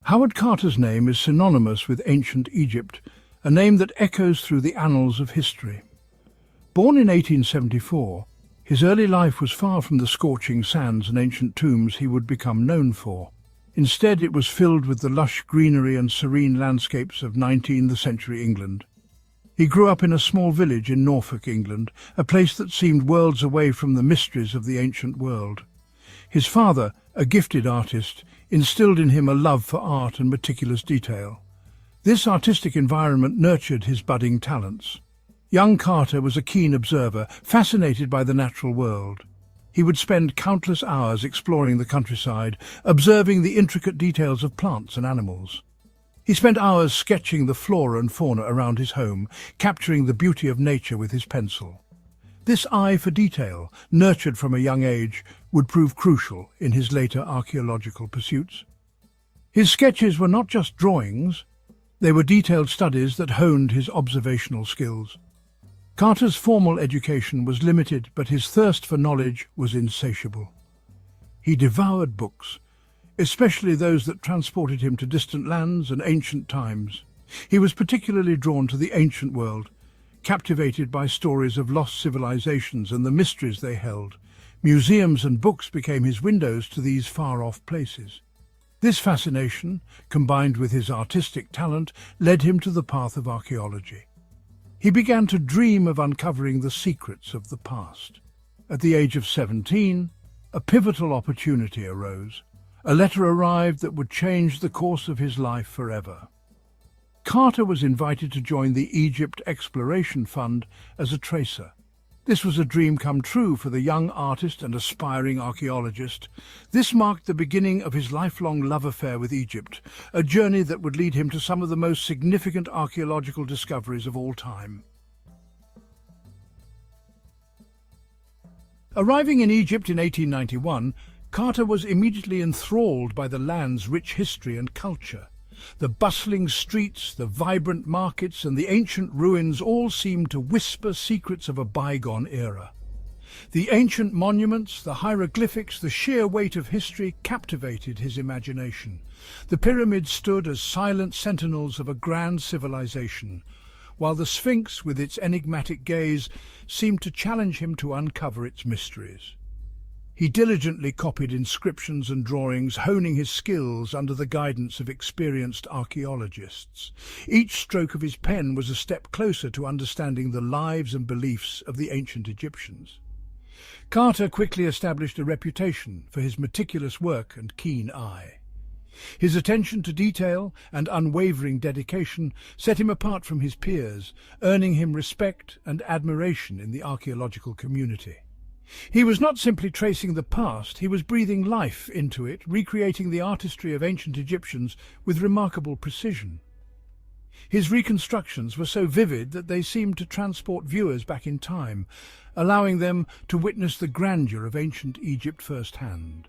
Howard Carter's name is synonymous with ancient Egypt, a name that echoes through the annals of history. Born in 1874, his early life was far from the scorching sands and ancient tombs he would become known for. Instead, it was filled with the lush greenery and serene landscapes of 19th century England. He grew up in a small village in Norfolk, England, a place that seemed worlds away from the mysteries of the ancient world. His father, a gifted artist, instilled in him a love for art and meticulous detail. This artistic environment nurtured his budding talents. Young Carter was a keen observer, fascinated by the natural world. He would spend countless hours exploring the countryside, observing the intricate details of plants and animals. He spent hours sketching the flora and fauna around his home, capturing the beauty of nature with his pencil. This eye for detail, nurtured from a young age, would prove crucial in his later archaeological pursuits. His sketches were not just drawings, they were detailed studies that honed his observational skills. Carter's formal education was limited, but his thirst for knowledge was insatiable. He devoured books, especially those that transported him to distant lands and ancient times. He was particularly drawn to the ancient world, captivated by stories of lost civilizations and the mysteries they held. Museums and books became his windows to these far-off places. This fascination, combined with his artistic talent, led him to the path of archaeology. He began to dream of uncovering the secrets of the past. At the age of 17, a pivotal opportunity arose. A letter arrived that would change the course of his life forever. Carter was invited to join the Egypt Exploration Fund as a tracer. This was a dream come true for the young artist and aspiring archaeologist. This marked the beginning of his lifelong love affair with Egypt, a journey that would lead him to some of the most significant archaeological discoveries of all time. Arriving in Egypt in 1891, Carter was immediately enthralled by the land's rich history and culture. The bustling streets, the vibrant markets, and the ancient ruins all seemed to whisper secrets of a bygone era. The ancient monuments, the hieroglyphics, the sheer weight of history captivated his imagination. The pyramids stood as silent sentinels of a grand civilization, while the Sphinx, with its enigmatic gaze, seemed to challenge him to uncover its mysteries. He diligently copied inscriptions and drawings, honing his skills under the guidance of experienced archaeologists. Each stroke of his pen was a step closer to understanding the lives and beliefs of the ancient Egyptians. Carter quickly established a reputation for his meticulous work and keen eye. His attention to detail and unwavering dedication set him apart from his peers, earning him respect and admiration in the archaeological community. He was not simply tracing the past, he was breathing life into it, recreating the artistry of ancient Egyptians with remarkable precision. His reconstructions were so vivid that they seemed to transport viewers back in time, allowing them to witness the grandeur of ancient Egypt firsthand.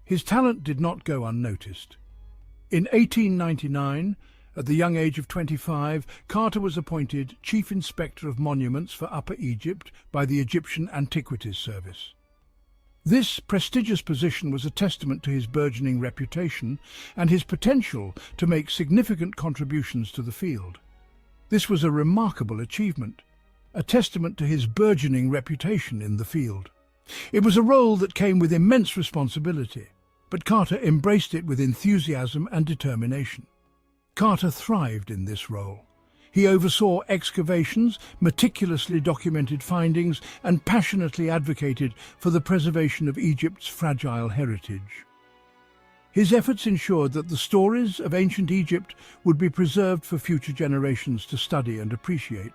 His talent did not go unnoticed. In 1899, at the young age of 25, Carter was appointed Chief Inspector of Monuments for Upper Egypt by the Egyptian Antiquities Service. This prestigious position was a testament to his burgeoning reputation and his potential to make significant contributions to the field. This was a remarkable achievement, a testament to his burgeoning reputation in the field. It was a role that came with immense responsibility, but Carter embraced it with enthusiasm and determination. Carter thrived in this role. He oversaw excavations, meticulously documented findings, and passionately advocated for the preservation of Egypt's fragile heritage. His efforts ensured that the stories of ancient Egypt would be preserved for future generations to study and appreciate.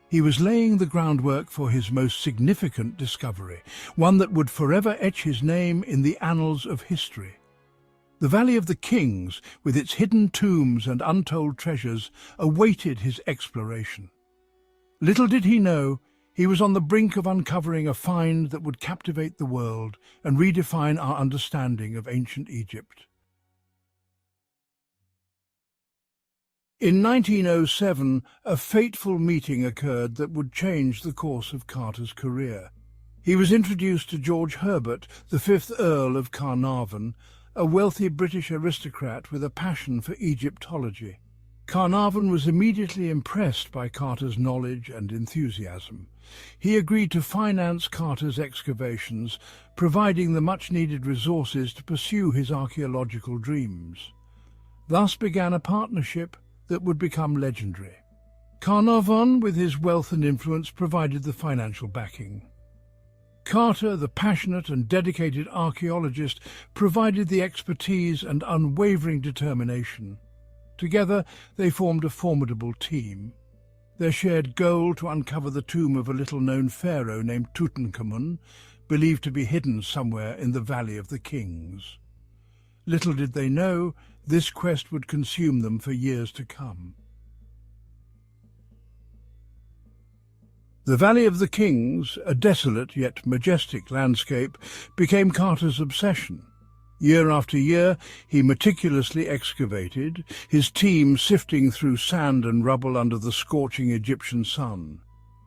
He was laying the groundwork for his most significant discovery, one that would forever etch his name in the annals of history. The Valley of the Kings, with its hidden tombs and untold treasures, awaited his exploration. Little did he know, he was on the brink of uncovering a find that would captivate the world and redefine our understanding of ancient Egypt. In 1907, a fateful meeting occurred that would change the course of Carter's career. He was introduced to George Herbert, the 5th Earl of Carnarvon, a wealthy British aristocrat with a passion for Egyptology. Carnarvon was immediately impressed by Carter's knowledge and enthusiasm. He agreed to finance Carter's excavations, providing the much-needed resources to pursue his archaeological dreams. Thus began a partnership that would become legendary. Carnarvon, with his wealth and influence, provided the financial backing. Carter, the passionate and dedicated archaeologist, provided the expertise and unwavering determination. Together, they formed a formidable team. Their shared goal to uncover the tomb of a little-known pharaoh named Tutankhamun, believed to be hidden somewhere in the Valley of the Kings. Little did they know, this quest would consume them for years to come. The Valley of the Kings, a desolate yet majestic landscape, became Carter's obsession. Year after year, he meticulously excavated, his team sifting through sand and rubble under the scorching Egyptian sun.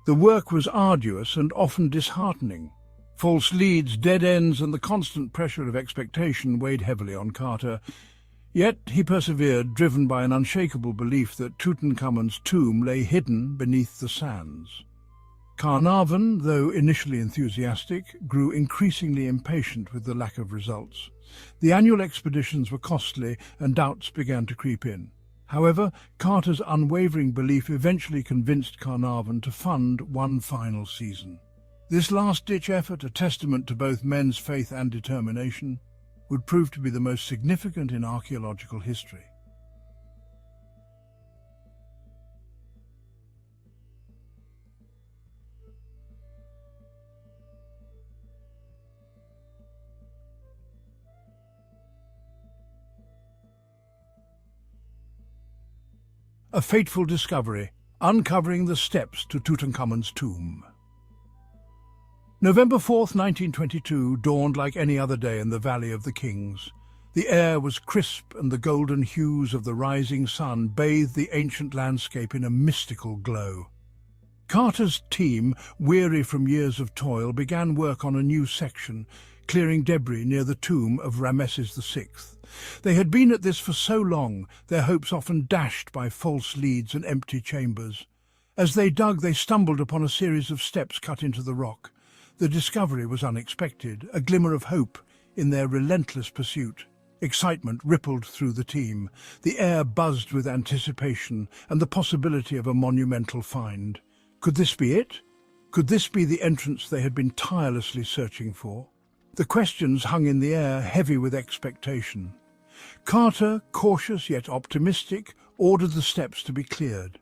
The work was arduous and often disheartening. False leads, dead ends, and the constant pressure of expectation weighed heavily on Carter. Yet he persevered, driven by an unshakable belief that Tutankhamun's tomb lay hidden beneath the sands. Carnarvon, though initially enthusiastic, grew increasingly impatient with the lack of results. The annual expeditions were costly, and doubts began to creep in. However, Carter's unwavering belief eventually convinced Carnarvon to fund one final season. This last-ditch effort, a testament to both men's faith and determination, would prove to be the most significant in archaeological history. A fateful discovery, uncovering the steps to Tutankhamun's tomb. November 4th, 1922, dawned like any other day in the Valley of the Kings. The air was crisp and the golden hues of the rising sun bathed the ancient landscape in a mystical glow. Carter's team, weary from years of toil, began work on a new section, clearing debris near the tomb of Ramesses VI. They had been at this for so long, their hopes often dashed by false leads and empty chambers. As they dug, they stumbled upon a series of steps cut into the rock. The discovery was unexpected, a glimmer of hope in their relentless pursuit. Excitement rippled through the team. The air buzzed with anticipation and the possibility of a monumental find. Could this be it? Could this be the entrance they had been tirelessly searching for? The questions hung in the air, heavy with expectation. Carter, cautious yet optimistic, ordered the steps to be cleared.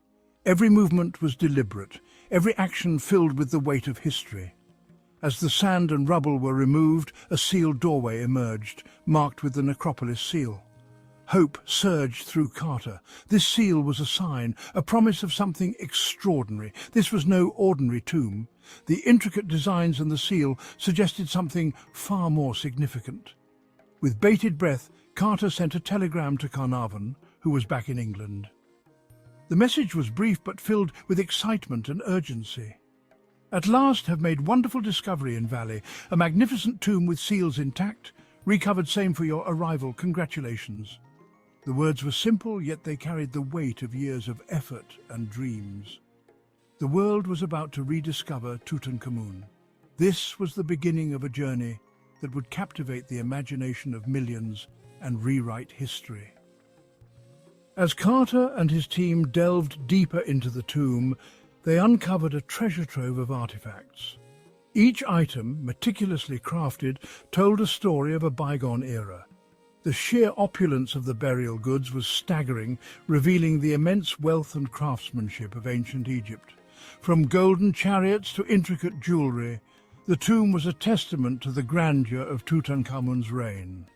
Every movement was deliberate, every action filled with the weight of history. As the sand and rubble were removed, a sealed doorway emerged, marked with the necropolis seal. Hope surged through Carter. This seal was a sign, a promise of something extraordinary. This was no ordinary tomb. The intricate designs and the seal suggested something far more significant. With bated breath, Carter sent a telegram to Carnarvon, who was back in England. The message was brief but filled with excitement and urgency. At last have made wonderful discovery in Valley, a magnificent tomb with seals intact, recovered same for your arrival, congratulations. The words were simple, yet they carried the weight of years of effort and dreams. The world was about to rediscover Tutankhamun. This was the beginning of a journey that would captivate the imagination of millions and rewrite history. As Carter and his team delved deeper into the tomb, they uncovered a treasure trove of artifacts. Each item, meticulously crafted, told a story of a bygone era. The sheer opulence of the burial goods was staggering, revealing the immense wealth and craftsmanship of ancient Egypt. From golden chariots to intricate jewellery, the tomb was a testament to the grandeur of Tutankhamun's reign.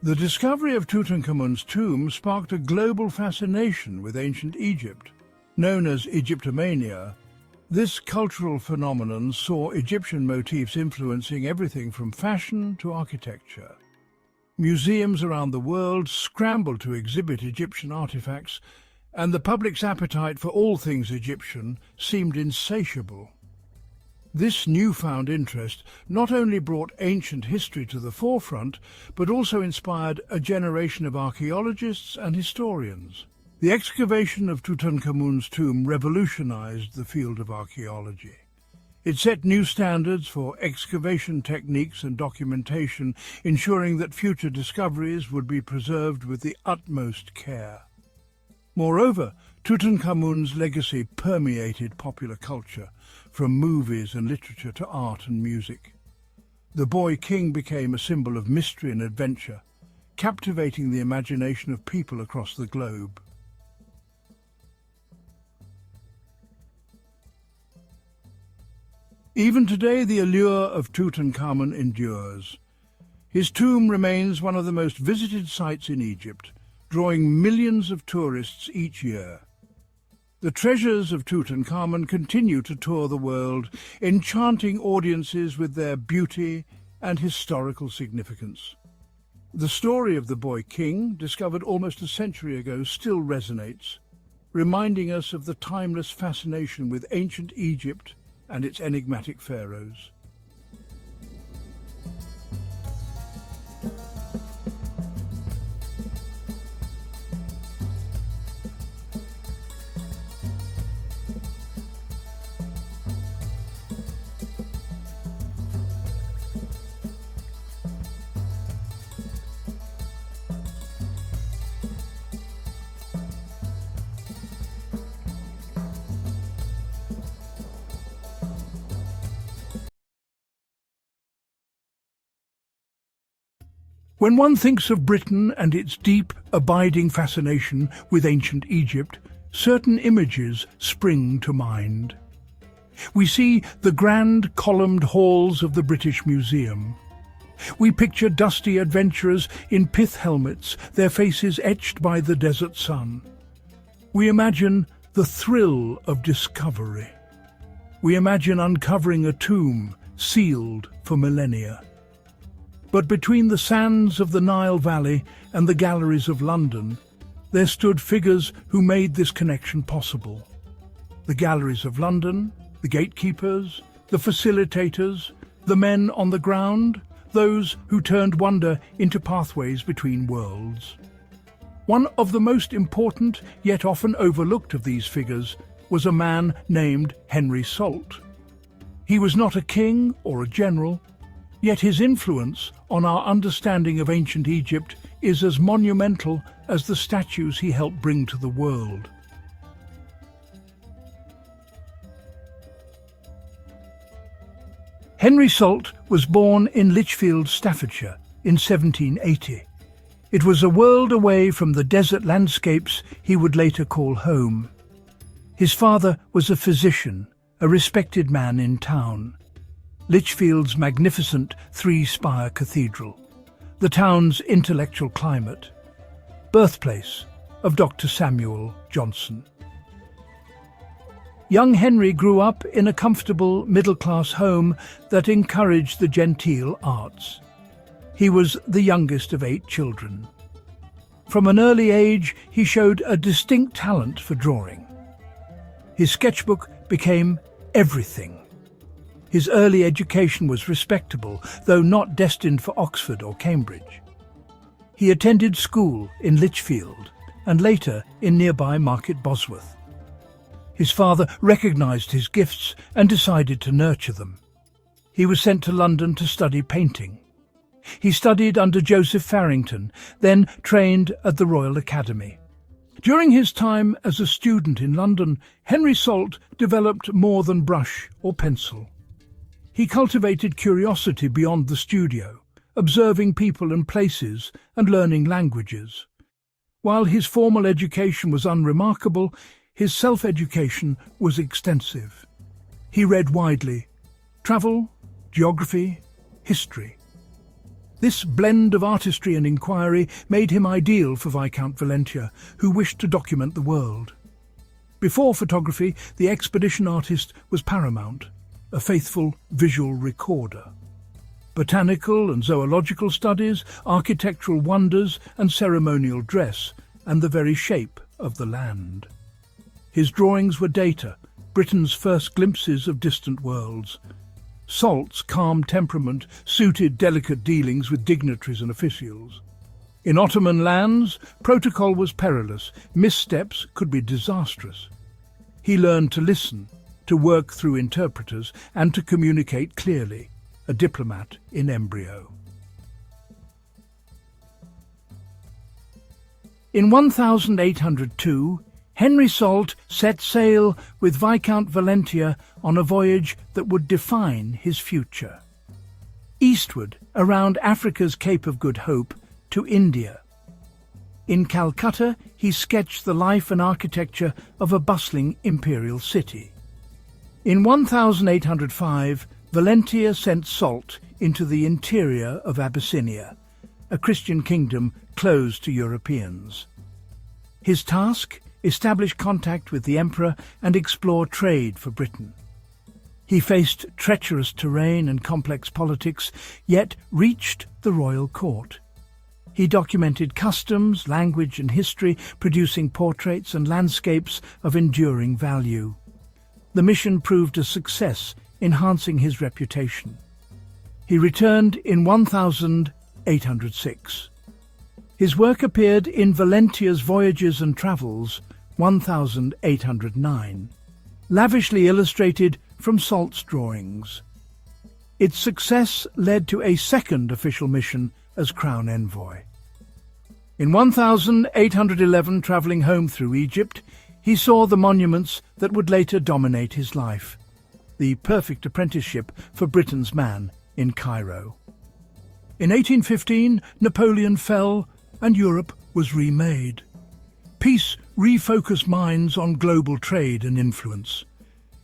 The discovery of Tutankhamun's tomb sparked a global fascination with ancient Egypt. Known as Egyptomania, this cultural phenomenon saw Egyptian motifs influencing everything from fashion to architecture. Museums around the world scrambled to exhibit Egyptian artifacts, and the public's appetite for all things Egyptian seemed insatiable. This newfound interest not only brought ancient history to the forefront, but also inspired a generation of archaeologists and historians. The excavation of Tutankhamun's tomb revolutionized the field of archaeology. It set new standards for excavation techniques and documentation, ensuring that future discoveries would be preserved with the utmost care. Moreover, Tutankhamun's legacy permeated popular culture, from movies and literature to art and music. The boy king became a symbol of mystery and adventure, captivating the imagination of people across the globe. Even today, the allure of Tutankhamun endures. His tomb remains one of the most visited sites in Egypt, drawing millions of tourists each year. The treasures of Tutankhamun continue to tour the world, enchanting audiences with their beauty and historical significance. The story of the boy king, discovered almost a century ago, still resonates, reminding us of the timeless fascination with ancient Egypt and its enigmatic pharaohs. When one thinks of Britain and its deep, abiding fascination with ancient Egypt, certain images spring to mind. We see the grand columned halls of the British Museum. We picture dusty adventurers in pith helmets, their faces etched by the desert sun. We imagine the thrill of discovery. We imagine uncovering a tomb sealed for millennia. But between the sands of the Nile Valley and the galleries of London, there stood figures who made this connection possible. The galleries of London, the gatekeepers, the facilitators, the men on the ground, those who turned wonder into pathways between worlds. One of the most important, yet often overlooked of these figures was a man named Henry Salt. He was not a king or a general, yet his influence on our understanding of ancient Egypt is as monumental as the statues he helped bring to the world. Henry Salt was born in Lichfield, Staffordshire, in 1780. It was a world away from the desert landscapes he would later call home. His father was a physician, a respected man in town. Lichfield's magnificent three-spire cathedral, the town's intellectual climate, birthplace of Dr. Samuel Johnson. Young Henry grew up in a comfortable middle-class home that encouraged the genteel arts. He was the youngest of 8 children. From an early age, he showed a distinct talent for drawing. His sketchbook became everything. His early education was respectable, though not destined for Oxford or Cambridge. He attended school in Lichfield and later in nearby Market Bosworth. His father recognised his gifts and decided to nurture them. He was sent to London to study painting. He studied under Joseph Farrington, then trained at the Royal Academy. During his time as a student in London, Henry Salt developed more than brush or pencil. He cultivated curiosity beyond the studio, observing people and places and learning languages. While his formal education was unremarkable, his self-education was extensive. He read widely: travel, geography, history. This blend of artistry and inquiry made him ideal for Viscount Valentia, who wished to document the world. Before photography, the expedition artist was paramount, a faithful visual recorder. Botanical and zoological studies, architectural wonders and ceremonial dress, and the very shape of the land. His drawings were data, Britain's first glimpses of distant worlds. Salt's calm temperament suited delicate dealings with dignitaries and officials. In Ottoman lands, protocol was perilous, missteps could be disastrous. He learned to listen, to work through interpreters, and to communicate clearly, a diplomat in embryo. In 1802, Henry Salt set sail with Viscount Valentia on a voyage that would define his future. Eastward, around Africa's Cape of Good Hope, to India. In Calcutta, he sketched the life and architecture of a bustling imperial city. In 1805, Valentia sent Salt into the interior of Abyssinia, a Christian kingdom closed to Europeans. His task? Establish contact with the emperor and explore trade for Britain. He faced treacherous terrain and complex politics, yet reached the royal court. He documented customs, language and history, producing portraits and landscapes of enduring value. The mission proved a success, enhancing his reputation. He returned in 1806. His work appeared in Valentia's Voyages and Travels, 1809, lavishly illustrated from Salt's drawings. Its success led to a second official mission as Crown Envoy. In 1811, travelling home through Egypt, he saw the monuments that would later dominate his life, the perfect apprenticeship for Britain's man in Cairo. In 1815, Napoleon fell and Europe was remade. Peace refocused minds on global trade and influence.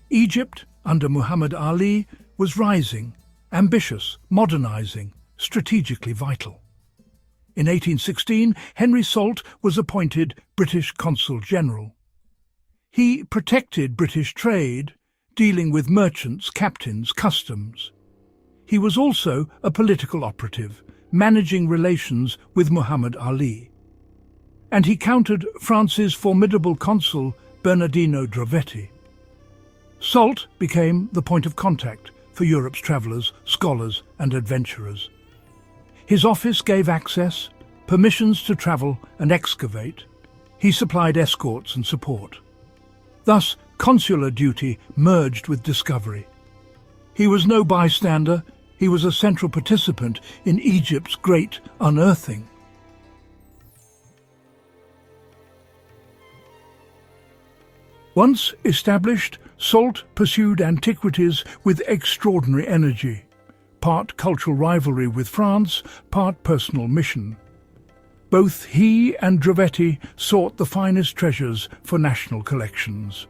Egypt, under Muhammad Ali, was rising, ambitious, modernizing, strategically vital. In 1816, Henry Salt was appointed British Consul General. He protected British trade, dealing with merchants, captains, customs. He was also a political operative, managing relations with Muhammad Ali. And he countered France's formidable consul, Bernardino Drovetti. Salt became the point of contact for Europe's travellers, scholars and adventurers. His office gave access, permissions to travel and excavate. He supplied escorts and support. Thus, consular duty merged with discovery. He was no bystander, he was a central participant in Egypt's great unearthing. Once established, Salt pursued antiquities with extraordinary energy, part cultural rivalry with France, part personal mission. Both he and Drovetti sought the finest treasures for national collections.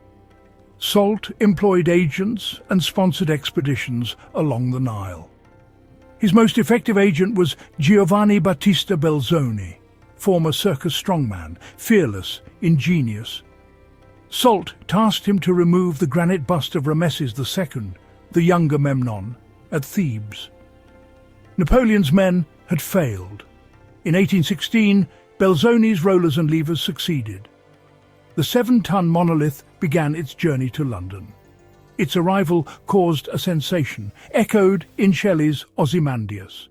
Salt employed agents and sponsored expeditions along the Nile. His most effective agent was Giovanni Battista Belzoni, former Circus Strongman, fearless, ingenious. Salt tasked him to remove the granite bust of Rameses II, the younger Memnon, at Thebes. Napoleon's men had failed. In 1816, Belzoni's rollers and levers succeeded. The 7-ton monolith began its journey to London. Its arrival caused a sensation, echoed in Shelley's Ozymandias.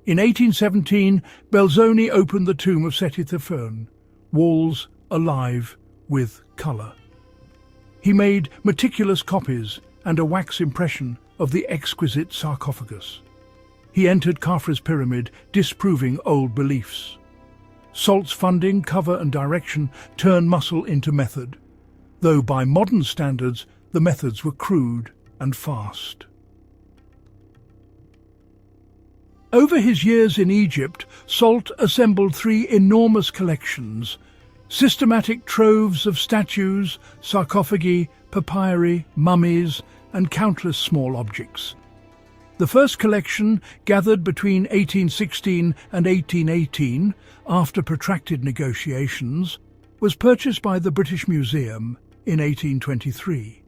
In 1817, Belzoni opened the tomb of Seti I, walls alive with colour. He made meticulous copies and a wax impression of the exquisite sarcophagus. He entered Khafra's pyramid, disproving old beliefs. Salt's funding, cover and direction turned muscle into method, though by modern standards the methods were crude and fast. Over his years in Egypt, Salt assembled 3 enormous collections, systematic troves of statues, sarcophagi, papyri, mummies, and countless small objects. The first collection, gathered between 1816 and 1818, after protracted negotiations, was purchased by the British Museum in 1823.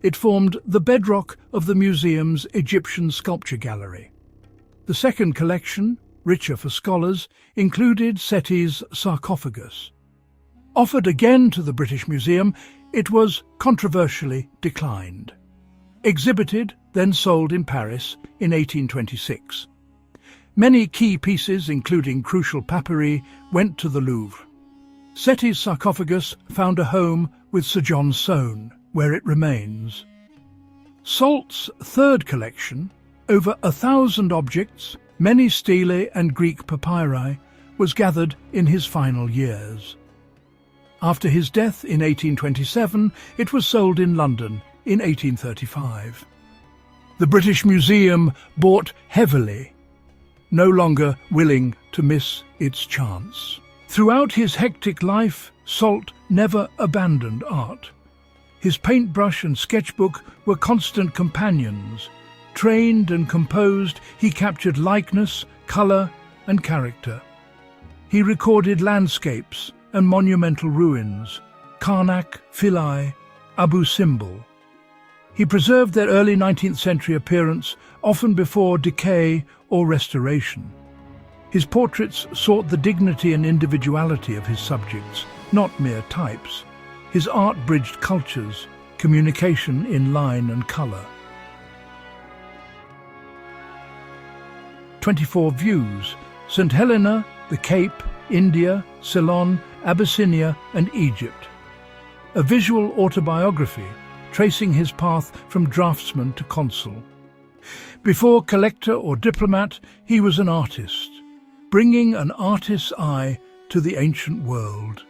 It formed the bedrock of the museum's Egyptian sculpture gallery. The second collection, richer for scholars, included Seti's sarcophagus. Offered again to the British Museum, it was controversially declined. Exhibited, then sold in Paris in 1826. Many key pieces, including crucial papyri, went to the Louvre. Seti's sarcophagus found a home with Sir John Soane, where it remains. Salt's third collection, over 1,000 objects, many stelae and Greek papyri, was gathered in his final years. After his death in 1827, it was sold in London in 1835. The British Museum bought heavily, no longer willing to miss its chance. Throughout his hectic life, Salt never abandoned art. His paintbrush and sketchbook were constant companions. Trained and composed, he captured likeness, colour and character. He recorded landscapes and monumental ruins, Karnak, Philae, Abu Simbel. He preserved their early 19th century appearance, often before decay or restoration. His portraits sought the dignity and individuality of his subjects, not mere types. His art bridged cultures, communication in line and colour. 24 views: St. Helena, the Cape, India, Ceylon, Abyssinia and Egypt. A visual autobiography, tracing his path from draftsman to consul. Before collector or diplomat, he was an artist, bringing an artist's eye to the ancient world.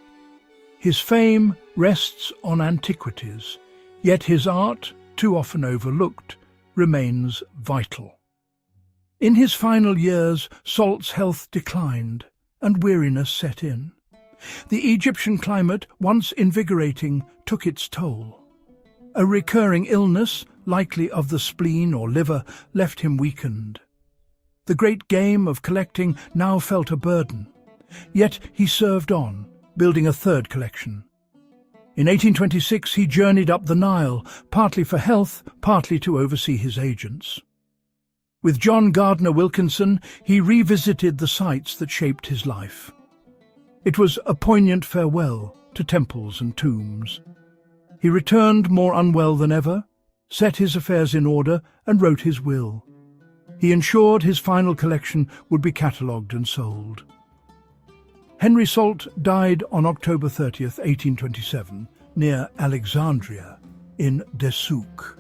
His fame rests on antiquities, yet his art, too often overlooked, remains vital. In his final years, Salt's health declined and weariness set in. The Egyptian climate, once invigorating, took its toll. A recurring illness, likely of the spleen or liver, left him weakened. The great game of collecting now felt a burden, yet he served on, building a third collection. In 1826 he journeyed up the Nile, partly for health, partly to oversee his agents. With John Gardner Wilkinson, he revisited the sites that shaped his life. It was a poignant farewell to temples and tombs. He returned more unwell than ever, set his affairs in order and wrote his will. He ensured his final collection would be catalogued and sold. Henry Salt died on October 30th, 1827, near Alexandria, in Dessouques.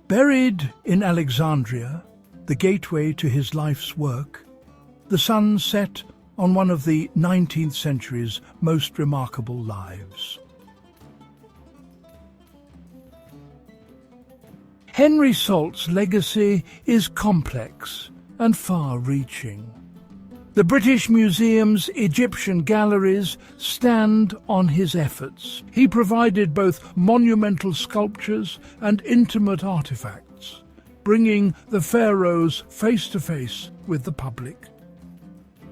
Buried in Alexandria, the gateway to his life's work, the sun set on one of the 19th century's most remarkable lives. Henry Salt's legacy is complex and far-reaching. The British Museum's Egyptian galleries stand on his efforts. He provided both monumental sculptures and intimate artifacts, bringing the pharaohs face-to-face with the public.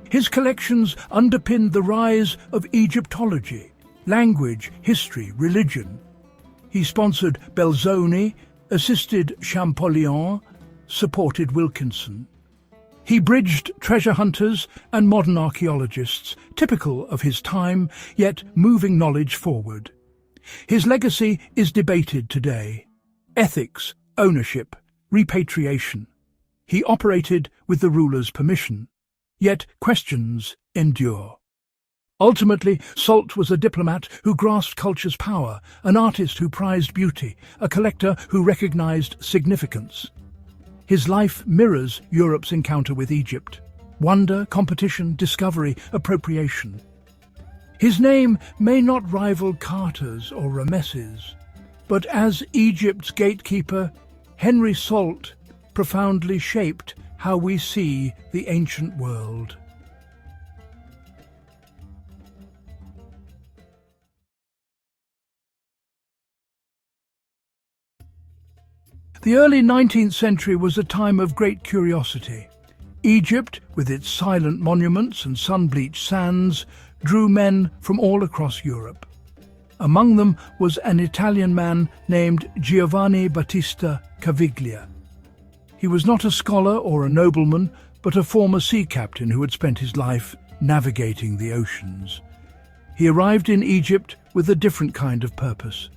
His collections underpinned the rise of Egyptology, language, history, religion. He sponsored Belzoni, assisted Champollion, supported Wilkinson. He bridged treasure hunters and modern archaeologists, typical of his time, yet moving knowledge forward. His legacy is debated today. Ethics, ownership, repatriation. He operated with the ruler's permission, yet questions endure. Ultimately, Salt was a diplomat who grasped culture's power, an artist who prized beauty, a collector who recognized significance. His life mirrors Europe's encounter with Egypt. Wonder, competition, discovery, appropriation. His name may not rival Carter's or Ramesses, but as Egypt's gatekeeper, Henry Salt profoundly shaped how we see the ancient world. The early 19th century was a time of great curiosity. Egypt, with its silent monuments and sun-bleached sands, drew men from all across Europe. Among them was an Italian man named Giovanni Battista Caviglia. He was not a scholar or a nobleman, but a former sea captain who had spent his life navigating the oceans. He arrived in Egypt with a different kind of purpose.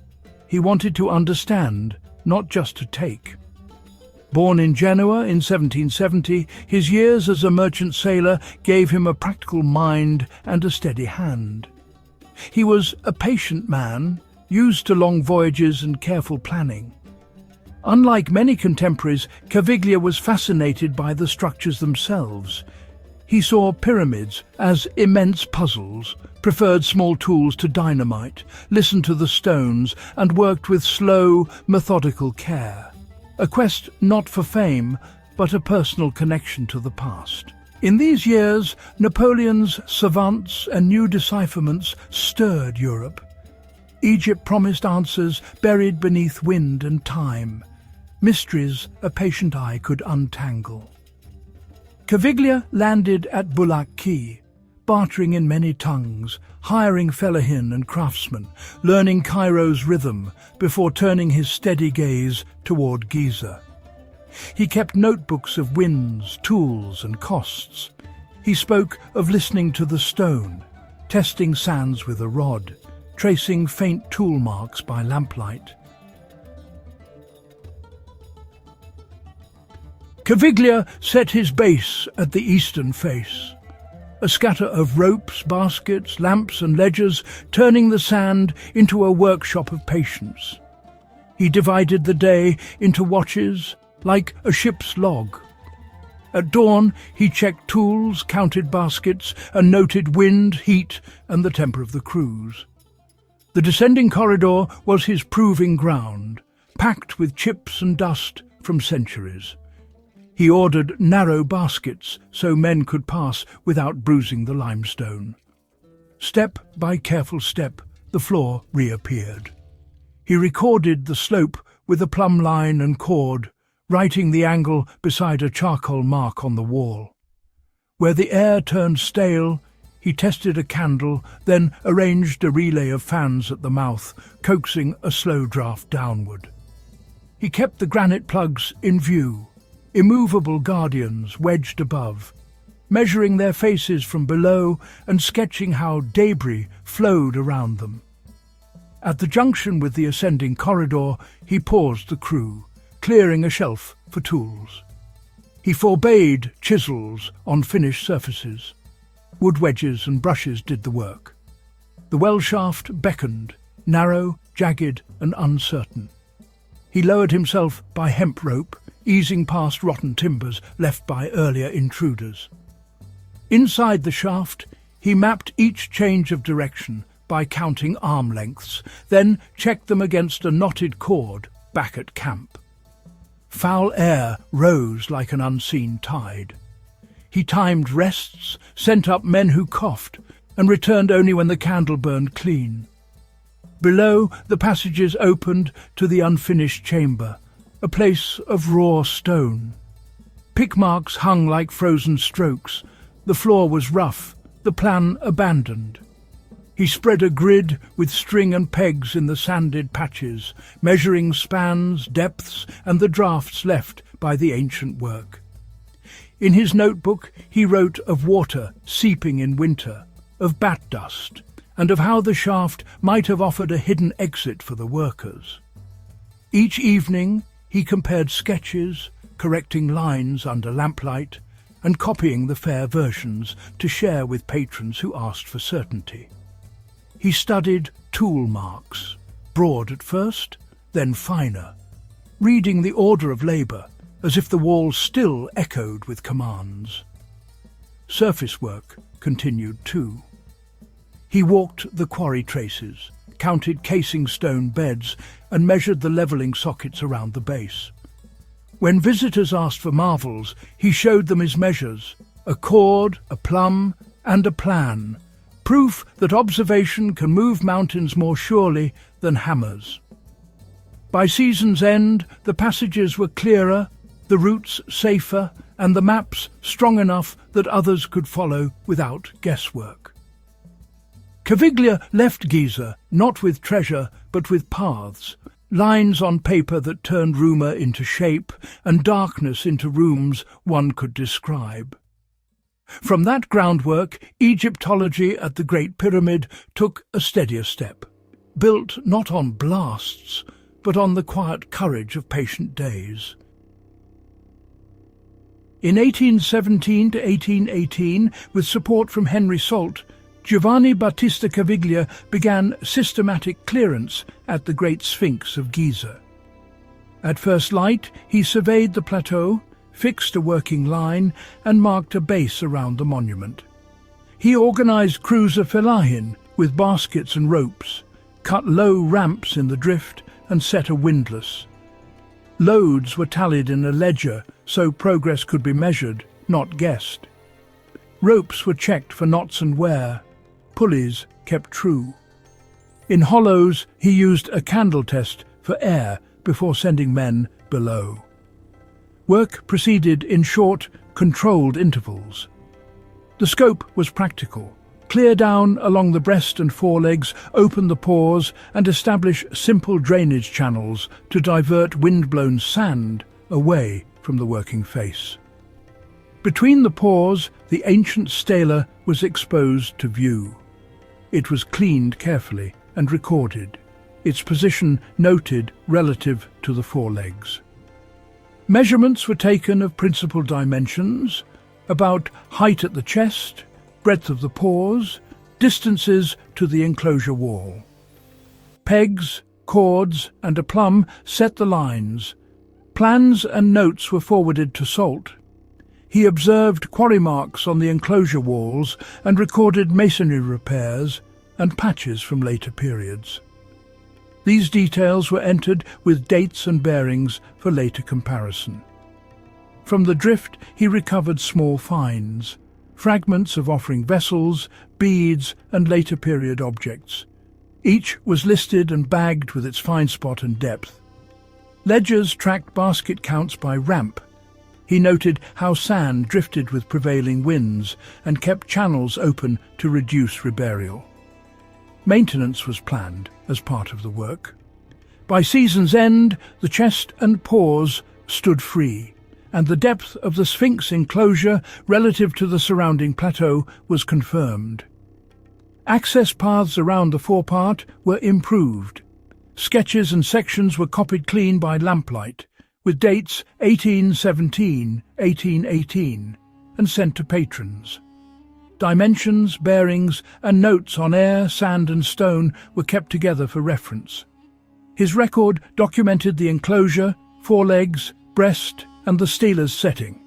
He wanted to understand, not just to take. Born in Genoa in 1770, his years as a merchant sailor gave him a practical mind and a steady hand. He was a patient man, used to long voyages and careful planning. Unlike many contemporaries, Caviglia was fascinated by the structures themselves. He saw pyramids as immense puzzles, preferred small tools to dynamite, listened to the stones, and worked with slow, methodical care. A quest not for fame, but a personal connection to the past. In these years, Napoleon's savants and new decipherments stirred Europe. Egypt promised answers buried beneath wind and time, mysteries a patient eye could untangle. Caviglia landed at Bulak Quay, bartering in many tongues, hiring fellahin and craftsmen, learning Cairo's rhythm before turning his steady gaze toward Giza. He kept notebooks of winds, tools and costs. He spoke of listening to the stone, testing sands with a rod, tracing faint tool marks by lamplight. Caviglia set his base at the eastern face, a scatter of ropes, baskets, lamps and ledgers, turning the sand into a workshop of patience. He divided the day into watches, like a ship's log. At dawn, he checked tools, counted baskets, and noted wind, heat, and the temper of the crews. The descending corridor was his proving ground, packed with chips and dust from centuries. He ordered narrow baskets so men could pass without bruising the limestone. Step by careful step, the floor reappeared. He recorded the slope with a plumb line and cord, writing the angle beside a charcoal mark on the wall. Where the air turned stale, he tested a candle, then arranged a relay of fans at the mouth, coaxing a slow draft downward. He kept the granite plugs in view, immovable guardians wedged above, measuring their faces from below and sketching how debris flowed around them. At the junction with the ascending corridor, he paused the crew, clearing a shelf for tools. He forbade chisels on finished surfaces. Wood wedges and brushes did the work. The well shaft beckoned, narrow, jagged and uncertain. He lowered himself by hemp rope, easing past rotten timbers left by earlier intruders. Inside the shaft, he mapped each change of direction by counting arm lengths, then checked them against a knotted cord back at camp. Foul air rose like an unseen tide. He timed rests, sent up men who coughed, and returned only when the candle burned clean. Below, the passages opened to the unfinished chamber, a place of raw stone. Pick marks hung like frozen strokes. The floor was rough, the plan abandoned. He spread a grid with string and pegs in the sanded patches, measuring spans, depths, and the drafts left by the ancient work. In his notebook, he wrote of water seeping in winter, of bat dust, and of how the shaft might have offered a hidden exit for the workers. Each evening, he compared sketches, correcting lines under lamplight, and copying the fair versions to share with patrons who asked for certainty. He studied tool marks, broad at first, then finer, reading the order of labour as if the walls still echoed with commands. Surface work continued too. He walked the quarry traces, counted casing stone beds, and measured the levelling sockets around the base. When visitors asked for marvels, he showed them his measures, a cord, a plumb, and a plan, proof that observation can move mountains more surely than hammers. By season's end, the passages were clearer, the routes safer, and the maps strong enough that others could follow without guesswork. Caviglia left Giza, not with treasure, but with paths, lines on paper that turned rumour into shape, and darkness into rooms one could describe. From that groundwork, Egyptology at the Great Pyramid took a steadier step, built not on blasts, but on the quiet courage of patient days. In 1817 to 1818, with support from Henry Salt, Giovanni Battista Caviglia began systematic clearance at the Great Sphinx of Giza. At first light, he surveyed the plateau, fixed a working line, and marked a base around the monument. He organized crews of fellahin with baskets and ropes, cut low ramps in the drift, and set a windlass. Loads were tallied in a ledger so progress could be measured, not guessed. Ropes were checked for knots and wear, pulleys kept true. In hollows, he used a candle test for air before sending men below. Work proceeded in short, controlled intervals. The scope was practical. Clear down along the breast and forelegs, open the pores, and establish simple drainage channels to divert wind-blown sand away from the working face. Between the pores, the ancient stela was exposed to view. It was cleaned carefully and recorded, its position noted relative to the forelegs. Measurements were taken of principal dimensions, about height at the chest, breadth of the pores, distances to the enclosure wall. Pegs, cords, and a plumb set the lines. Plans and notes were forwarded to Salt. He observed quarry marks on the enclosure walls and recorded masonry repairs and patches from later periods. These details were entered with dates and bearings for later comparison. From the drift he recovered small finds, fragments of offering vessels, beads, and later period objects. Each was listed and bagged with its find spot and depth. Ledgers tracked basket counts by ramp. He noted how sand drifted with prevailing winds and kept channels open to reduce reburial. Maintenance was planned as part of the work. By season's end, the chest and pores stood free, and the depth of the Sphinx enclosure relative to the surrounding plateau was confirmed. Access paths around the forepart were improved. Sketches and sections were copied clean by lamplight, with dates 1817, 1818, and sent to patrons. Dimensions, bearings, and notes on air, sand and stone were kept together for reference. His record documented the enclosure, forelegs, breast, and the stela's setting.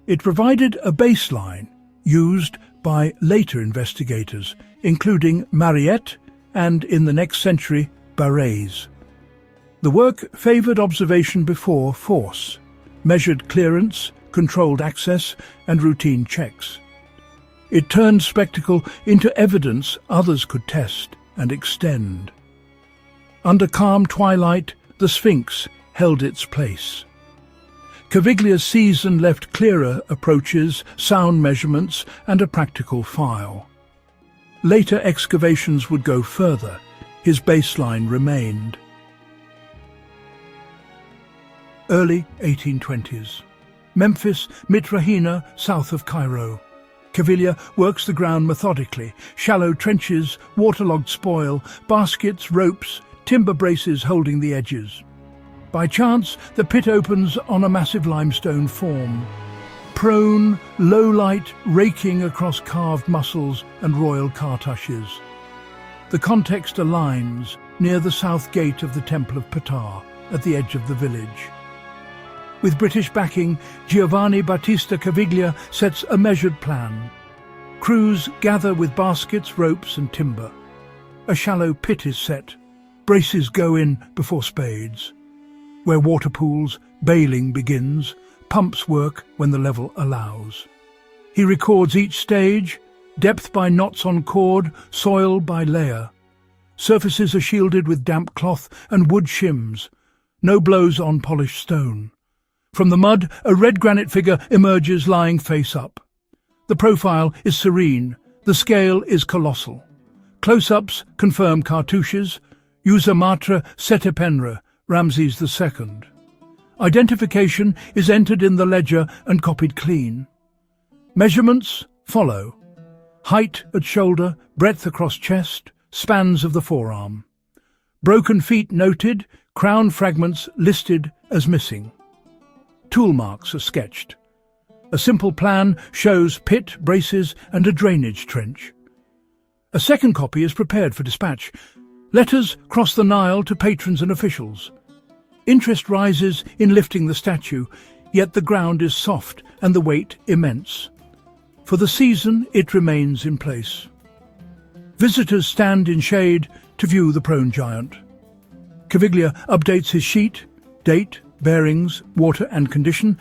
It provided a baseline used by later investigators, including Mariette and, in the next century, Barrés. The work favoured observation before force, measured clearance, controlled access, and routine checks. It turned spectacle into evidence others could test and extend. Under calm twilight, the Sphinx held its place. Caviglia's season left clearer approaches, sound measurements, and a practical file. Later excavations would go further. His baseline remained. Early 1820s. Memphis, Mitrahina, south of Cairo. Caviglia works the ground methodically. Shallow trenches, waterlogged spoil, baskets, ropes, timber braces holding the edges. By chance, the pit opens on a massive limestone form. Prone, low light, raking across carved muscles and royal cartouches. The context aligns near the south gate of the Temple of Petra, at the edge of the village. With British backing, Giovanni Battista Caviglia sets a measured plan. Crews gather with baskets, ropes and timber. A shallow pit is set. Braces go in before spades. Where water pools, bailing begins. Pumps work when the level allows. He records each stage, depth by knots on cord, soil by layer. Surfaces are shielded with damp cloth and wood shims. No blows on polished stone. From the mud, a red granite figure emerges lying face up. The profile is serene, the scale is colossal. Close-ups confirm cartouches, Usamatra Setepenra, Ramses II. Identification is entered in the ledger and copied clean. Measurements follow. Height at shoulder, breadth across chest, spans of the forearm. Broken feet noted, crown fragments listed as missing. Tool marks are sketched. A simple plan shows pit, braces and a drainage trench. A second copy is prepared for dispatch. Letters cross the Nile to patrons and officials. Interest rises in lifting the statue, yet the ground is soft and the weight immense. For the season, it remains in place. Visitors stand in shade to view the prone giant. Caviglia updates his sheet, date, bearings, water and condition,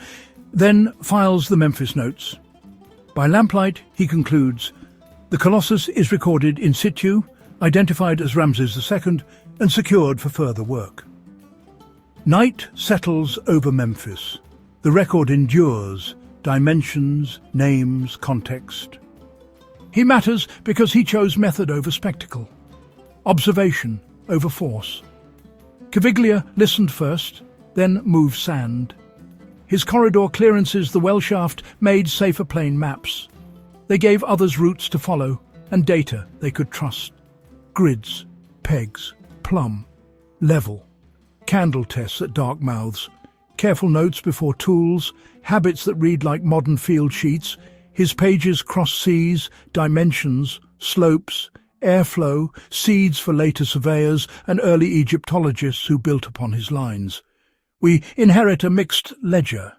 then files the Memphis notes. By lamplight, he concludes, the Colossus is recorded in situ, identified as Ramses II, and secured for further work. Night settles over Memphis. The record endures, dimensions, names, context. He matters because he chose method over spectacle, observation over force. Caviglia listened first, then moved sand. His corridor clearances the well shaft made safer plain maps. They gave others routes to follow and data they could trust. Grids, pegs, plumb, level, candle tests at dark mouths, careful notes before tools, habits that read like modern field sheets. His pages cross seas, dimensions, slopes, airflow, seeds for later surveyors and early Egyptologists who built upon his lines. We inherit a mixed ledger.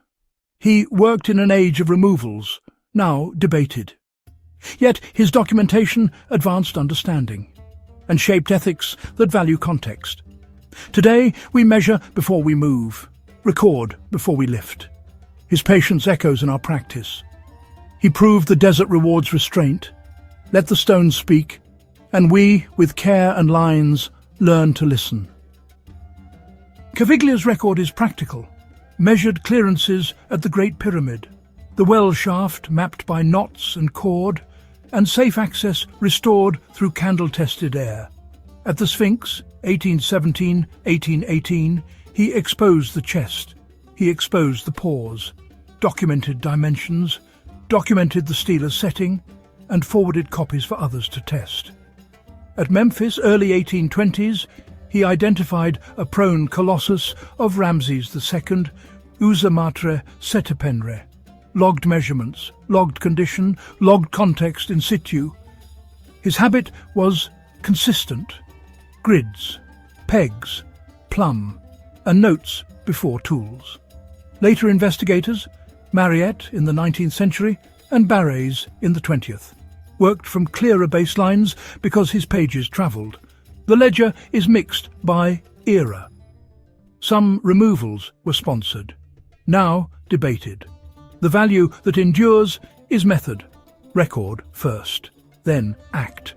He worked in an age of removals, now debated. Yet his documentation advanced understanding and shaped ethics that value context. Today we measure before we move, record before we lift. His patience echoes in our practice. He proved the desert rewards restraint. Let the stones speak, and we, with care and lines, learn to listen. Caviglia's record is practical. Measured clearances at the Great Pyramid, the well shaft mapped by knots and cord, and safe access restored through candle-tested air. At the Sphinx, 1817-1818, he exposed the chest. He exposed the pores, documented dimensions, documented the steeler's setting, and forwarded copies for others to test. At Memphis, early 1820s, he identified a prone colossus of Ramses II, Usa Matre Setepenre, logged measurements, logged condition, logged context in situ. His habit was consistent. Grids, pegs, plumb, and notes before tools. Later investigators, Mariette in the 19th century and Barres in the 20th, worked from clearer baselines because his pages travelled. The ledger is mixed by era. Some removals were sponsored, now debated. The value that endures is method, record first, then act.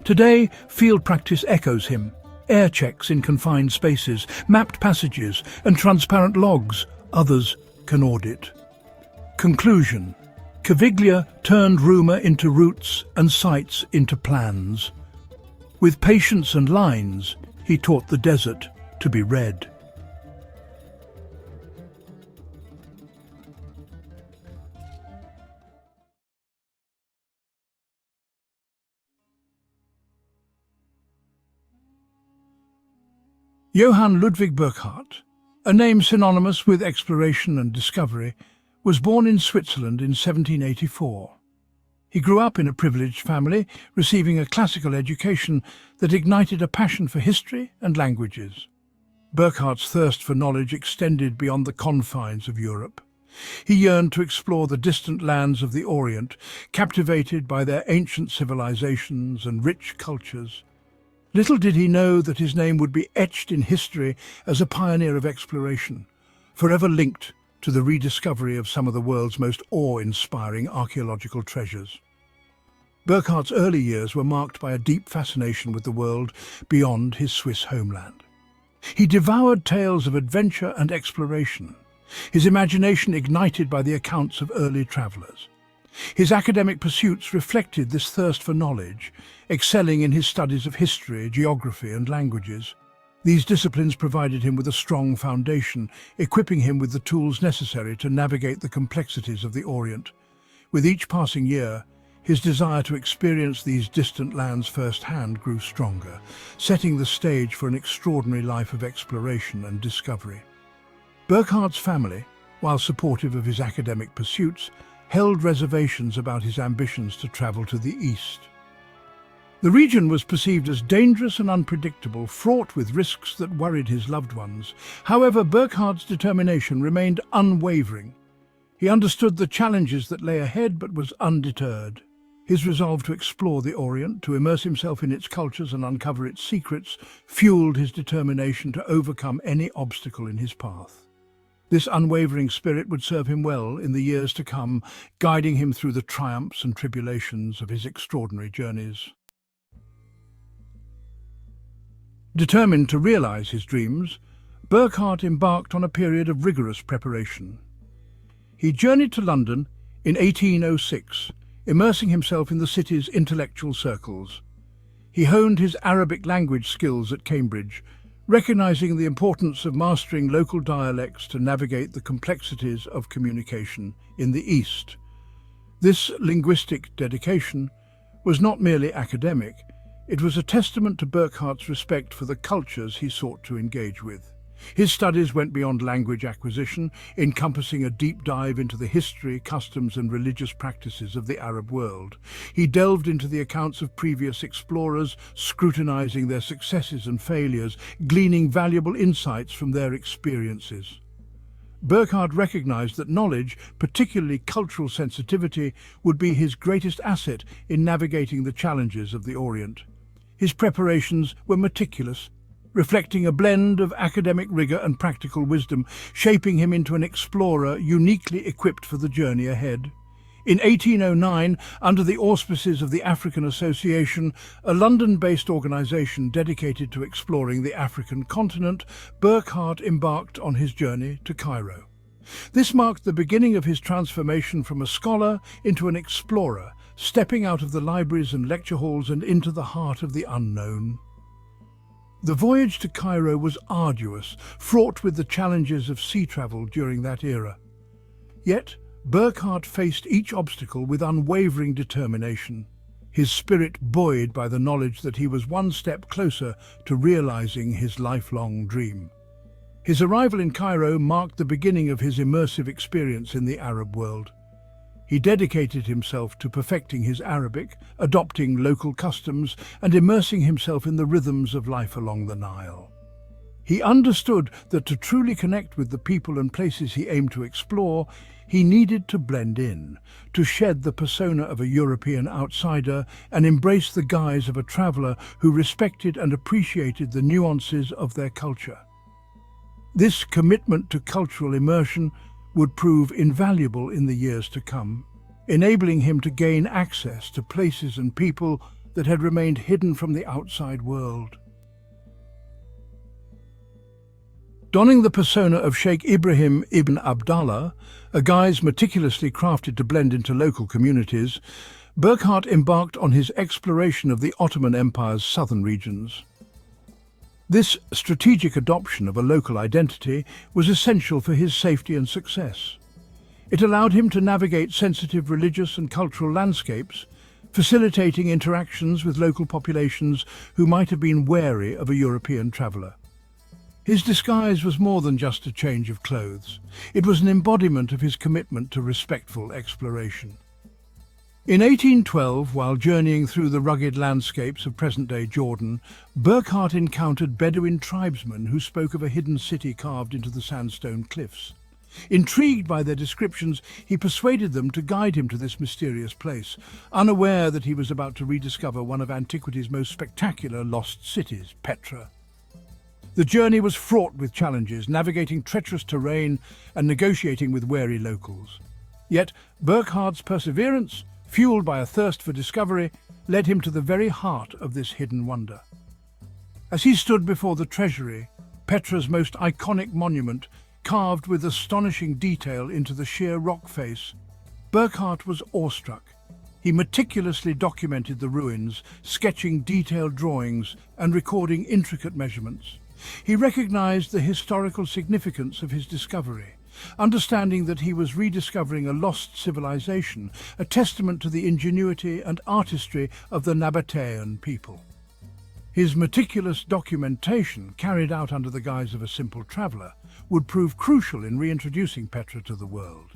Today, field practice echoes him. Air checks in confined spaces, mapped passages and transparent logs others can audit. Conclusion. Caviglia turned rumour into routes and sites into plans. With patience and lines, he taught the desert to be read. Johann Ludwig Burckhardt, a name synonymous with exploration and discovery, was born in Switzerland in 1784. He grew up in a privileged family, receiving a classical education that ignited a passion for history and languages. Burckhardt's thirst for knowledge extended beyond the confines of Europe. He yearned to explore the distant lands of the Orient, captivated by their ancient civilizations and rich cultures. Little did he know that his name would be etched in history as a pioneer of exploration, forever linked to the rediscovery of some of the world's most awe-inspiring archaeological treasures. Burckhardt's early years were marked by a deep fascination with the world beyond his Swiss homeland. He devoured tales of adventure and exploration, his imagination ignited by the accounts of early travellers. His academic pursuits reflected this thirst for knowledge, excelling in his studies of history, geography and languages. These disciplines provided him with a strong foundation, equipping him with the tools necessary to navigate the complexities of the Orient. With each passing year, his desire to experience these distant lands firsthand grew stronger, setting the stage for an extraordinary life of exploration and discovery. Burckhardt's family, while supportive of his academic pursuits, held reservations about his ambitions to travel to the east. The region was perceived as dangerous and unpredictable, fraught with risks that worried his loved ones. However, Burckhardt's determination remained unwavering. He understood the challenges that lay ahead but was undeterred. His resolve to explore the Orient, to immerse himself in its cultures and uncover its secrets, fueled his determination to overcome any obstacle in his path. This unwavering spirit would serve him well in the years to come, guiding him through the triumphs and tribulations of his extraordinary journeys. Determined to realize his dreams, Burckhardt embarked on a period of rigorous preparation. He journeyed to London in 1806, immersing himself in the city's intellectual circles. He honed his Arabic language skills at Cambridge, recognizing the importance of mastering local dialects to navigate the complexities of communication in the East. This linguistic dedication was not merely academic, it was a testament to Burckhardt's respect for the cultures he sought to engage with. His studies went beyond language acquisition, encompassing a deep dive into the history, customs and religious practices of the Arab world. He delved into the accounts of previous explorers, scrutinizing their successes and failures, gleaning valuable insights from their experiences. Burckhardt recognized that knowledge, particularly cultural sensitivity, would be his greatest asset in navigating the challenges of the Orient. His preparations were meticulous, reflecting a blend of academic rigor and practical wisdom, shaping him into an explorer uniquely equipped for the journey ahead. In 1809, under the auspices of the African Association, a London-based organization dedicated to exploring the African continent, Burckhardt embarked on his journey to Cairo. This marked the beginning of his transformation from a scholar into an explorer, stepping out of the libraries and lecture halls and into the heart of the unknown. The voyage to Cairo was arduous, fraught with the challenges of sea travel during that era. Yet, Burckhardt faced each obstacle with unwavering determination, his spirit buoyed by the knowledge that he was one step closer to realizing his lifelong dream. His arrival in Cairo marked the beginning of his immersive experience in the Arab world. He dedicated himself to perfecting his Arabic, adopting local customs, and immersing himself in the rhythms of life along the Nile. He understood that to truly connect with the people and places he aimed to explore, he needed to blend in, to shed the persona of a European outsider and embrace the guise of a traveler who respected and appreciated the nuances of their culture. This commitment to cultural immersion would prove invaluable in the years to come, enabling him to gain access to places and people that had remained hidden from the outside world. Donning the persona of Sheikh Ibrahim ibn Abdallah, a guise meticulously crafted to blend into local communities, Burckhardt embarked on his exploration of the Ottoman Empire's southern regions. This strategic adoption of a local identity was essential for his safety and success. It allowed him to navigate sensitive religious and cultural landscapes, facilitating interactions with local populations who might have been wary of a European traveller. His disguise was more than just a change of clothes. It was an embodiment of his commitment to respectful exploration. In 1812, while journeying through the rugged landscapes of present-day Jordan, Burckhardt encountered Bedouin tribesmen who spoke of a hidden city carved into the sandstone cliffs. Intrigued by their descriptions, he persuaded them to guide him to this mysterious place, unaware that he was about to rediscover one of antiquity's most spectacular lost cities, Petra. The journey was fraught with challenges, navigating treacherous terrain and negotiating with wary locals. Yet Burckhardt's perseverance, fueled by a thirst for discovery, led him to the very heart of this hidden wonder. As he stood before the treasury, Petra's most iconic monument, carved with astonishing detail into the sheer rock face, Burckhardt was awestruck. He meticulously documented the ruins, sketching detailed drawings and recording intricate measurements. He recognized the historical significance of his discovery, understanding that he was rediscovering a lost civilization, a testament to the ingenuity and artistry of the Nabatean people. His meticulous documentation, carried out under the guise of a simple traveller, would prove crucial in reintroducing Petra to the world.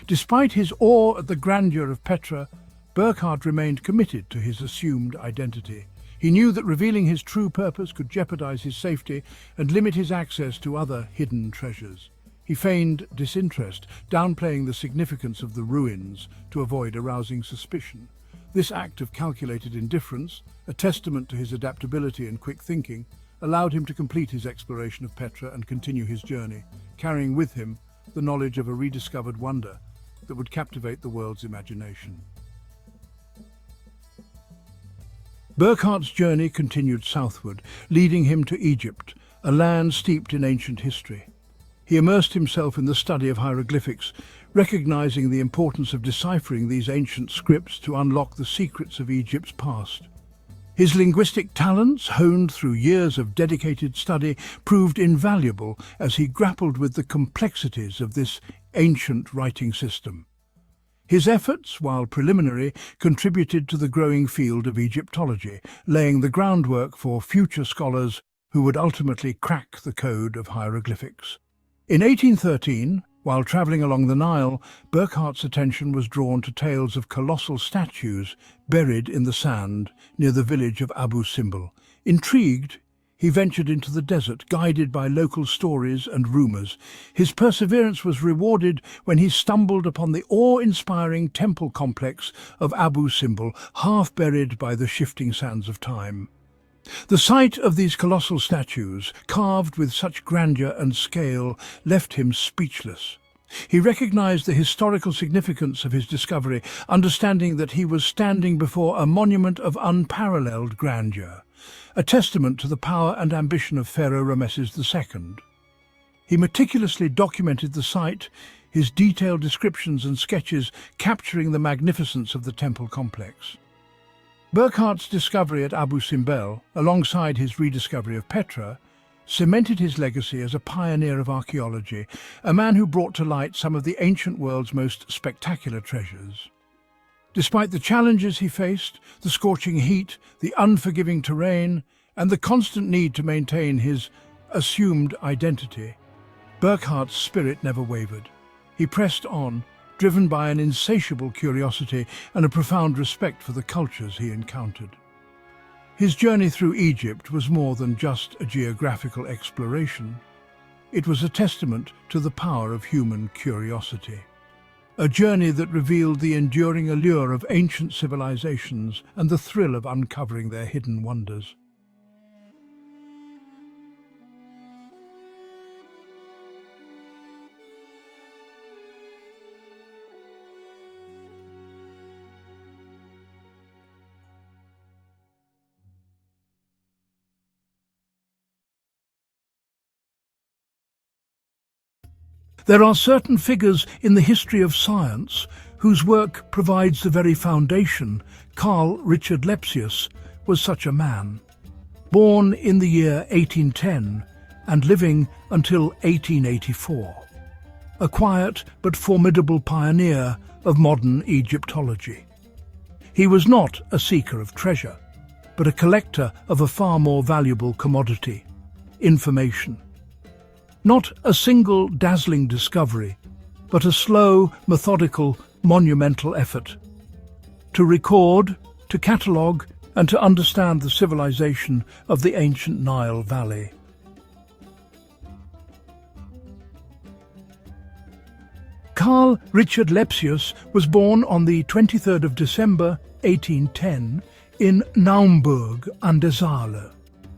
Despite his awe at the grandeur of Petra, Burckhardt remained committed to his assumed identity. He knew that revealing his true purpose could jeopardize his safety and limit his access to other hidden treasures. He feigned disinterest, downplaying the significance of the ruins to avoid arousing suspicion. This act of calculated indifference, a testament to his adaptability and quick thinking, allowed him to complete his exploration of Petra and continue his journey, carrying with him the knowledge of a rediscovered wonder that would captivate the world's imagination. Burckhardt's journey continued southward, leading him to Egypt, a land steeped in ancient history. He immersed himself in the study of hieroglyphics, recognizing the importance of deciphering these ancient scripts to unlock the secrets of Egypt's past. His linguistic talents, honed through years of dedicated study, proved invaluable as he grappled with the complexities of this ancient writing system. His efforts, while preliminary, contributed to the growing field of Egyptology, laying the groundwork for future scholars who would ultimately crack the code of hieroglyphics. In 1813, while travelling along the Nile, Burckhardt's attention was drawn to tales of colossal statues buried in the sand near the village of Abu Simbel. Intrigued, he ventured into the desert, guided by local stories and rumours. His perseverance was rewarded when he stumbled upon the awe-inspiring temple complex of Abu Simbel, half buried by the shifting sands of time. The sight of these colossal statues, carved with such grandeur and scale, left him speechless. He recognized the historical significance of his discovery, understanding that he was standing before a monument of unparalleled grandeur, a testament to the power and ambition of Pharaoh Rameses II. He meticulously documented the site, his detailed descriptions and sketches capturing the magnificence of the temple complex. Burckhardt's discovery at Abu Simbel, alongside his rediscovery of Petra, cemented his legacy as a pioneer of archaeology, a man who brought to light some of the ancient world's most spectacular treasures. Despite the challenges he faced, the scorching heat, the unforgiving terrain, and the constant need to maintain his assumed identity, Burckhardt's spirit never wavered. He pressed on, driven by an insatiable curiosity and a profound respect for the cultures he encountered. His journey through Egypt was more than just a geographical exploration. It was a testament to the power of human curiosity. A journey that revealed the enduring allure of ancient civilizations and the thrill of uncovering their hidden wonders. There are certain figures in the history of science whose work provides the very foundation. Karl Richard Lepsius was such a man. Born in the year 1810 and living until 1884. A quiet but formidable pioneer of modern Egyptology. He was not a seeker of treasure, but a collector of a far more valuable commodity: information. Not a single dazzling discovery, but a slow, methodical, monumental effort to record, to catalogue, and to understand the civilization of the ancient Nile Valley. Karl Richard Lepsius was born on the 23rd of December 1810 in Naumburg an der Saale,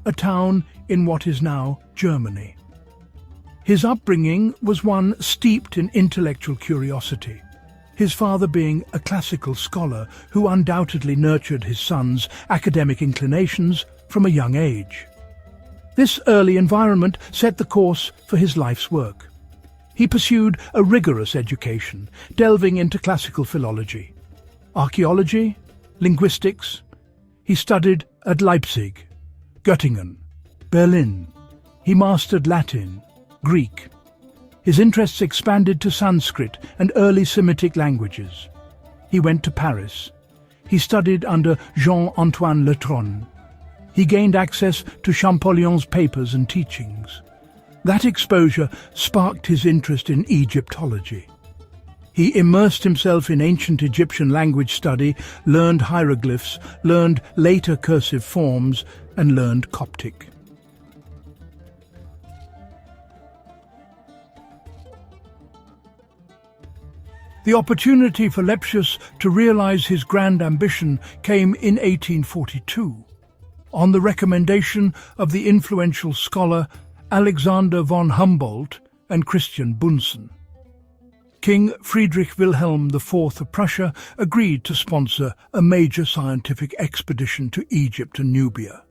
a town in what is now Germany. His upbringing was one steeped in intellectual curiosity, his father being a classical scholar who undoubtedly nurtured his son's academic inclinations from a young age. This early environment set the course for his life's work. He pursued a rigorous education, delving into classical philology, archaeology, linguistics. He studied at Leipzig, Göttingen, Berlin. He mastered Latin, Greek. His interests expanded to Sanskrit and early Semitic languages. He went to Paris. He studied under Jean-Antoine Letronne. He gained access to Champollion's papers and teachings. That exposure sparked his interest in Egyptology. He immersed himself in ancient Egyptian language study, learned hieroglyphs, learned later cursive forms, and learned Coptic. The opportunity for Lepsius to realize his grand ambition came in 1842, on the recommendation of the influential scholar Alexander von Humboldt and Christian Bunsen. King Friedrich Wilhelm IV of Prussia agreed to sponsor a major scientific expedition to Egypt and Nubia.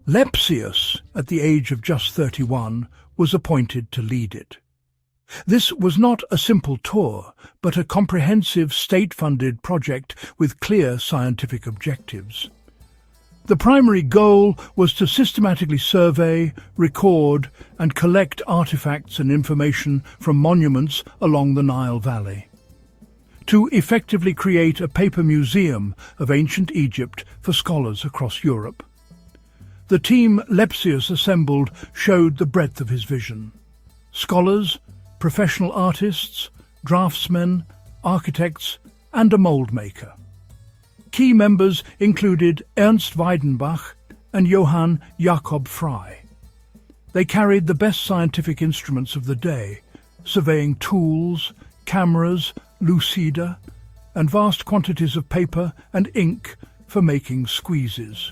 Lepsius, at the age of just 31, was appointed to lead it. This was not a simple tour, but a comprehensive state-funded project with clear scientific objectives. The primary goal was to systematically survey, record, and collect artifacts and information from monuments along the Nile Valley, to effectively create a paper museum of ancient Egypt for scholars across Europe. The team Lepsius assembled showed the breadth of his vision. Scholars, professional artists, draftsmen, architects, and a mold maker. Key members included Ernst Weidenbach and Johann Jakob Frey. They carried the best scientific instruments of the day, surveying tools, cameras, lucida, and vast quantities of paper and ink for making squeezes.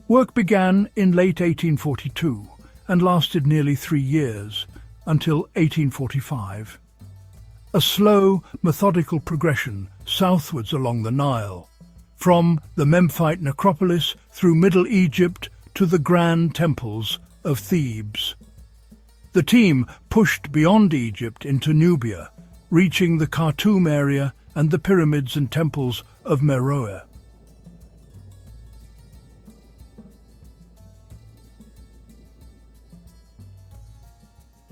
Work began in late 1842 and lasted nearly 3 years, until 1845. A slow, methodical progression southwards along the Nile, from the Memphite necropolis through Middle Egypt to the grand temples of Thebes. The team pushed beyond Egypt into Nubia, reaching the Khartoum area and the pyramids and temples of Meroe.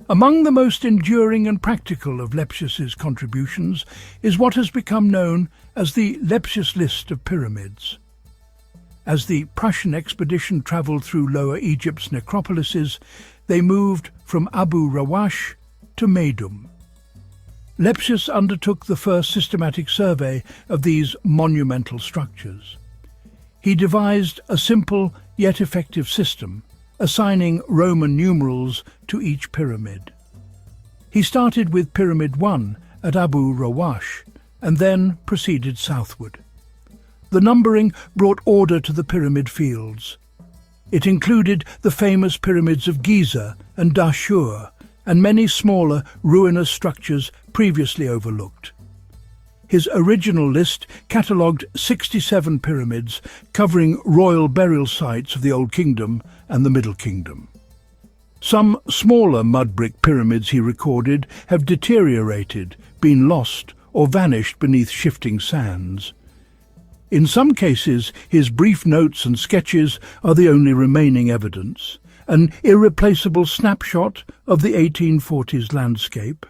Among the most enduring and practical of Lepsius's contributions is what has become known as the Lepsius list of pyramids. As the Prussian expedition travelled through Lower Egypt's necropolises, they moved from Abu Rawash to Meidum. Lepsius undertook the first systematic survey of these monumental structures. He devised a simple yet effective system, assigning Roman numerals to each pyramid. He started with Pyramid 1 at Abu Rawash and then proceeded southward. The numbering brought order to the pyramid fields. It included the famous pyramids of Giza and Dashur and many smaller ruinous structures previously overlooked. His original list catalogued 67 pyramids covering royal burial sites of the Old Kingdom and the Middle Kingdom. Some smaller mud brick pyramids he recorded have deteriorated, been lost, or vanished beneath shifting sands. In some cases, his brief notes and sketches are the only remaining evidence, an irreplaceable snapshot of the 1840s landscape.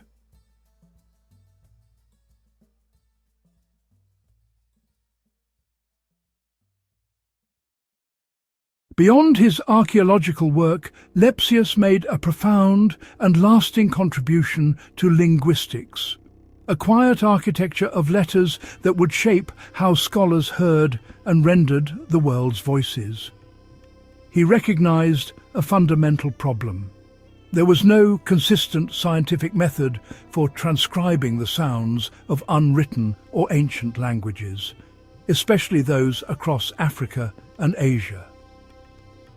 Beyond his archaeological work, Lepsius made a profound and lasting contribution to linguistics, a quiet architecture of letters that would shape how scholars heard and rendered the world's voices. He recognized a fundamental problem. There was no consistent scientific method for transcribing the sounds of unwritten or ancient languages, especially those across Africa and Asia.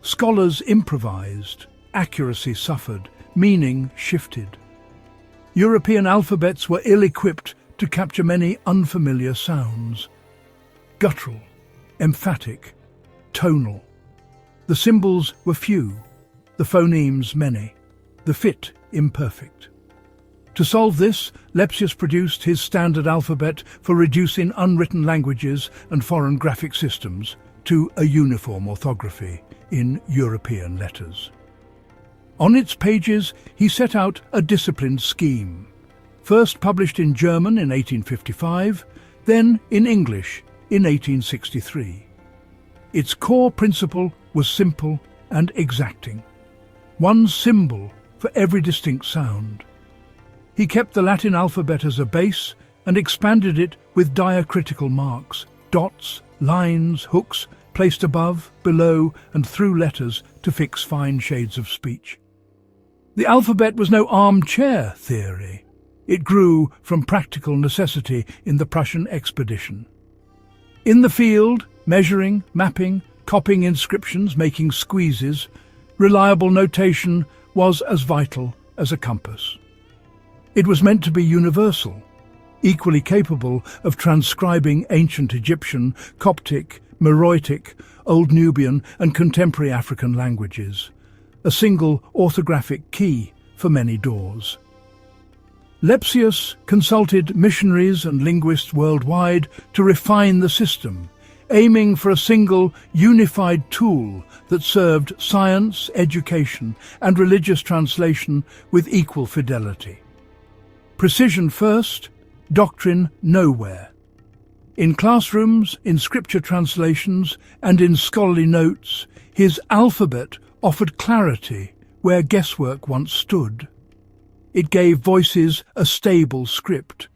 Scholars improvised, accuracy suffered, meaning shifted. European alphabets were ill-equipped to capture many unfamiliar sounds. Guttural, emphatic, tonal. The symbols were few, the phonemes many, the fit imperfect. To solve this, Lepsius produced his standard alphabet for reducing unwritten languages and foreign graphic systems to a uniform orthography in European letters. On its pages, he set out a disciplined scheme. First published in German in 1855, then in English in 1863. Its core principle was simple and exacting. One symbol for every distinct sound. He kept the Latin alphabet as a base and expanded it with diacritical marks, dots, lines, hooks, placed above, below, and through letters to fix fine shades of speech. The alphabet was no armchair theory. It grew from practical necessity in the Prussian expedition. In the field, measuring, mapping, copying inscriptions, making squeezes, reliable notation was as vital as a compass. It was meant to be universal, equally capable of transcribing ancient Egyptian, Coptic, Meroitic, Old Nubian and contemporary African languages, a single orthographic key for many doors. Lepsius consulted missionaries and linguists worldwide to refine the system, aiming for a single, unified tool that served science, education, and religious translation with equal fidelity. Precision first, doctrine nowhere. In classrooms, in scripture translations, and in scholarly notes, his alphabet offered clarity where guesswork once stood. It gave voices a stable script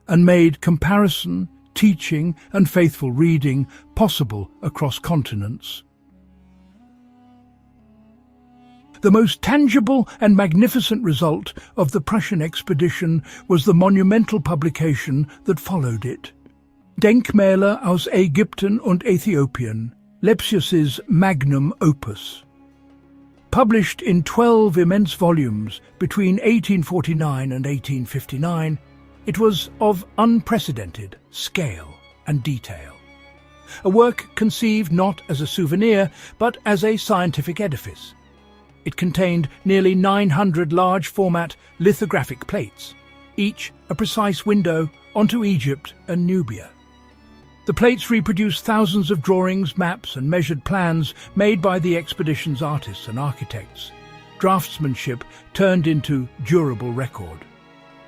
and made comparison, teaching, and faithful reading possible across continents. The most tangible and magnificent result of the Prussian expedition was the monumental publication that followed it. Denkmäler aus Ägypten und Äthiopien, Lepsius's magnum opus. Published in 12 immense volumes between 1849 and 1859, it was of unprecedented scale and detail. A work conceived not as a souvenir, but as a scientific edifice. It contained nearly 900 large-format lithographic plates, each a precise window onto Egypt and Nubia. The plates reproduced thousands of drawings, maps and measured plans made by the expedition's artists and architects. Draftsmanship turned into durable record.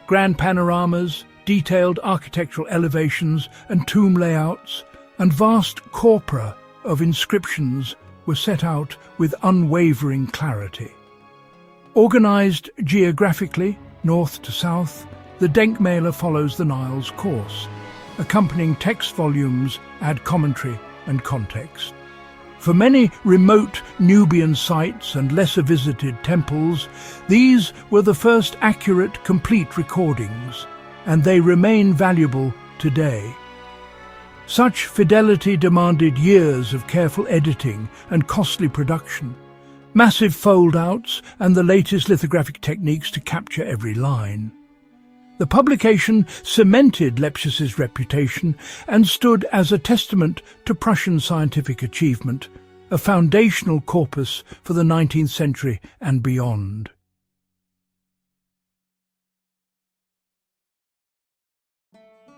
Grand panoramas, detailed architectural elevations and tomb layouts, and vast corpora of inscriptions were set out with unwavering clarity. Organized geographically, north to south, the Denkmäler follows the Nile's course. Accompanying text volumes add commentary and context. For many remote Nubian sites and lesser visited temples, these were the first accurate, complete recordings, and they remain valuable today. Such fidelity demanded years of careful editing and costly production, massive fold-outs and the latest lithographic techniques to capture every line. The publication cemented Lepsius's reputation and stood as a testament to Prussian scientific achievement, a foundational corpus for the 19th century and beyond.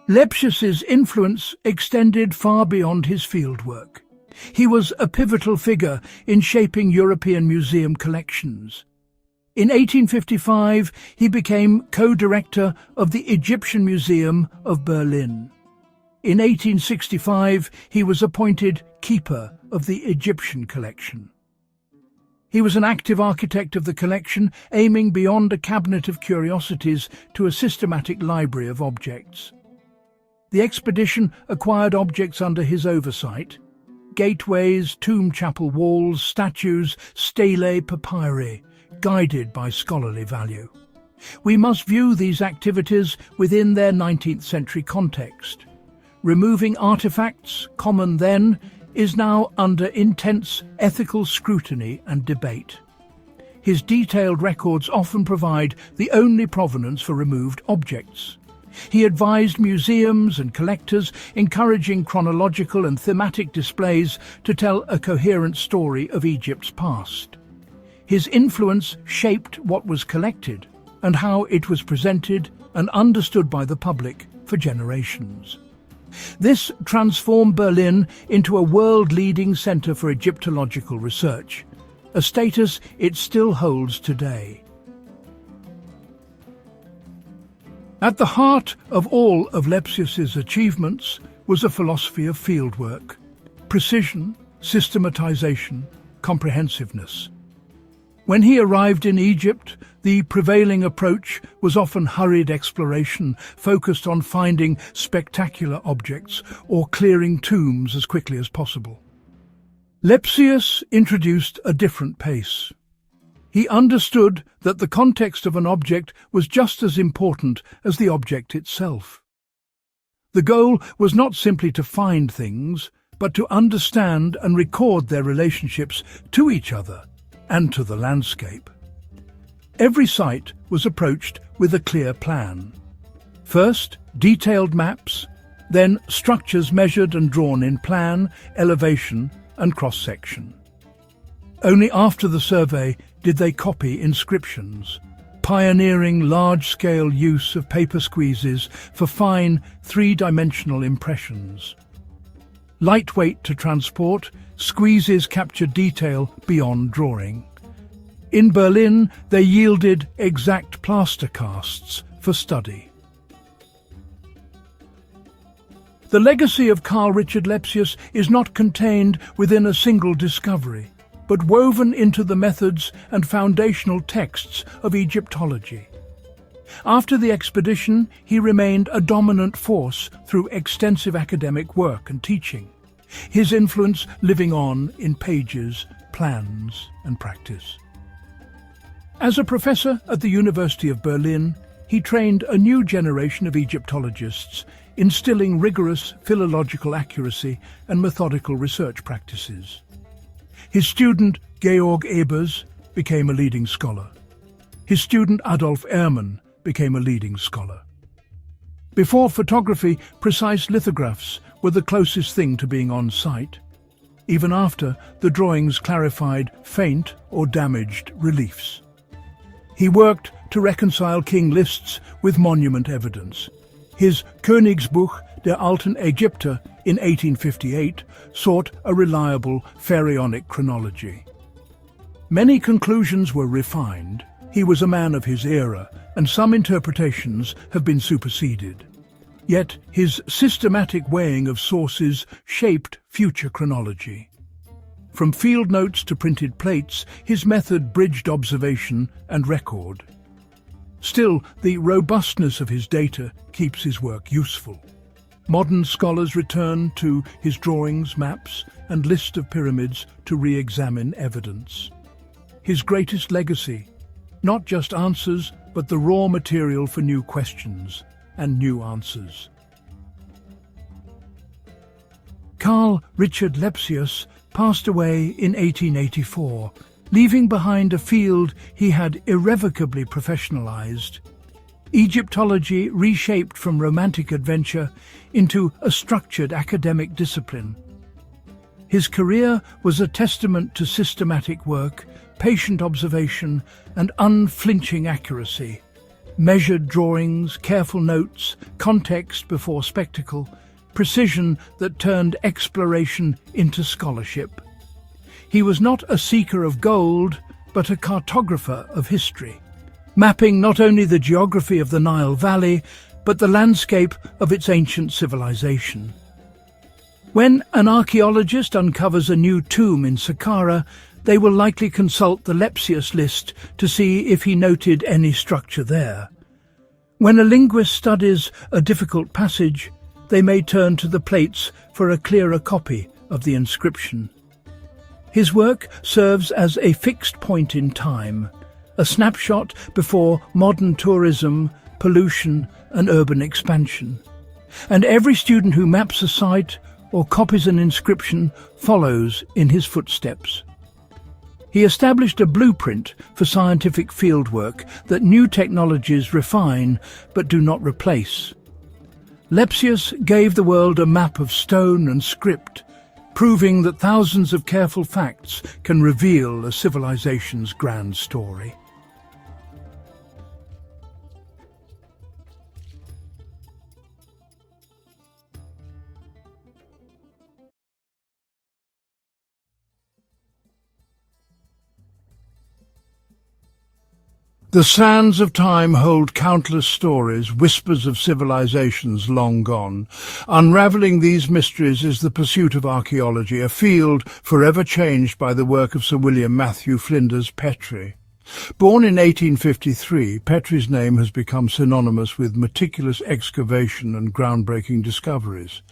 Lepsius's influence extended far beyond his fieldwork. He was a pivotal figure in shaping European museum collections. In 1855, he became co-director of the Egyptian Museum of Berlin. In 1865, he was appointed keeper of the Egyptian collection. He was an active architect of the collection, aiming beyond a cabinet of curiosities to a systematic library of objects. The expedition acquired objects under his oversight: gateways, tomb chapel walls, statues, stelae, papyri, guided by scholarly value. We must view these activities within their 19th century context. Removing artifacts, common then, is now under intense ethical scrutiny and debate. His detailed records often provide the only provenance for removed objects. He advised museums and collectors, encouraging chronological and thematic displays to tell a coherent story of Egypt's past. His influence shaped what was collected and how it was presented and understood by the public for generations. This transformed Berlin into a world-leading centre for Egyptological research, a status it still holds today. At the heart of all of Lepsius's achievements was a philosophy of fieldwork, precision, systematization, comprehensiveness. When he arrived in Egypt, the prevailing approach was often hurried exploration, focused on finding spectacular objects or clearing tombs as quickly as possible. Lepsius introduced a different pace. He understood that the context of an object was just as important as the object itself. The goal was not simply to find things, but to understand and record their relationships to each other and to the landscape. Every site was approached with a clear plan. First, detailed maps, then structures measured and drawn in plan, elevation, and cross-section. Only after the survey did they copy inscriptions, pioneering large-scale use of paper squeezes for fine, three-dimensional impressions. Lightweight to transport, squeezes captured detail beyond drawing. In Berlin, they yielded exact plaster casts for study. The legacy of Carl Richard Lepsius is not contained within a single discovery, but woven into the methods and foundational texts of Egyptology. After the expedition, he remained a dominant force through extensive academic work and teaching, his influence living on in pages, plans, and practice. As a professor at the University of Berlin, he trained a new generation of Egyptologists, instilling rigorous philological accuracy and methodical research practices. His student, Georg Ebers, became a leading scholar. His student, Adolf Ehrmann, became a leading scholar. Before photography, precise lithographs were the closest thing to being on site. Even after, the drawings clarified faint or damaged reliefs. He worked to reconcile king lists with monument evidence. His Königsbuch der alten Ägypter in 1858 sought a reliable pharaonic chronology. Many conclusions were refined. He was a man of his era, and some interpretations have been superseded. Yet his systematic weighing of sources shaped future chronology. From field notes to printed plates, his method bridged observation and record. Still, the robustness of his data keeps his work useful. Modern scholars return to his drawings, maps, and list of pyramids to re-examine evidence. His greatest legacy, not just answers, but the raw material for new questions and new answers. Carl Richard Lepsius passed away in 1884, leaving behind a field he had irrevocably professionalized. Egyptology reshaped from romantic adventure into a structured academic discipline. His career was a testament to systematic work, patient observation, and unflinching accuracy. Measured drawings, careful notes, context before spectacle, precision that turned exploration into scholarship. He was not a seeker of gold, but a cartographer of history, mapping not only the geography of the Nile Valley, but the landscape of its ancient civilization. When an archaeologist uncovers a new tomb in Saqqara, they will likely consult the Lepsius list to see if he noted any structure there. When a linguist studies a difficult passage, they may turn to the plates for a clearer copy of the inscription. His work serves as a fixed point in time, a snapshot before modern tourism, pollution, and urban expansion. And every student who maps a site or copies an inscription follows in his footsteps. He established a blueprint for scientific fieldwork that new technologies refine but do not replace. Lepsius gave the world a map of stone and script, proving that thousands of careful facts can reveal a civilization's grand story. The sands of time hold countless stories, whispers of civilizations long gone. Unravelling these mysteries is the pursuit of archaeology, a field forever changed by the work of Sir William Matthew Flinders Petrie. Born in 1853, Petrie's name has become synonymous with meticulous excavation and groundbreaking discoveries.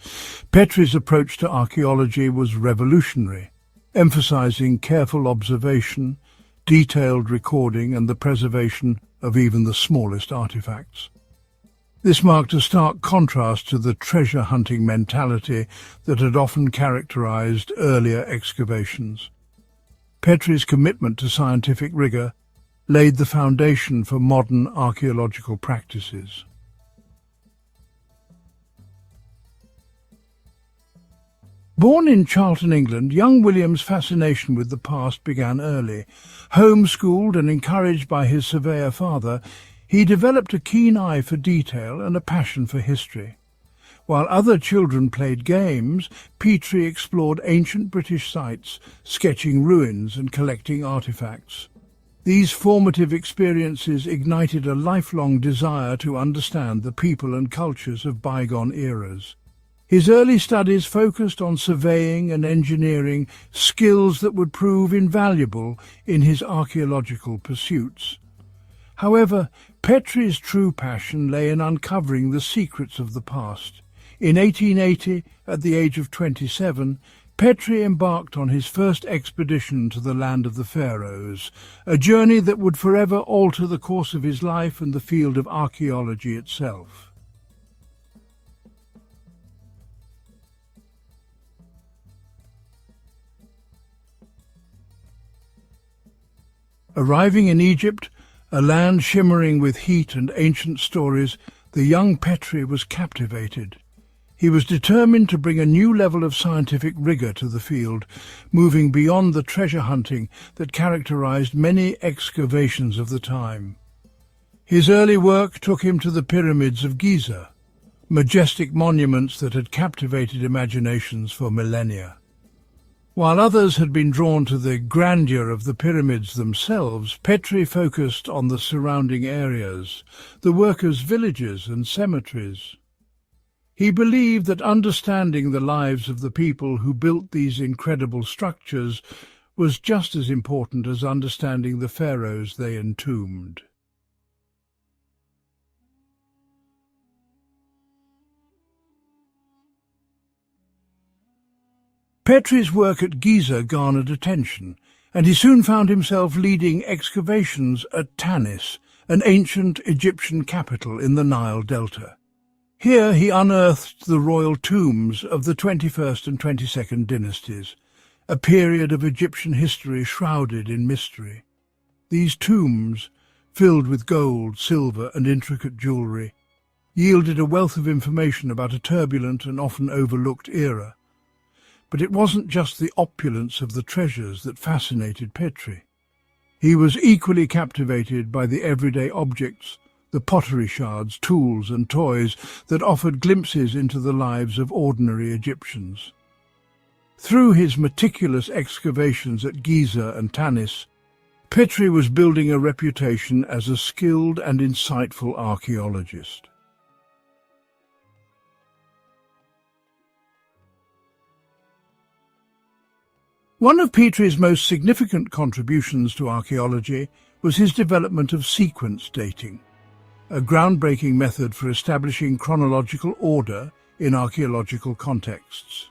Petrie's approach to archaeology was revolutionary, emphasizing careful observation, detailed recording and the preservation of even the smallest artifacts. This marked a stark contrast to the treasure-hunting mentality that had often characterized earlier excavations. Petrie's commitment to scientific rigor laid the foundation for modern archaeological practices. Born in Charlton, England, young William's fascination with the past began early. Homeschooled and encouraged by his surveyor father, he developed a keen eye for detail and a passion for history. While other children played games, Petrie explored ancient British sites, sketching ruins and collecting artifacts. These formative experiences ignited a lifelong desire to understand the people and cultures of bygone eras. His early studies focused on surveying and engineering, skills that would prove invaluable in his archaeological pursuits. However, Petrie's true passion lay in uncovering the secrets of the past. In 1880, at the age of 27, Petrie embarked on his first expedition to the land of the Pharaohs, a journey that would forever alter the course of his life and the field of archaeology itself. Arriving in Egypt, a land shimmering with heat and ancient stories, the young Petrie was captivated. He was determined to bring a new level of scientific rigor to the field, moving beyond the treasure hunting that characterized many excavations of the time. His early work took him to the pyramids of Giza, majestic monuments that had captivated imaginations for millennia. While others had been drawn to the grandeur of the pyramids themselves, Petrie focused on the surrounding areas, the workers' villages and cemeteries. He believed that understanding the lives of the people who built these incredible structures was just as important as understanding the pharaohs they entombed. Petrie's work at Giza garnered attention, and he soon found himself leading excavations at Tanis, an ancient Egyptian capital in the Nile Delta. Here he unearthed the royal tombs of the 21st and 22nd dynasties, a period of Egyptian history shrouded in mystery. These tombs, filled with gold, silver and intricate jewellery, yielded a wealth of information about a turbulent and often overlooked era. But it wasn't just the opulence of the treasures that fascinated Petrie. He was equally captivated by the everyday objects, the pottery shards, tools and toys that offered glimpses into the lives of ordinary Egyptians. Through his meticulous excavations at Giza and Tanis, Petrie was building a reputation as a skilled and insightful archaeologist. One of Petrie's most significant contributions to archaeology was his development of sequence dating, a groundbreaking method for establishing chronological order in archaeological contexts.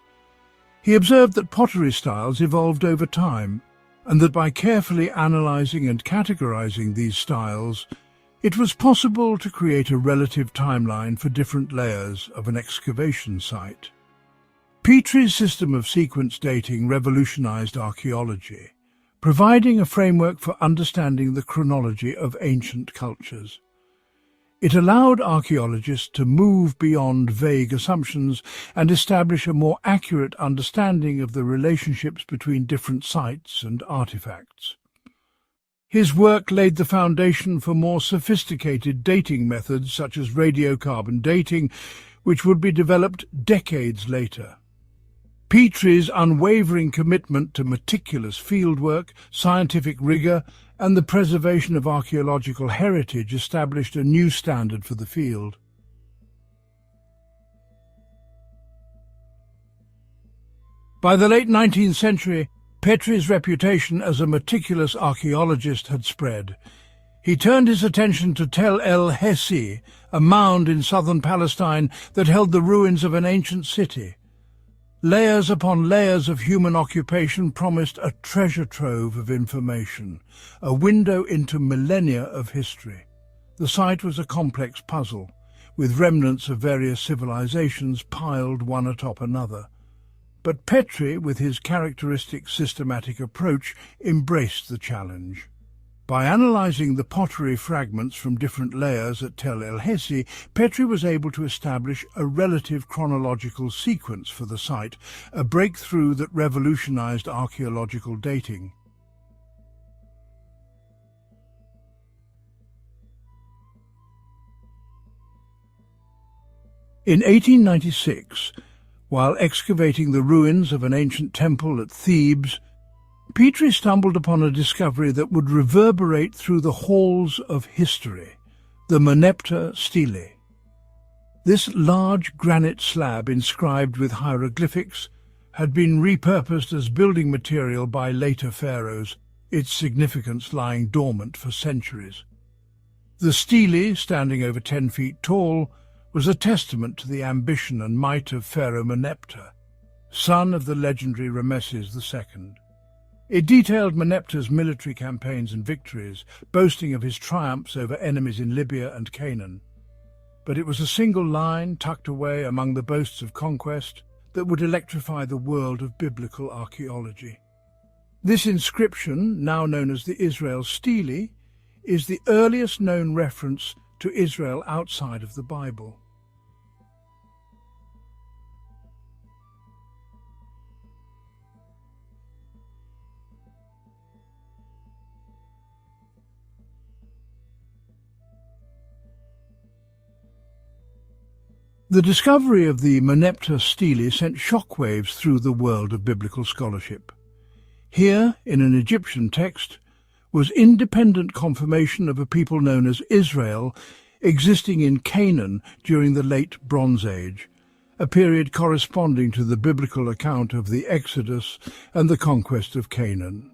He observed that pottery styles evolved over time, and that by carefully analysing and categorising these styles, it was possible to create a relative timeline for different layers of an excavation site. Petrie's system of sequence dating revolutionized archaeology, providing a framework for understanding the chronology of ancient cultures. It allowed archaeologists to move beyond vague assumptions and establish a more accurate understanding of the relationships between different sites and artifacts. His work laid the foundation for more sophisticated dating methods such as radiocarbon dating, which would be developed decades later. Petrie's unwavering commitment to meticulous fieldwork, scientific rigour, and the preservation of archaeological heritage established a new standard for the field. By the late 19th century, Petrie's reputation as a meticulous archaeologist had spread. He turned his attention to Tel el-Hesi, a mound in southern Palestine that held the ruins of an ancient city. Layers upon layers of human occupation promised a treasure trove of information, a window into millennia of history. The site was a complex puzzle, with remnants of various civilizations piled one atop another. But Petrie, with his characteristic systematic approach, embraced the challenge. By analysing the pottery fragments from different layers at Tel el-Hesi, Petrie was able to establish a relative chronological sequence for the site, a breakthrough that revolutionised archaeological dating. In 1896, while excavating the ruins of an ancient temple at Thebes, Petrie stumbled upon a discovery that would reverberate through the halls of history, the Merneptah stele. This large granite slab inscribed with hieroglyphics had been repurposed as building material by later pharaohs, its significance lying dormant for centuries. The stele, standing over 10 feet tall, was a testament to the ambition and might of Pharaoh Merneptah, son of the legendary Rameses II. It detailed Merneptah's military campaigns and victories, boasting of his triumphs over enemies in Libya and Canaan. But it was a single line tucked away among the boasts of conquest that would electrify the world of biblical archaeology. This inscription, now known as the Israel Stele, is the earliest known reference to Israel outside of the Bible. The discovery of the Merneptah stele sent shockwaves through the world of biblical scholarship. Here, in an Egyptian text, was independent confirmation of a people known as Israel existing in Canaan during the late Bronze Age, a period corresponding to the biblical account of the Exodus and the conquest of Canaan.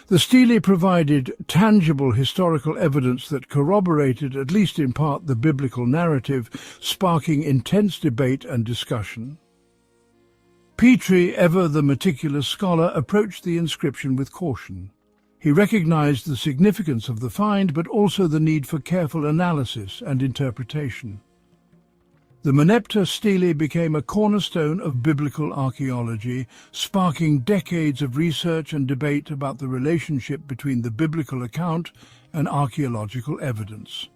The stele provided tangible historical evidence that corroborated, at least in part, the biblical narrative, sparking intense debate and discussion. Petrie, ever the meticulous scholar, approached the inscription with caution. He recognized the significance of the find, but also the need for careful analysis and interpretation. The Merneptah stele became a cornerstone of biblical archaeology, sparking decades of research and debate about the relationship between the biblical account and archaeological evidence.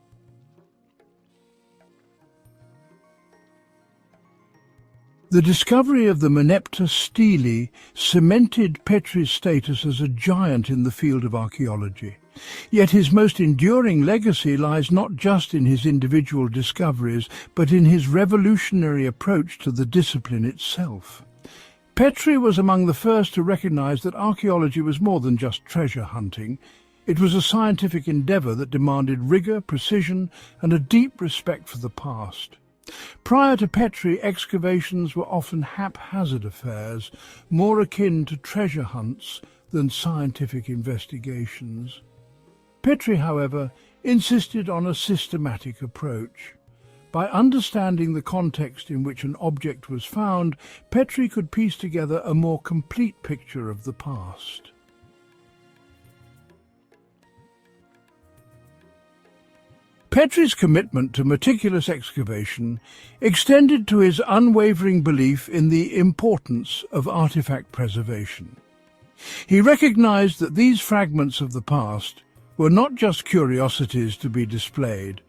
The discovery of the Merneptah stele cemented Petrie's status as a giant in the field of archaeology. Yet his most enduring legacy lies not just in his individual discoveries, but in his revolutionary approach to the discipline itself. Petrie was among the first to recognize that archaeology was more than just treasure hunting. It was a scientific endeavor that demanded rigor, precision, and a deep respect for the past. Prior to Petrie, excavations were often haphazard affairs, more akin to treasure hunts than scientific investigations. Petrie, however, insisted on a systematic approach. By understanding the context in which an object was found, Petrie could piece together a more complete picture of the past. Petrie's commitment to meticulous excavation extended to his unwavering belief in the importance of artifact preservation. He recognized that these fragments of the past were not just curiosities to be displayed,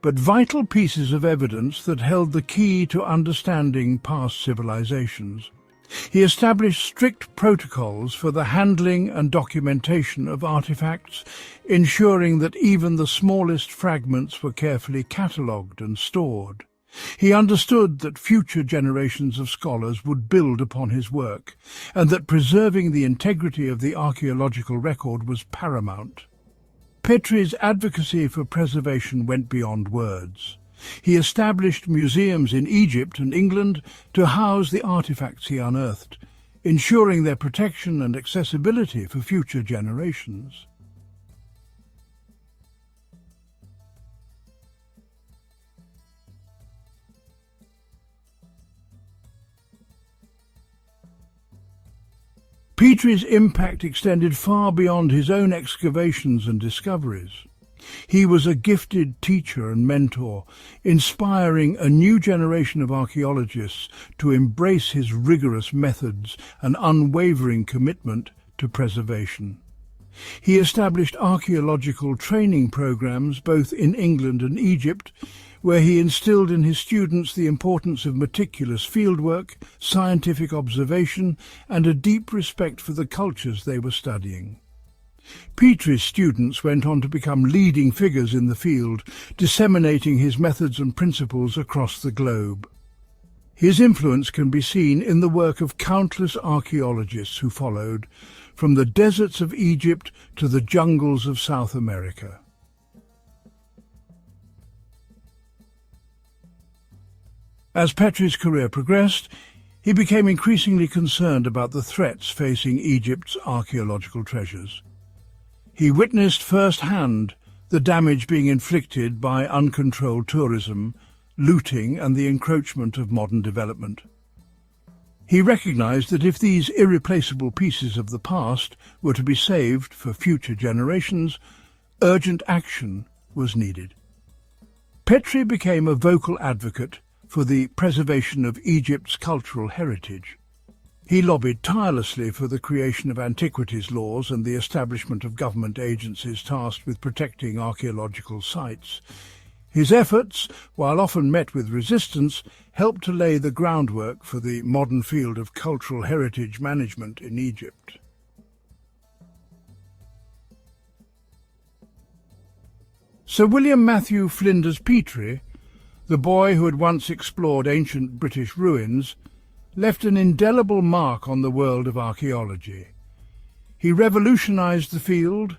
but vital pieces of evidence that held the key to understanding past civilizations. He established strict protocols for the handling and documentation of artifacts, ensuring that even the smallest fragments were carefully catalogued and stored. He understood that future generations of scholars would build upon his work, and that preserving the integrity of the archaeological record was paramount. Petrie's advocacy for preservation went beyond words. He established museums in Egypt and England to house the artifacts he unearthed, ensuring their protection and accessibility for future generations. Petrie's impact extended far beyond his own excavations and discoveries. He was a gifted teacher and mentor, inspiring a new generation of archaeologists to embrace his rigorous methods and unwavering commitment to preservation. He established archaeological training programs both in England and Egypt, where he instilled in his students the importance of meticulous fieldwork, scientific observation, and a deep respect for the cultures they were studying. Petrie's students went on to become leading figures in the field, disseminating his methods and principles across the globe. His influence can be seen in the work of countless archaeologists who followed, from the deserts of Egypt to the jungles of South America. As Petrie's career progressed, he became increasingly concerned about the threats facing Egypt's archaeological treasures. He witnessed firsthand the damage being inflicted by uncontrolled tourism, looting, and the encroachment of modern development. He recognized that if these irreplaceable pieces of the past were to be saved for future generations, urgent action was needed. Petrie became a vocal advocate for the preservation of Egypt's cultural heritage. He lobbied tirelessly for the creation of antiquities laws and the establishment of government agencies tasked with protecting archaeological sites. His efforts, while often met with resistance, helped to lay the groundwork for the modern field of cultural heritage management in Egypt. Sir William Matthew Flinders Petrie, the boy who had once explored ancient British ruins, left an indelible mark on the world of archaeology. He revolutionized the field,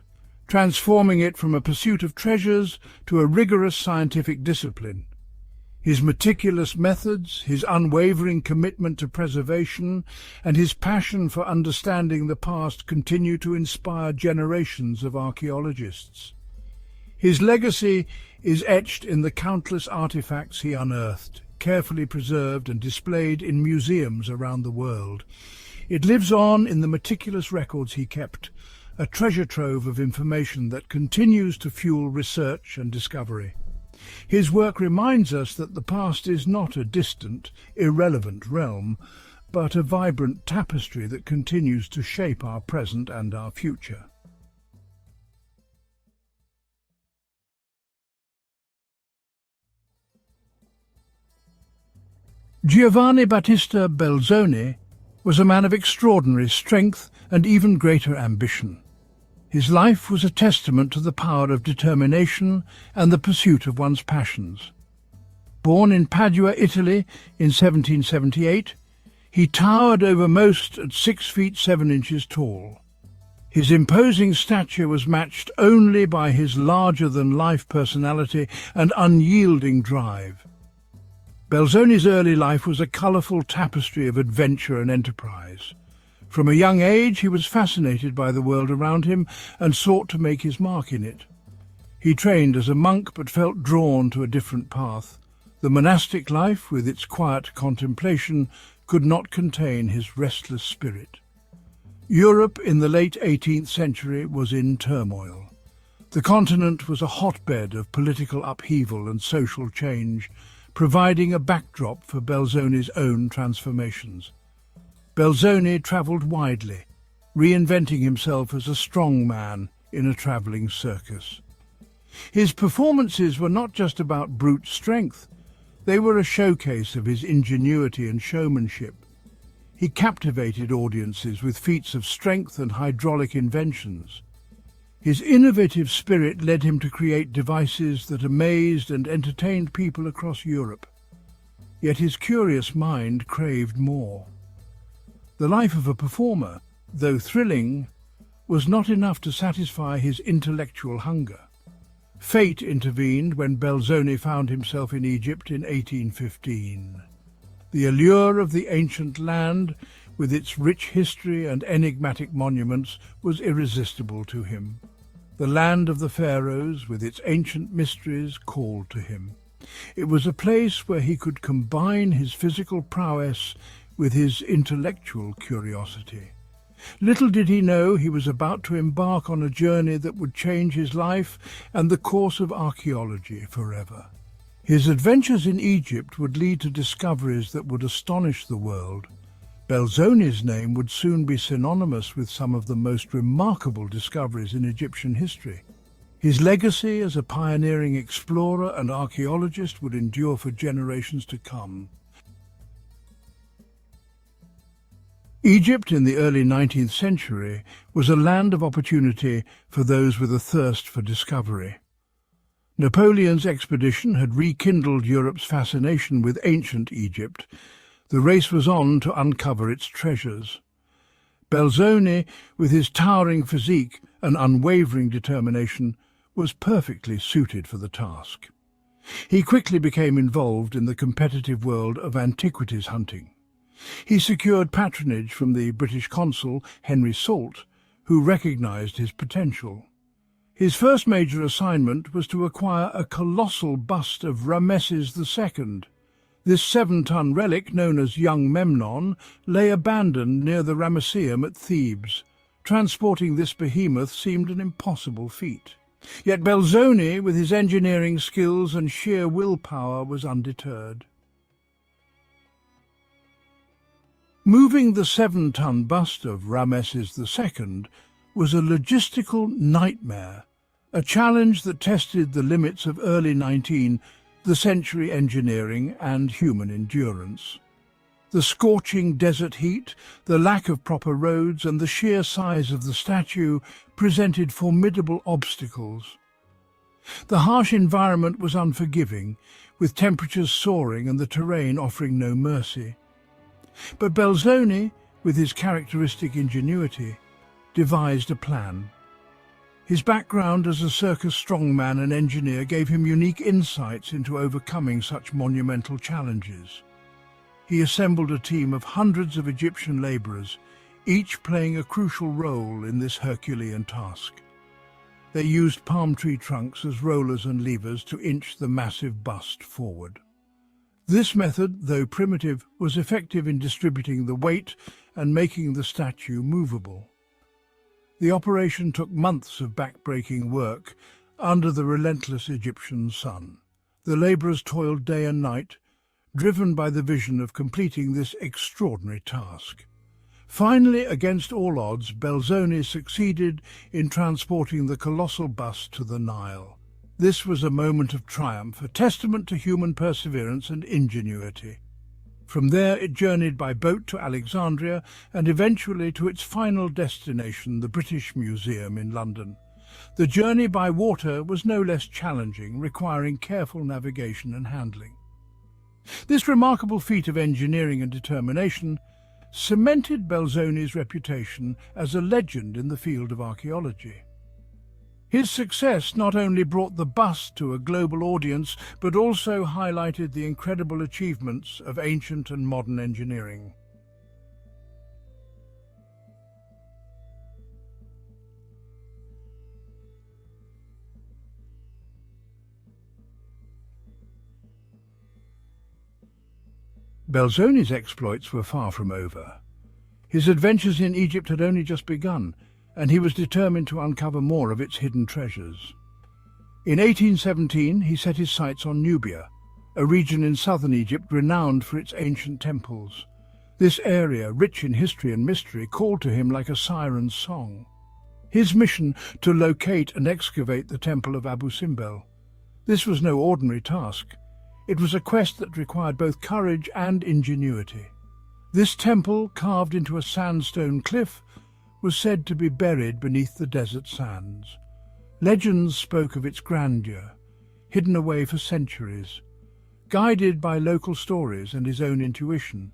transforming it from a pursuit of treasures to a rigorous scientific discipline. His meticulous methods, his unwavering commitment to preservation, and his passion for understanding the past continue to inspire generations of archaeologists. His legacy is etched in the countless artifacts he unearthed, carefully preserved and displayed in museums around the world. It lives on in the meticulous records he kept, a treasure trove of information that continues to fuel research and discovery. His work reminds us that the past is not a distant, irrelevant realm, but a vibrant tapestry that continues to shape our present and our future. Giovanni Battista Belzoni was a man of extraordinary strength and even greater ambition. His life was a testament to the power of determination and the pursuit of one's passions. Born in Padua, Italy in 1778, he towered over most at 6 feet 7 inches tall. His imposing stature was matched only by his larger-than-life personality and unyielding drive. Belzoni's early life was a colourful tapestry of adventure and enterprise. From a young age he was fascinated by the world around him and sought to make his mark in it. He trained as a monk but felt drawn to a different path. The monastic life, with its quiet contemplation, could not contain his restless spirit. Europe in the late 18th century was in turmoil. The continent was a hotbed of political upheaval and social change, providing a backdrop for Belzoni's own transformations. Belzoni travelled widely, reinventing himself as a strongman in a travelling circus. His performances were not just about brute strength, they were a showcase of his ingenuity and showmanship. He captivated audiences with feats of strength and hydraulic inventions. His innovative spirit led him to create devices that amazed and entertained people across Europe. Yet his curious mind craved more. The life of a performer, though thrilling, was not enough to satisfy his intellectual hunger. Fate intervened when Belzoni found himself in Egypt in 1815. The allure of the ancient land, with its rich history and enigmatic monuments, was irresistible to him. The land of the Pharaohs, with its ancient mysteries, called to him. It was a place where he could combine his physical prowess with his intellectual curiosity. Little did he know he was about to embark on a journey that would change his life and the course of archaeology forever. His adventures in Egypt would lead to discoveries that would astonish the world. Belzoni's name would soon be synonymous with some of the most remarkable discoveries in Egyptian history. His legacy as a pioneering explorer and archaeologist would endure for generations to come. Egypt in the early 19th century was a land of opportunity for those with a thirst for discovery. Napoleon's expedition had rekindled Europe's fascination with ancient Egypt. The race was on to uncover its treasures. Belzoni, with his towering physique and unwavering determination, was perfectly suited for the task. He quickly became involved in the competitive world of antiquities hunting. He secured patronage from the British Consul, Henry Salt, who recognized his potential. His first major assignment was to acquire a colossal bust of Rameses II. This 7-ton relic, known as Young Memnon, lay abandoned near the Ramesseum at Thebes. Transporting this behemoth seemed an impossible feat. Yet Belzoni, with his engineering skills and sheer willpower, was undeterred. Moving the 7-ton bust of Rameses II was a logistical nightmare, a challenge that tested the limits of early 19th century engineering and human endurance. The scorching desert heat, the lack of proper roads, and the sheer size of the statue presented formidable obstacles. The harsh environment was unforgiving, with temperatures soaring and the terrain offering no mercy. But Belzoni, with his characteristic ingenuity, devised a plan. His background as a circus strongman and engineer gave him unique insights into overcoming such monumental challenges. He assembled a team of hundreds of Egyptian labourers, each playing a crucial role in this Herculean task. They used palm tree trunks as rollers and levers to inch the massive bust forward. This method, though primitive, was effective in distributing the weight and making the statue movable. The operation took months of back-breaking work under the relentless Egyptian sun. The labourers toiled day and night, driven by the vision of completing this extraordinary task. Finally, against all odds, Belzoni succeeded in transporting the colossal bust to the Nile. This was a moment of triumph, a testament to human perseverance and ingenuity. From there it journeyed by boat to Alexandria and eventually to its final destination, the British Museum in London. The journey by water was no less challenging, requiring careful navigation and handling. This remarkable feat of engineering and determination cemented Belzoni's reputation as a legend in the field of archaeology. His success not only brought the bust to a global audience, but also highlighted the incredible achievements of ancient and modern engineering. Belzoni's exploits were far from over. His adventures in Egypt had only just begun, and he was determined to uncover more of its hidden treasures. In 1817, he set his sights on Nubia, a region in southern Egypt renowned for its ancient temples. This area, rich in history and mystery, called to him like a siren's song. His mission to locate and excavate the temple of Abu Simbel. This was no ordinary task. It was a quest that required both courage and ingenuity. This temple, carved into a sandstone cliff, was said to be buried beneath the desert sands. Legends spoke of its grandeur, hidden away for centuries. Guided by local stories and his own intuition,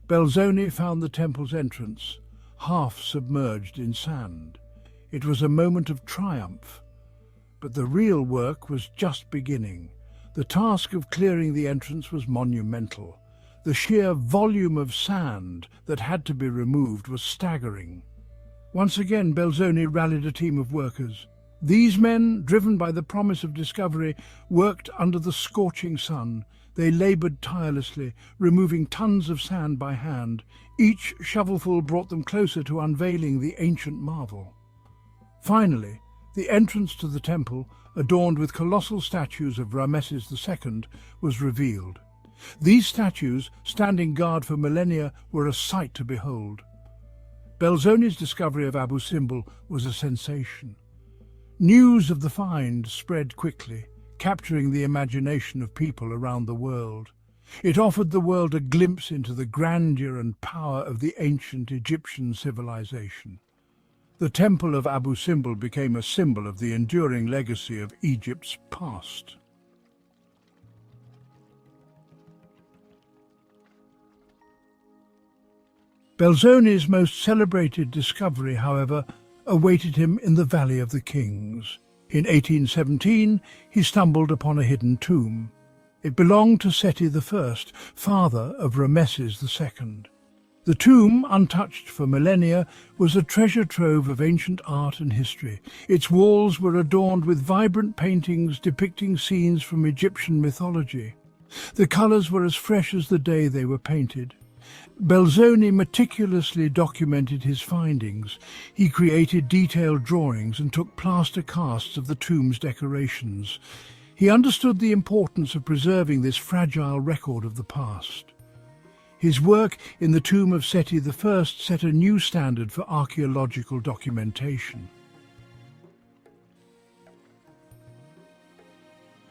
Belzoni found the temple's entrance, half submerged in sand. It was a moment of triumph. But the real work was just beginning. The task of clearing the entrance was monumental. The sheer volume of sand that had to be removed was staggering. Once again, Belzoni rallied a team of workers. These men, driven by the promise of discovery, worked under the scorching sun. They laboured tirelessly, removing tons of sand by hand. Each shovelful brought them closer to unveiling the ancient marvel. Finally, the entrance to the temple, adorned with colossal statues of Rameses II, was revealed. These statues, standing guard for millennia, were a sight to behold. Belzoni's discovery of Abu Simbel was a sensation. News of the find spread quickly, capturing the imagination of people around the world. It offered the world a glimpse into the grandeur and power of the ancient Egyptian civilization. The temple of Abu Simbel became a symbol of the enduring legacy of Egypt's past. Belzoni's most celebrated discovery, however, awaited him in the Valley of the Kings. In 1817, he stumbled upon a hidden tomb. It belonged to Seti I, father of Rameses II. The tomb, untouched for millennia, was a treasure trove of ancient art and history. Its walls were adorned with vibrant paintings depicting scenes from Egyptian mythology. The colours were as fresh as the day they were painted. Belzoni meticulously documented his findings. He created detailed drawings and took plaster casts of the tomb's decorations. He understood the importance of preserving this fragile record of the past. His work in the tomb of Seti I set a new standard for archaeological documentation.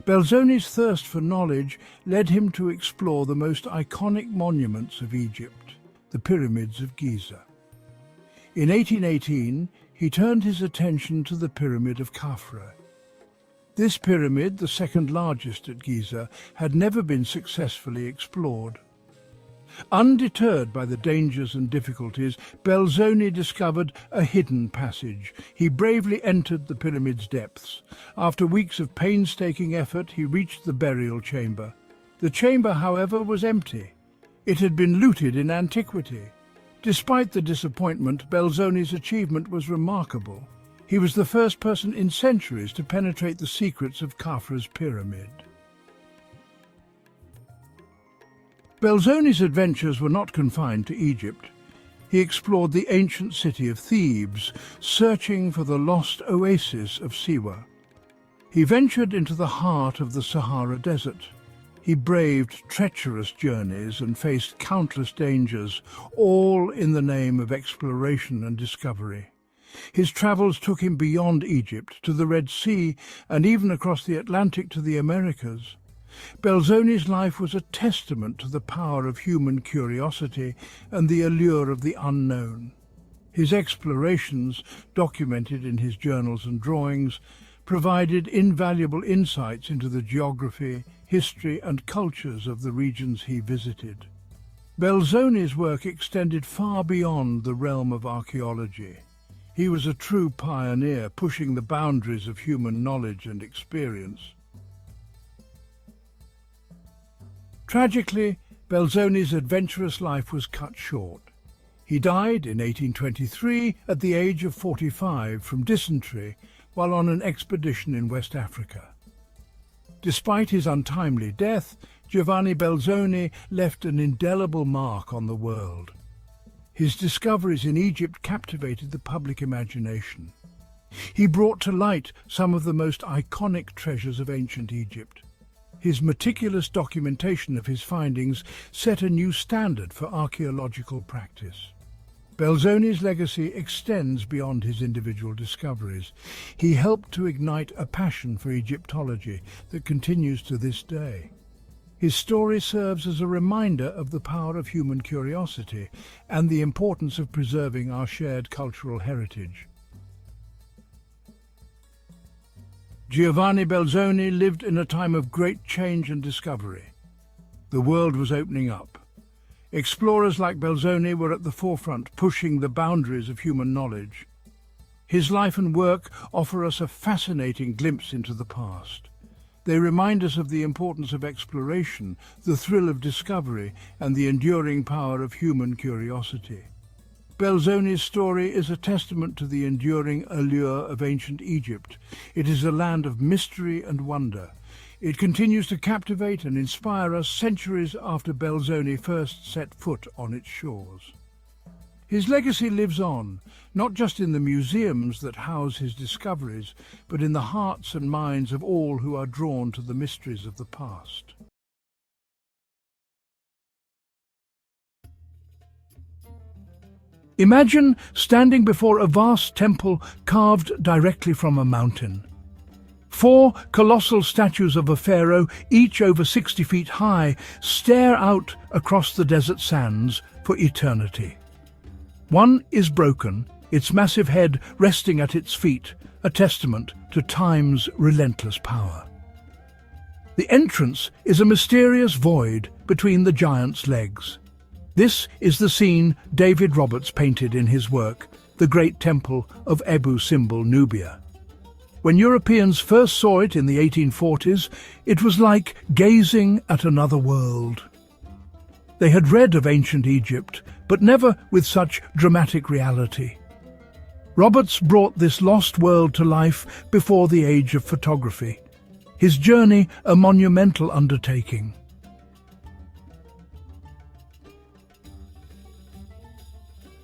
Belzoni's thirst for knowledge led him to explore the most iconic monuments of Egypt, the pyramids of Giza. In 1818, he turned his attention to the pyramid of Khafra. This pyramid, the second largest at Giza, had never been successfully explored. Undeterred by the dangers and difficulties, Belzoni discovered a hidden passage. He bravely entered the pyramid's depths. After weeks of painstaking effort, he reached the burial chamber. The chamber, however, was empty. It had been looted in antiquity. Despite the disappointment, Belzoni's achievement was remarkable. He was the first person in centuries to penetrate the secrets of Khafra's pyramid. Belzoni's adventures were not confined to Egypt. He explored the ancient city of Thebes, searching for the lost oasis of Siwa. He ventured into the heart of the Sahara Desert. He braved treacherous journeys and faced countless dangers, all in the name of exploration and discovery. His travels took him beyond Egypt, to the Red Sea, and even across the Atlantic to the Americas. Belzoni's life was a testament to the power of human curiosity and the allure of the unknown. His explorations, documented in his journals and drawings, provided invaluable insights into the geography, history and cultures of the regions he visited. Belzoni's work extended far beyond the realm of archaeology. He was a true pioneer, pushing the boundaries of human knowledge and experience. Tragically, Belzoni's adventurous life was cut short. He died in 1823 at the age of 45 from dysentery while on an expedition in West Africa. Despite his untimely death, Giovanni Belzoni left an indelible mark on the world. His discoveries in Egypt captivated the public imagination. He brought to light some of the most iconic treasures of ancient Egypt. His meticulous documentation of his findings set a new standard for archaeological practice. Belzoni's legacy extends beyond his individual discoveries. He helped to ignite a passion for Egyptology that continues to this day. His story serves as a reminder of the power of human curiosity and the importance of preserving our shared cultural heritage. Giovanni Belzoni lived in a time of great change and discovery. The world was opening up. Explorers like Belzoni were at the forefront, pushing the boundaries of human knowledge. His life and work offer us a fascinating glimpse into the past. They remind us of the importance of exploration, the thrill of discovery, and the enduring power of human curiosity. Belzoni's story is a testament to the enduring allure of ancient Egypt. It is a land of mystery and wonder. It continues to captivate and inspire us centuries after Belzoni first set foot on its shores. His legacy lives on, not just in the museums that house his discoveries, but in the hearts and minds of all who are drawn to the mysteries of the past. Imagine standing before a vast temple carved directly from a mountain. 4 colossal statues of a pharaoh, each over 60 feet high, stare out across the desert sands for eternity. One is broken, its massive head resting at its feet, a testament to time's relentless power. The entrance is a mysterious void between the giant's legs. This is the scene David Roberts painted in his work, The Great Temple of Ebu Simbel, Nubia. When Europeans first saw it in the 1840s, it was like gazing at another world. They had read of ancient Egypt, but never with such dramatic reality. Roberts brought this lost world to life before the age of photography. His journey a monumental undertaking.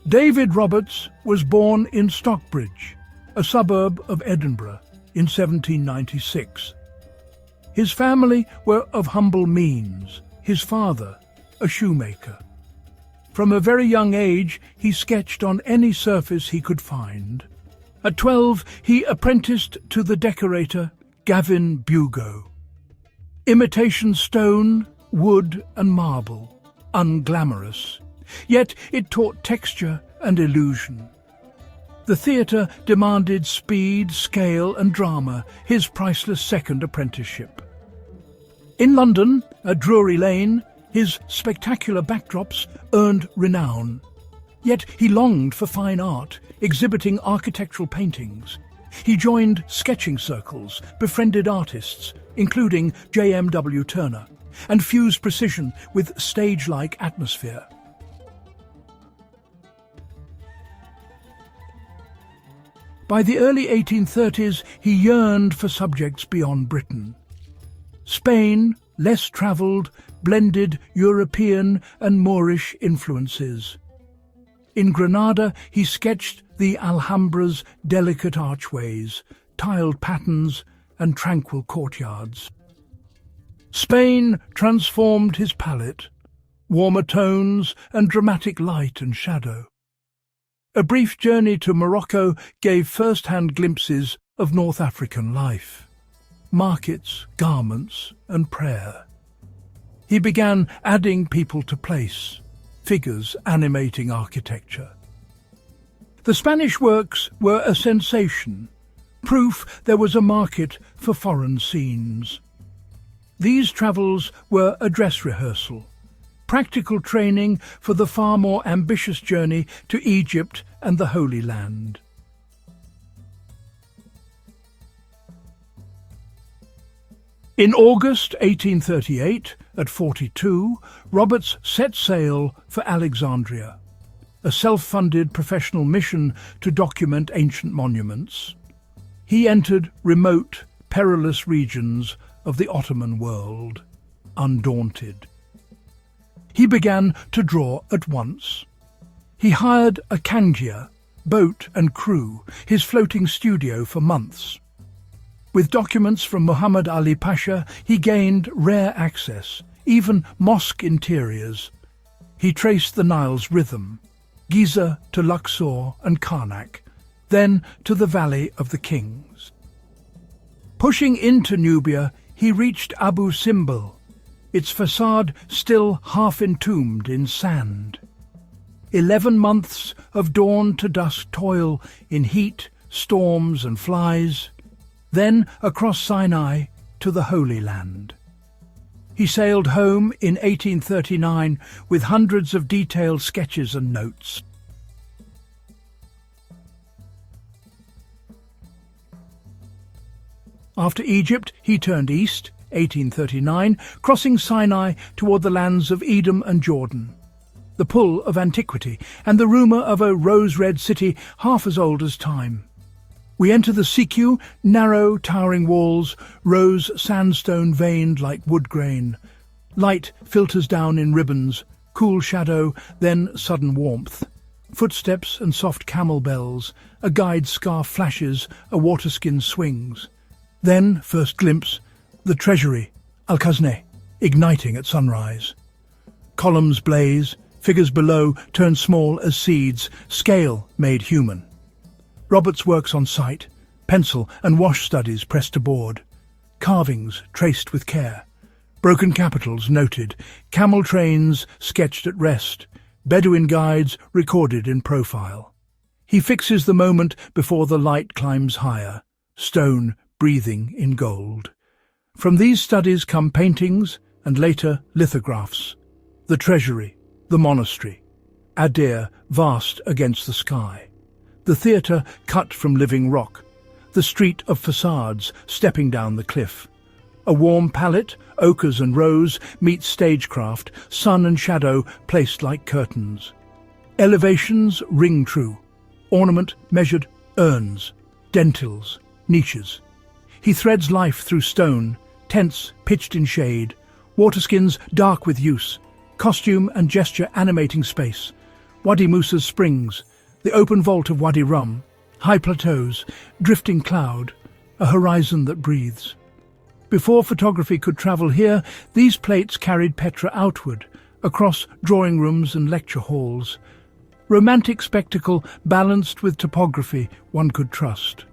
David Roberts was born in Stockbridge, a suburb of Edinburgh, in 1796. His family were of humble means, his father a shoemaker. From a very young age, he sketched on any surface he could find. At 12, he apprenticed to the decorator Gavin Bugo. Imitation stone, wood and marble, unglamorous. Yet it taught texture and illusion. The theatre demanded speed, scale and drama, his priceless second apprenticeship. In London, at Drury Lane, his spectacular backdrops earned renown. Yet he longed for fine art, exhibiting architectural paintings. He joined sketching circles, befriended artists, including J.M.W. Turner, and fused precision with stage-like atmosphere. By the early 1830s, he yearned for subjects beyond Britain. Spain, less travelled, blended European and Moorish influences. In Granada, he sketched the Alhambra's delicate archways, tiled patterns and tranquil courtyards. Spain transformed his palette, warmer tones and dramatic light and shadow. A brief journey to Morocco gave first-hand glimpses of North African life. Markets, garments and prayer. He began adding people to place, figures animating architecture. The Spanish works were a sensation, proof there was a market for foreign scenes. These travels were a dress rehearsal, practical training for the far more ambitious journey to Egypt and the Holy Land. In August 1838, at 42, Roberts set sail for Alexandria, a self-funded professional mission to document ancient monuments. He entered remote, perilous regions of the Ottoman world, undaunted. He began to draw at once. He hired a cangia, boat and crew, his floating studio for months. With documents from Muhammad Ali Pasha, he gained rare access, even mosque interiors. He traced the Nile's rhythm, Giza to Luxor and Karnak, then to the Valley of the Kings. Pushing into Nubia, he reached Abu Simbel, its facade still half entombed in sand. 11 months of dawn to dusk toil in heat, storms and flies, then across Sinai to the Holy Land. He sailed home in 1839 with hundreds of detailed sketches and notes. After Egypt, he turned east, 1839, crossing Sinai toward the lands of Edom and Jordan. The pull of antiquity, and the rumour of a rose-red city half as old as time. We enter the Siku, narrow, towering walls, rose sandstone veined like wood grain. Light filters down in ribbons, cool shadow, then sudden warmth. Footsteps and soft camel bells, a guide's scarf flashes, a waterskin swings. Then, first glimpse, the treasury, Al-Khazneh, igniting at sunrise. Columns blaze, figures below turn small as seeds, scale made human. Roberts works on site, pencil and wash studies pressed to board. Carvings traced with care. Broken capitals noted, camel trains sketched at rest, Bedouin guides recorded in profile. He fixes the moment before the light climbs higher, stone breathing in gold. From these studies come paintings and later lithographs. The treasury, the monastery, Adir vast against the sky. The theatre cut from living rock, the street of facades stepping down the cliff. A warm palette, ochres and rose, meet stagecraft, sun and shadow placed like curtains. Elevations ring true, ornament measured, urns, dentils, niches. He threads life through stone, tents pitched in shade, waterskins dark with use, costume and gesture animating space. Wadi Musa's springs, the open vault of Wadi Rum, high plateaus, drifting cloud, a horizon that breathes. Before photography could travel here, these plates carried Petra outward, across drawing rooms and lecture halls. Romantic spectacle balanced with topography one could trust.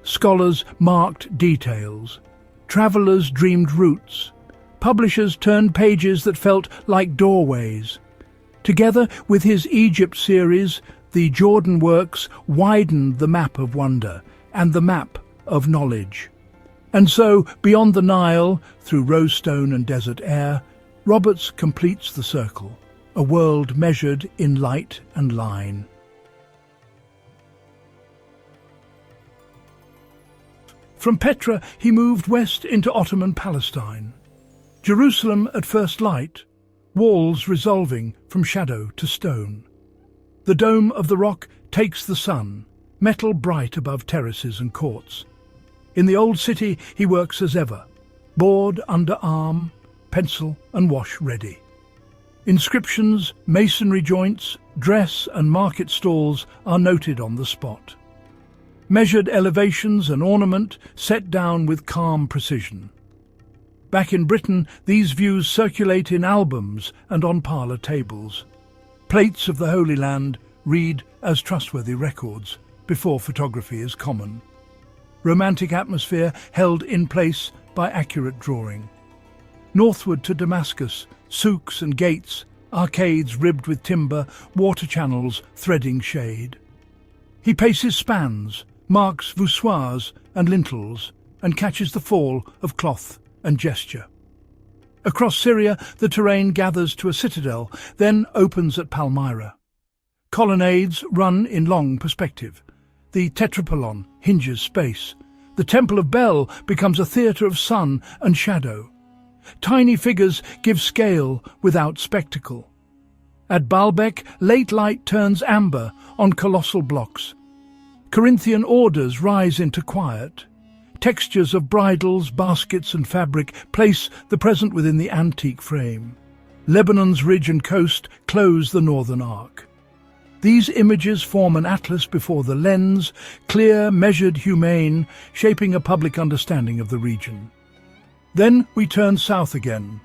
Scholars marked details. Travellers dreamed routes. Publishers turned pages that felt like doorways. Together with his Egypt series, the Jordan works widened the map of wonder and the map of knowledge. And so, beyond the Nile, through rosestone and desert air, Roberts completes the circle, a world measured in light and line. From Petra, he moved west into Ottoman Palestine. Jerusalem at first light, walls resolving from shadow to stone. The dome of the rock takes the sun, metal bright above terraces and courts. In the old city he works as ever, board under arm, pencil and wash ready. Inscriptions, masonry joints, dress and market stalls are noted on the spot. Measured elevations and ornament set down with calm precision. Back in Britain, these views circulate in albums and on parlour tables. Plates of the Holy Land read as trustworthy records before photography is common. Romantic atmosphere held in place by accurate drawing. Northward to Damascus, souks and gates, arcades ribbed with timber, water channels threading shade. He paces spans, marks voussoirs and lintels, and catches the fall of cloth and gesture. Across Syria, the terrain gathers to a citadel, then opens at Palmyra. Colonnades run in long perspective. The tetrapolon hinges space. The Temple of Bel becomes a theatre of sun and shadow. Tiny figures give scale without spectacle. At Baalbek, late light turns amber on colossal blocks. Corinthian orders rise into quiet. Textures of bridles, baskets and fabric place the present within the antique frame. Lebanon's ridge and coast close the northern arc. These images form an atlas before the lens, clear, measured, humane, shaping a public understanding of the region. Then we turn south again.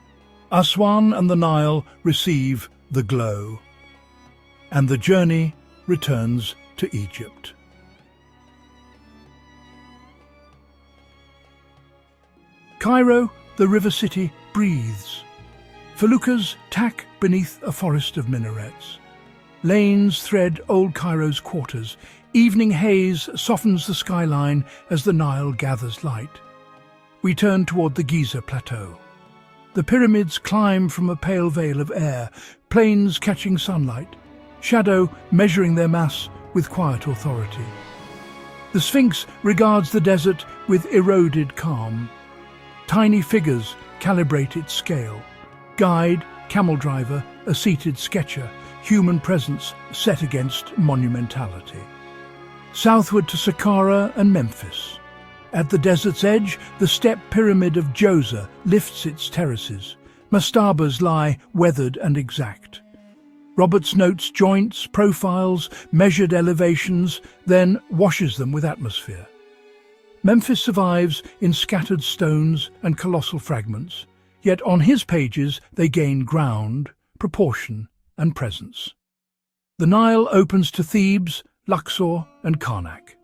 Aswan and the Nile receive the glow. And the journey returns to Egypt. Cairo, the river city, breathes. Feluccas tack beneath a forest of minarets. Lanes thread old Cairo's quarters. Evening haze softens the skyline as the Nile gathers light. We turn toward the Giza plateau. The pyramids climb from a pale veil of air, planes catching sunlight, shadow measuring their mass with quiet authority. The Sphinx regards the desert with eroded calm. Tiny figures calibrate its scale. Guide, camel driver, a seated sketcher, human presence set against monumentality. Southward to Saqqara and Memphis. At the desert's edge, the step pyramid of Djoser lifts its terraces. Mastabas lie weathered and exact. Roberts notes joints, profiles, measured elevations, then washes them with atmosphere. Memphis survives in scattered stones and colossal fragments, yet on his pages they gain ground, proportion and presence. The Nile opens to Thebes, Luxor and Karnak.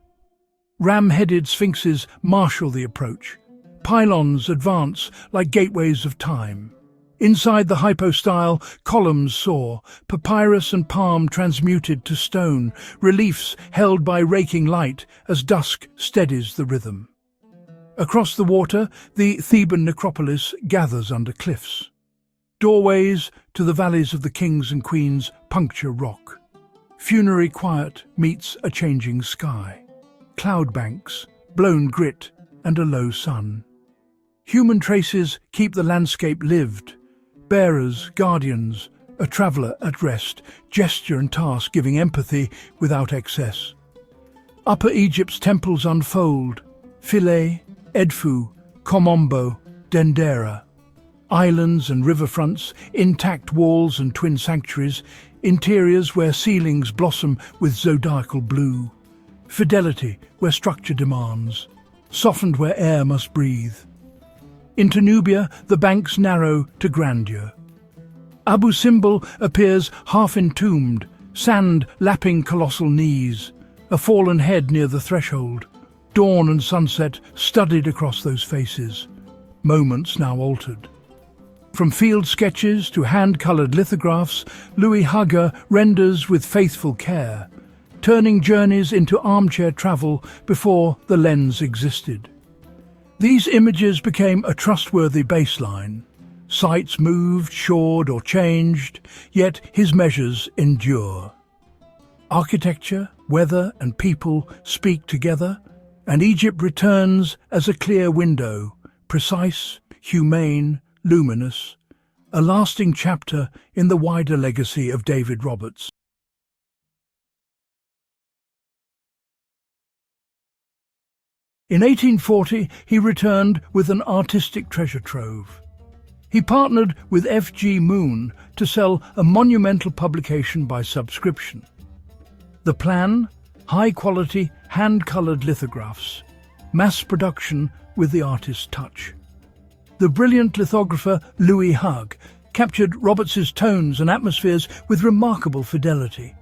Ram-headed sphinxes marshal the approach. Pylons advance like gateways of time. Inside the hypostyle, columns soar, papyrus and palm transmuted to stone, reliefs held by raking light as dusk steadies the rhythm. Across the water, the Theban necropolis gathers under cliffs. Doorways to the valleys of the kings and queens puncture rock. Funerary quiet meets a changing sky. Cloud banks, blown grit and a low sun. Human traces keep the landscape lived. Bearers, guardians, a traveller at rest, gesture and task giving empathy without excess. Upper Egypt's temples unfold. Philae, Edfu, Komombo, Dendera. Islands and riverfronts, intact walls and twin sanctuaries, interiors where ceilings blossom with zodiacal blue. Fidelity where structure demands, softened where air must breathe. Into Nubia, the banks narrow to grandeur. Abu Simbel appears half entombed, sand lapping colossal knees, a fallen head near the threshold. Dawn and sunset studied across those faces, moments now altered. From field sketches to hand-coloured lithographs, Louis Hugger renders with faithful care, turning journeys into armchair travel before the lens existed. These images became a trustworthy baseline. Sites moved, shored or changed, yet his measures endure. Architecture, weather and people speak together, and Egypt returns as a clear window, precise, humane, luminous, a lasting chapter in the wider legacy of David Roberts. In 1840, he returned with an artistic treasure trove. He partnered with F.G. Moon to sell a monumental publication by subscription. The plan? High-quality, hand-coloured lithographs. Mass production with the artist's touch. The brilliant lithographer Louis Hugg captured Roberts's tones and atmospheres with remarkable fidelity.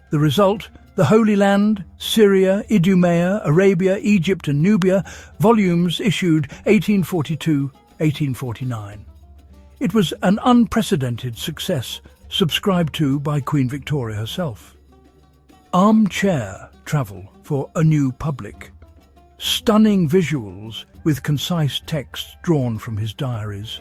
The result? The Holy Land, Syria, Idumea, Arabia, Egypt and Nubia, volumes issued 1842-1849. It was an unprecedented success, subscribed to by Queen Victoria herself. Armchair travel for a new public. Stunning visuals with concise text drawn from his diaries.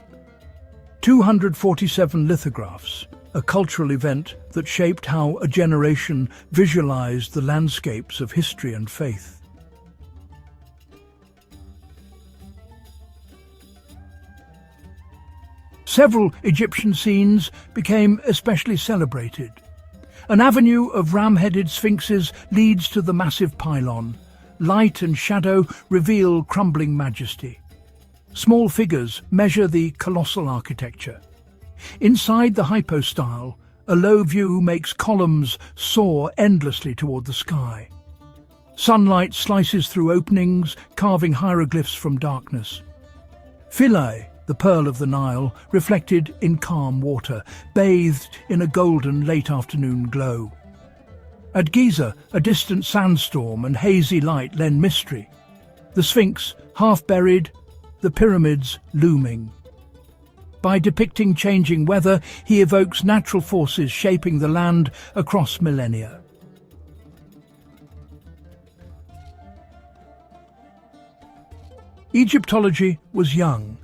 247 lithographs, a cultural event that shaped how a generation visualized the landscapes of history and faith. Several Egyptian scenes became especially celebrated. An avenue of ram-headed sphinxes leads to the massive pylon. Light and shadow reveal crumbling majesty. Small figures measure the colossal architecture. Inside the hypostyle, a low view makes columns soar endlessly toward the sky. Sunlight slices through openings, carving hieroglyphs from darkness. Philae, the pearl of the Nile, reflected in calm water, bathed in a golden late-afternoon glow. At Giza, a distant sandstorm and hazy light lend mystery. The Sphinx, half buried, the pyramids looming. By depicting changing weather, he evokes natural forces shaping the land across millennia. Egyptology was young.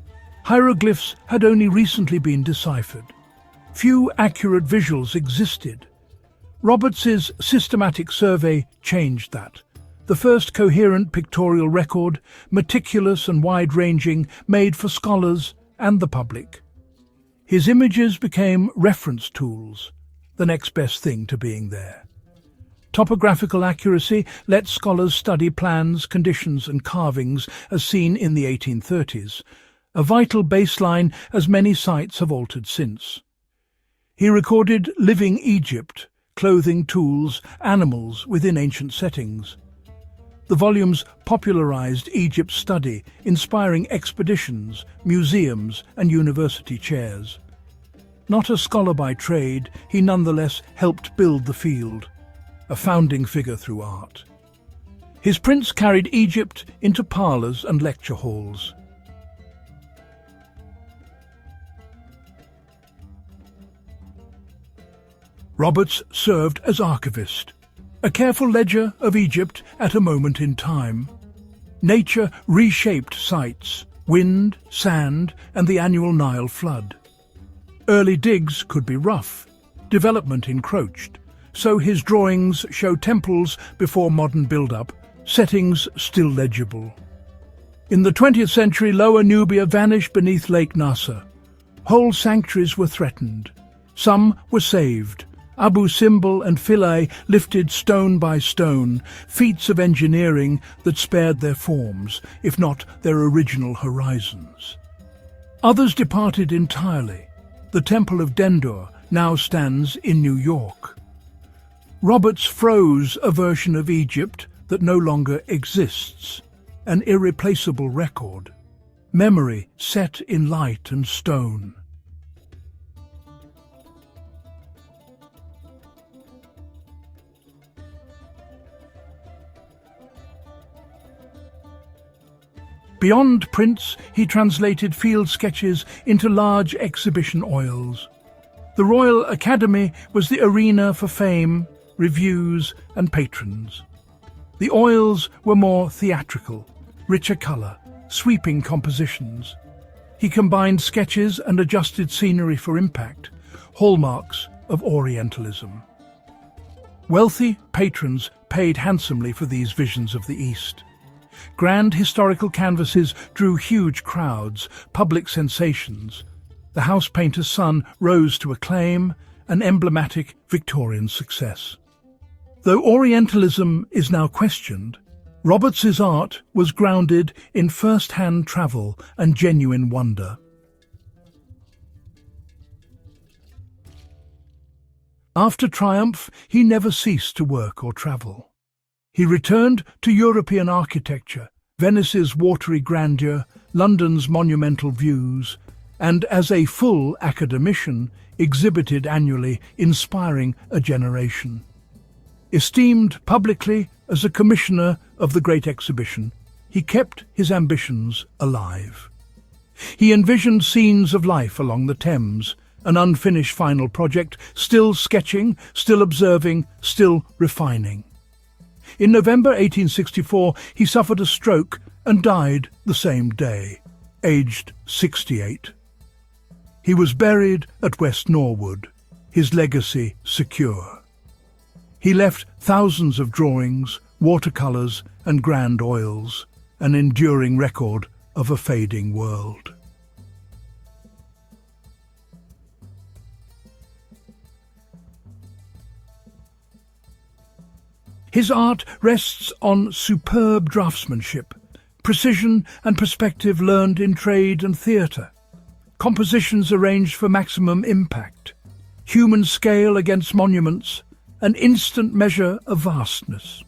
Hieroglyphs had only recently been deciphered. Few accurate visuals existed. Roberts's systematic survey changed that. The first coherent pictorial record, meticulous and wide-ranging, made for scholars and the public. His images became reference tools, the next best thing to being there. Topographical accuracy let scholars study plans, conditions and carvings as seen in the 1830s, a vital baseline as many sites have altered since. He recorded living Egypt, clothing, tools, animals within ancient settings. The volumes popularized Egypt's study, inspiring expeditions, museums and university chairs. Not a scholar by trade, he nonetheless helped build the field, a founding figure through art. His prints carried Egypt into parlours and lecture halls. Roberts served as archivist, a careful ledger of Egypt at a moment in time. Nature reshaped sites, wind, sand, and the annual Nile flood. Early digs could be rough, development encroached, so his drawings show temples before modern build-up, settings still legible. In the 20th century, Lower Nubia vanished beneath Lake Nasser. Whole sanctuaries were threatened. Some were saved. Abu Simbel and Philae lifted stone by stone, feats of engineering that spared their forms, if not their original horizons. Others departed entirely. The Temple of Dendur now stands in New York. Roberts froze a version of Egypt that no longer exists, an irreplaceable record, memory set in light and stone. Beyond prints, he translated field sketches into large exhibition oils. The Royal Academy was the arena for fame, reviews and patrons. The oils were more theatrical, richer colour, sweeping compositions. He combined sketches and adjusted scenery for impact, hallmarks of Orientalism. Wealthy patrons paid handsomely for these visions of the East. Grand historical canvases drew huge crowds, public sensations. The house painter's son rose to acclaim, an emblematic Victorian success. Though Orientalism is now questioned, Roberts's art was grounded in first-hand travel and genuine wonder. After triumph, he never ceased to work or travel. He returned to European architecture, Venice's watery grandeur, London's monumental views, and as a full academician, exhibited annually, inspiring a generation. Esteemed publicly as a commissioner of the Great Exhibition, he kept his ambitions alive. He envisioned scenes of life along the Thames, an unfinished final project, still sketching, still observing, still refining. In November 1864, he suffered a stroke and died the same day, aged 68. He was buried at West Norwood, his legacy secure. He left thousands of drawings, watercolours and grand oils, an enduring record of a fading world. His art rests on superb draftsmanship, precision and perspective learned in trade and theatre, compositions arranged for maximum impact, human scale against monuments, an instant measure of vastness,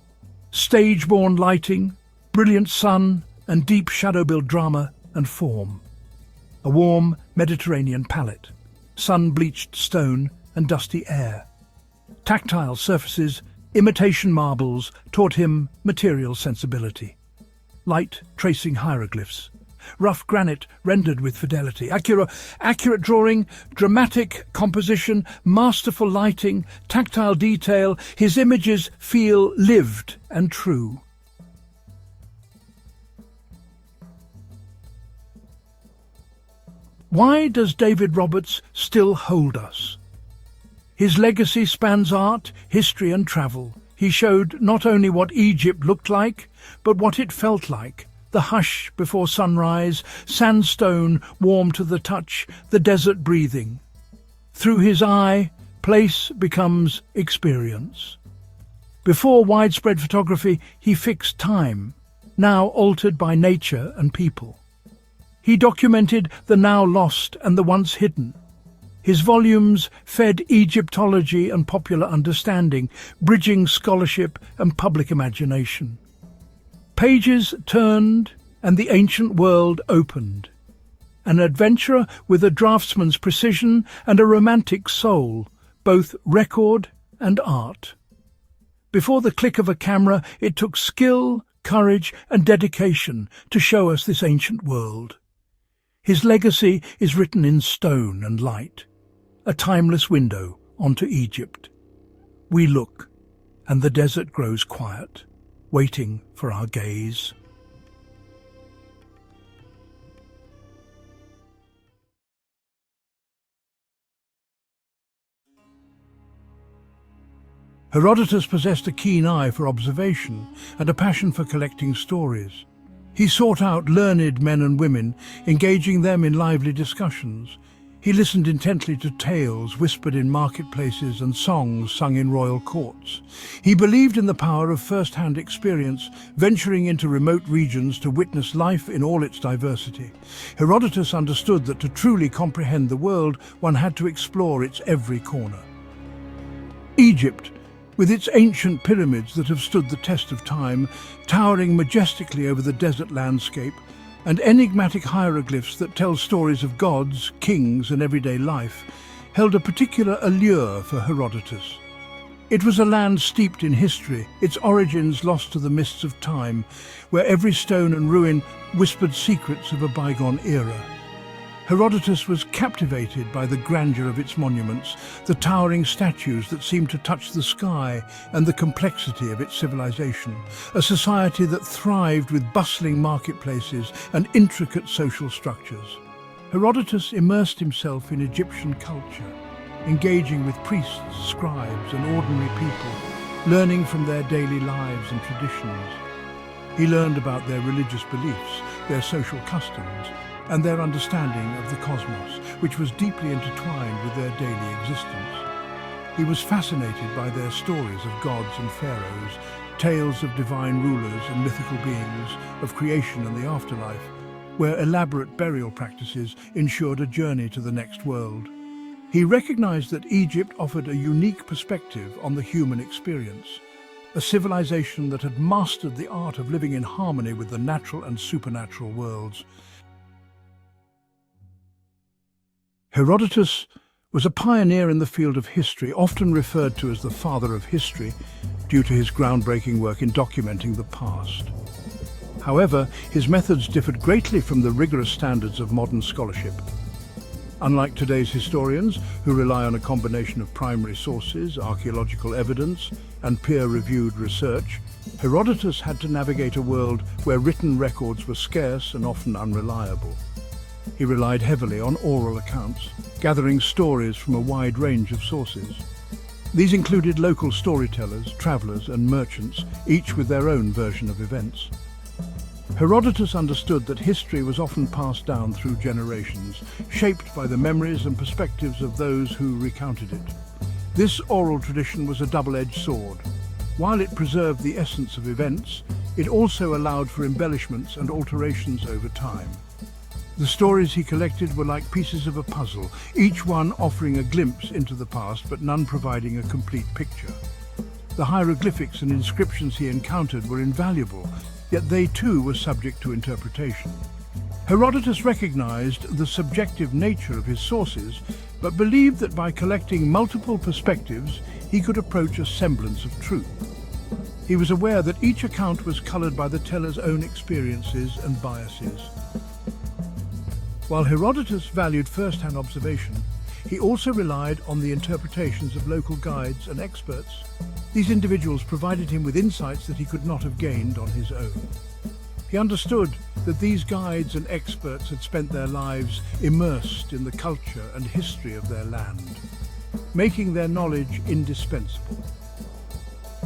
stage-born lighting, brilliant sun and deep shadow-built drama and form, a warm Mediterranean palette, sun-bleached stone and dusty air, tactile surfaces, imitation marbles taught him material sensibility. Light tracing hieroglyphs, rough granite rendered with fidelity, accurate drawing, dramatic composition, masterful lighting, tactile detail, his images feel lived and true. Why does David Roberts still hold us? His legacy spans art, history and travel. He showed not only what Egypt looked like, but what it felt like. The hush before sunrise, sandstone warm to the touch, the desert breathing. Through his eye, place becomes experience. Before widespread photography, he fixed time, now altered by nature and people. He documented the now lost and the once hidden. His volumes fed Egyptology and popular understanding, bridging scholarship and public imagination. Pages turned and the ancient world opened. An adventurer with a draftsman's precision and a romantic soul, both record and art. Before the click of a camera, it took skill, courage and dedication to show us this ancient world. His legacy is written in stone and light, a timeless window onto Egypt. We look, and the desert grows quiet, waiting for our gaze. Herodotus possessed a keen eye for observation and a passion for collecting stories. He sought out learned men and women, engaging them in lively discussions. He listened intently to tales whispered in marketplaces and songs sung in royal courts. He believed in the power of first-hand experience, venturing into remote regions to witness life in all its diversity. Herodotus understood that to truly comprehend the world, one had to explore its every corner. Egypt, with its ancient pyramids that have stood the test of time, towering majestically over the desert landscape, and enigmatic hieroglyphs that tell stories of gods, kings and everyday life, held a particular allure for Herodotus. It was a land steeped in history, its origins lost to the mists of time, where every stone and ruin whispered secrets of a bygone era. Herodotus was captivated by the grandeur of its monuments, the towering statues that seemed to touch the sky, and the complexity of its civilization, a society that thrived with bustling marketplaces and intricate social structures. Herodotus immersed himself in Egyptian culture, engaging with priests, scribes and ordinary people, learning from their daily lives and traditions. He learned about their religious beliefs, their social customs, and their understanding of the cosmos, which was deeply intertwined with their daily existence. He was fascinated by their stories of gods and pharaohs, tales of divine rulers and mythical beings, of creation and the afterlife, where elaborate burial practices ensured a journey to the next world. He recognized that Egypt offered a unique perspective on the human experience, a civilization that had mastered the art of living in harmony with the natural and supernatural worlds. Herodotus was a pioneer in the field of history, often referred to as the father of history, due to his groundbreaking work in documenting the past. However, his methods differed greatly from the rigorous standards of modern scholarship. Unlike today's historians, who rely on a combination of primary sources, archaeological evidence, and peer-reviewed research, Herodotus had to navigate a world where written records were scarce and often unreliable. He relied heavily on oral accounts, gathering stories from a wide range of sources. These included local storytellers, travelers and merchants, each with their own version of events. Herodotus understood that history was often passed down through generations, shaped by the memories and perspectives of those who recounted it. This oral tradition was a double-edged sword. While it preserved the essence of events, it also allowed for embellishments and alterations over time. The stories he collected were like pieces of a puzzle, each one offering a glimpse into the past, but none providing a complete picture. The hieroglyphics and inscriptions he encountered were invaluable, yet they too were subject to interpretation. Herodotus recognized the subjective nature of his sources, but believed that by collecting multiple perspectives, he could approach a semblance of truth. He was aware that each account was colored by the teller's own experiences and biases. While Herodotus valued first-hand observation, he also relied on the interpretations of local guides and experts. These individuals provided him with insights that he could not have gained on his own. He understood that these guides and experts had spent their lives immersed in the culture and history of their land, making their knowledge indispensable.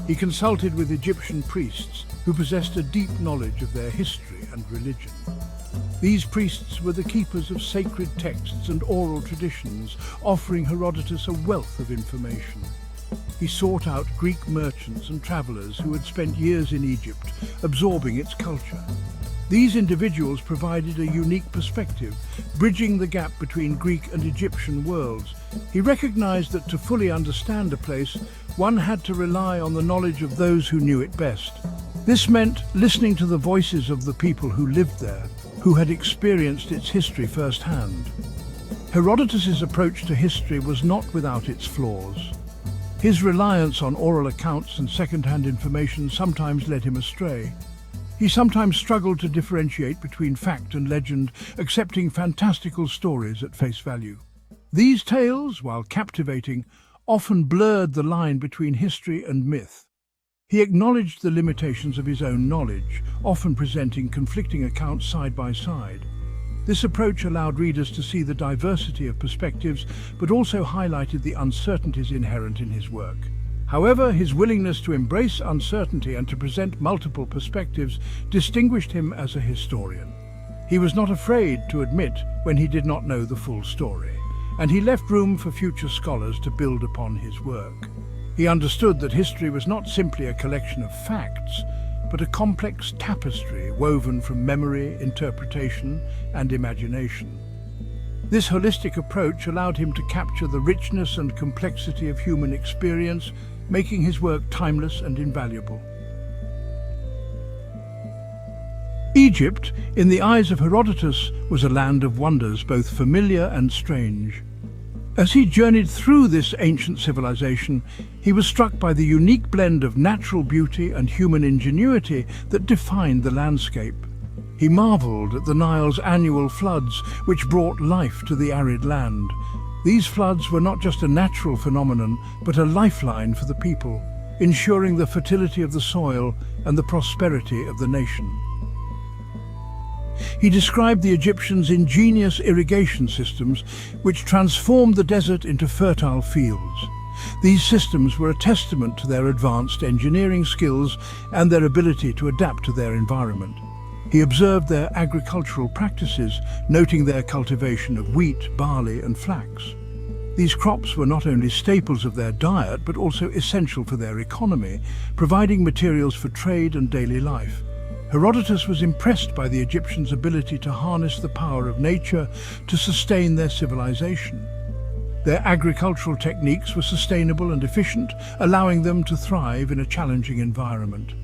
He consulted with Egyptian priests who possessed a deep knowledge of their history and religion. These priests were the keepers of sacred texts and oral traditions, offering Herodotus a wealth of information. He sought out Greek merchants and travelers who had spent years in Egypt, absorbing its culture. These individuals provided a unique perspective, bridging the gap between Greek and Egyptian worlds. He recognized that to fully understand a place, one had to rely on the knowledge of those who knew it best. This meant listening to the voices of the people who lived there, who had experienced its history firsthand. Herodotus's approach to history was not without its flaws. His reliance on oral accounts and second-hand information sometimes led him astray. He sometimes struggled to differentiate between fact and legend, accepting fantastical stories at face value. These tales, while captivating, often blurred the line between history and myth. He acknowledged the limitations of his own knowledge, often presenting conflicting accounts side by side. This approach allowed readers to see the diversity of perspectives, but also highlighted the uncertainties inherent in his work. However, his willingness to embrace uncertainty and to present multiple perspectives distinguished him as a historian. He was not afraid to admit when he did not know the full story, and he left room for future scholars to build upon his work. He understood that history was not simply a collection of facts, but a complex tapestry woven from memory, interpretation, and imagination. This holistic approach allowed him to capture the richness and complexity of human experience, making his work timeless and invaluable. Egypt, in the eyes of Herodotus, was a land of wonders, both familiar and strange. As he journeyed through this ancient civilization, he was struck by the unique blend of natural beauty and human ingenuity that defined the landscape. He marveled at the Nile's annual floods, which brought life to the arid land. These floods were not just a natural phenomenon, but a lifeline for the people, ensuring the fertility of the soil and the prosperity of the nation. He described the Egyptians' ingenious irrigation systems, which transformed the desert into fertile fields. These systems were a testament to their advanced engineering skills and their ability to adapt to their environment. He observed their agricultural practices, noting their cultivation of wheat, barley, and flax. These crops were not only staples of their diet, but also essential for their economy, providing materials for trade and daily life. Herodotus was impressed by the Egyptians' ability to harness the power of nature to sustain their civilization. Their agricultural techniques were sustainable and efficient, allowing them to thrive in a challenging environment.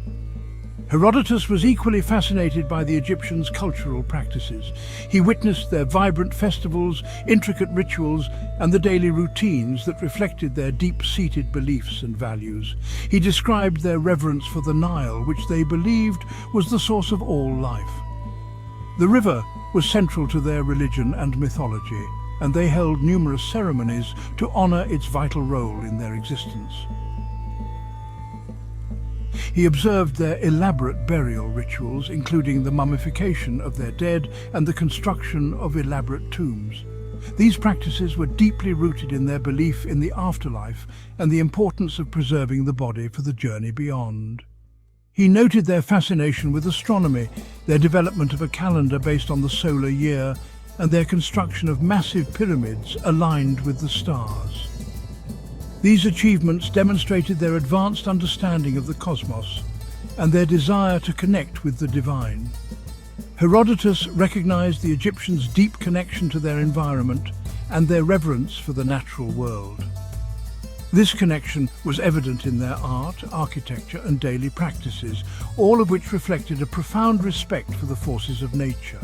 Herodotus was equally fascinated by the Egyptians' cultural practices. He witnessed their vibrant festivals, intricate rituals, and the daily routines that reflected their deep-seated beliefs and values. He described their reverence for the Nile, which they believed was the source of all life. The river was central to their religion and mythology, and they held numerous ceremonies to honor its vital role in their existence. He observed their elaborate burial rituals, including the mummification of their dead and the construction of elaborate tombs. These practices were deeply rooted in their belief in the afterlife and the importance of preserving the body for the journey beyond. He noted their fascination with astronomy, their development of a calendar based on the solar year, and their construction of massive pyramids aligned with the stars. These achievements demonstrated their advanced understanding of the cosmos and their desire to connect with the divine. Herodotus recognized the Egyptians' deep connection to their environment and their reverence for the natural world. This connection was evident in their art, architecture, and daily practices, all of which reflected a profound respect for the forces of nature.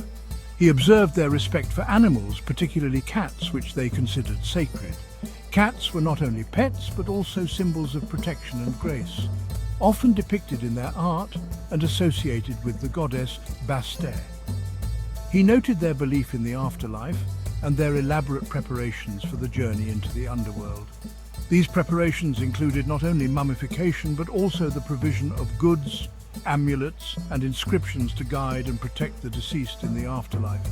He observed their respect for animals, particularly cats, which they considered sacred. Cats were not only pets, but also symbols of protection and grace, often depicted in their art and associated with the goddess Battista. He noted their belief in the afterlife and their elaborate preparations for the journey into the underworld. These preparations included not only mummification, but also the provision of goods, amulets, and inscriptions to guide and protect the deceased in the afterlife.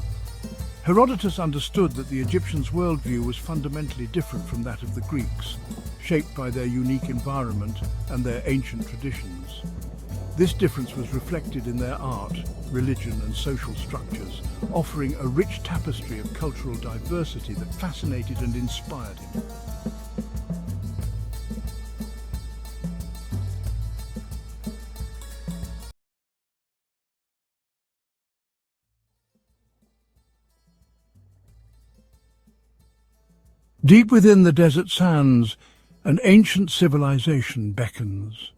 Herodotus understood that the Egyptians' worldview was fundamentally different from that of the Greeks, shaped by their unique environment and their ancient traditions. This difference was reflected in their art, religion, and social structures, offering a rich tapestry of cultural diversity that fascinated and inspired him. Deep within the desert sands, an ancient civilization beckons.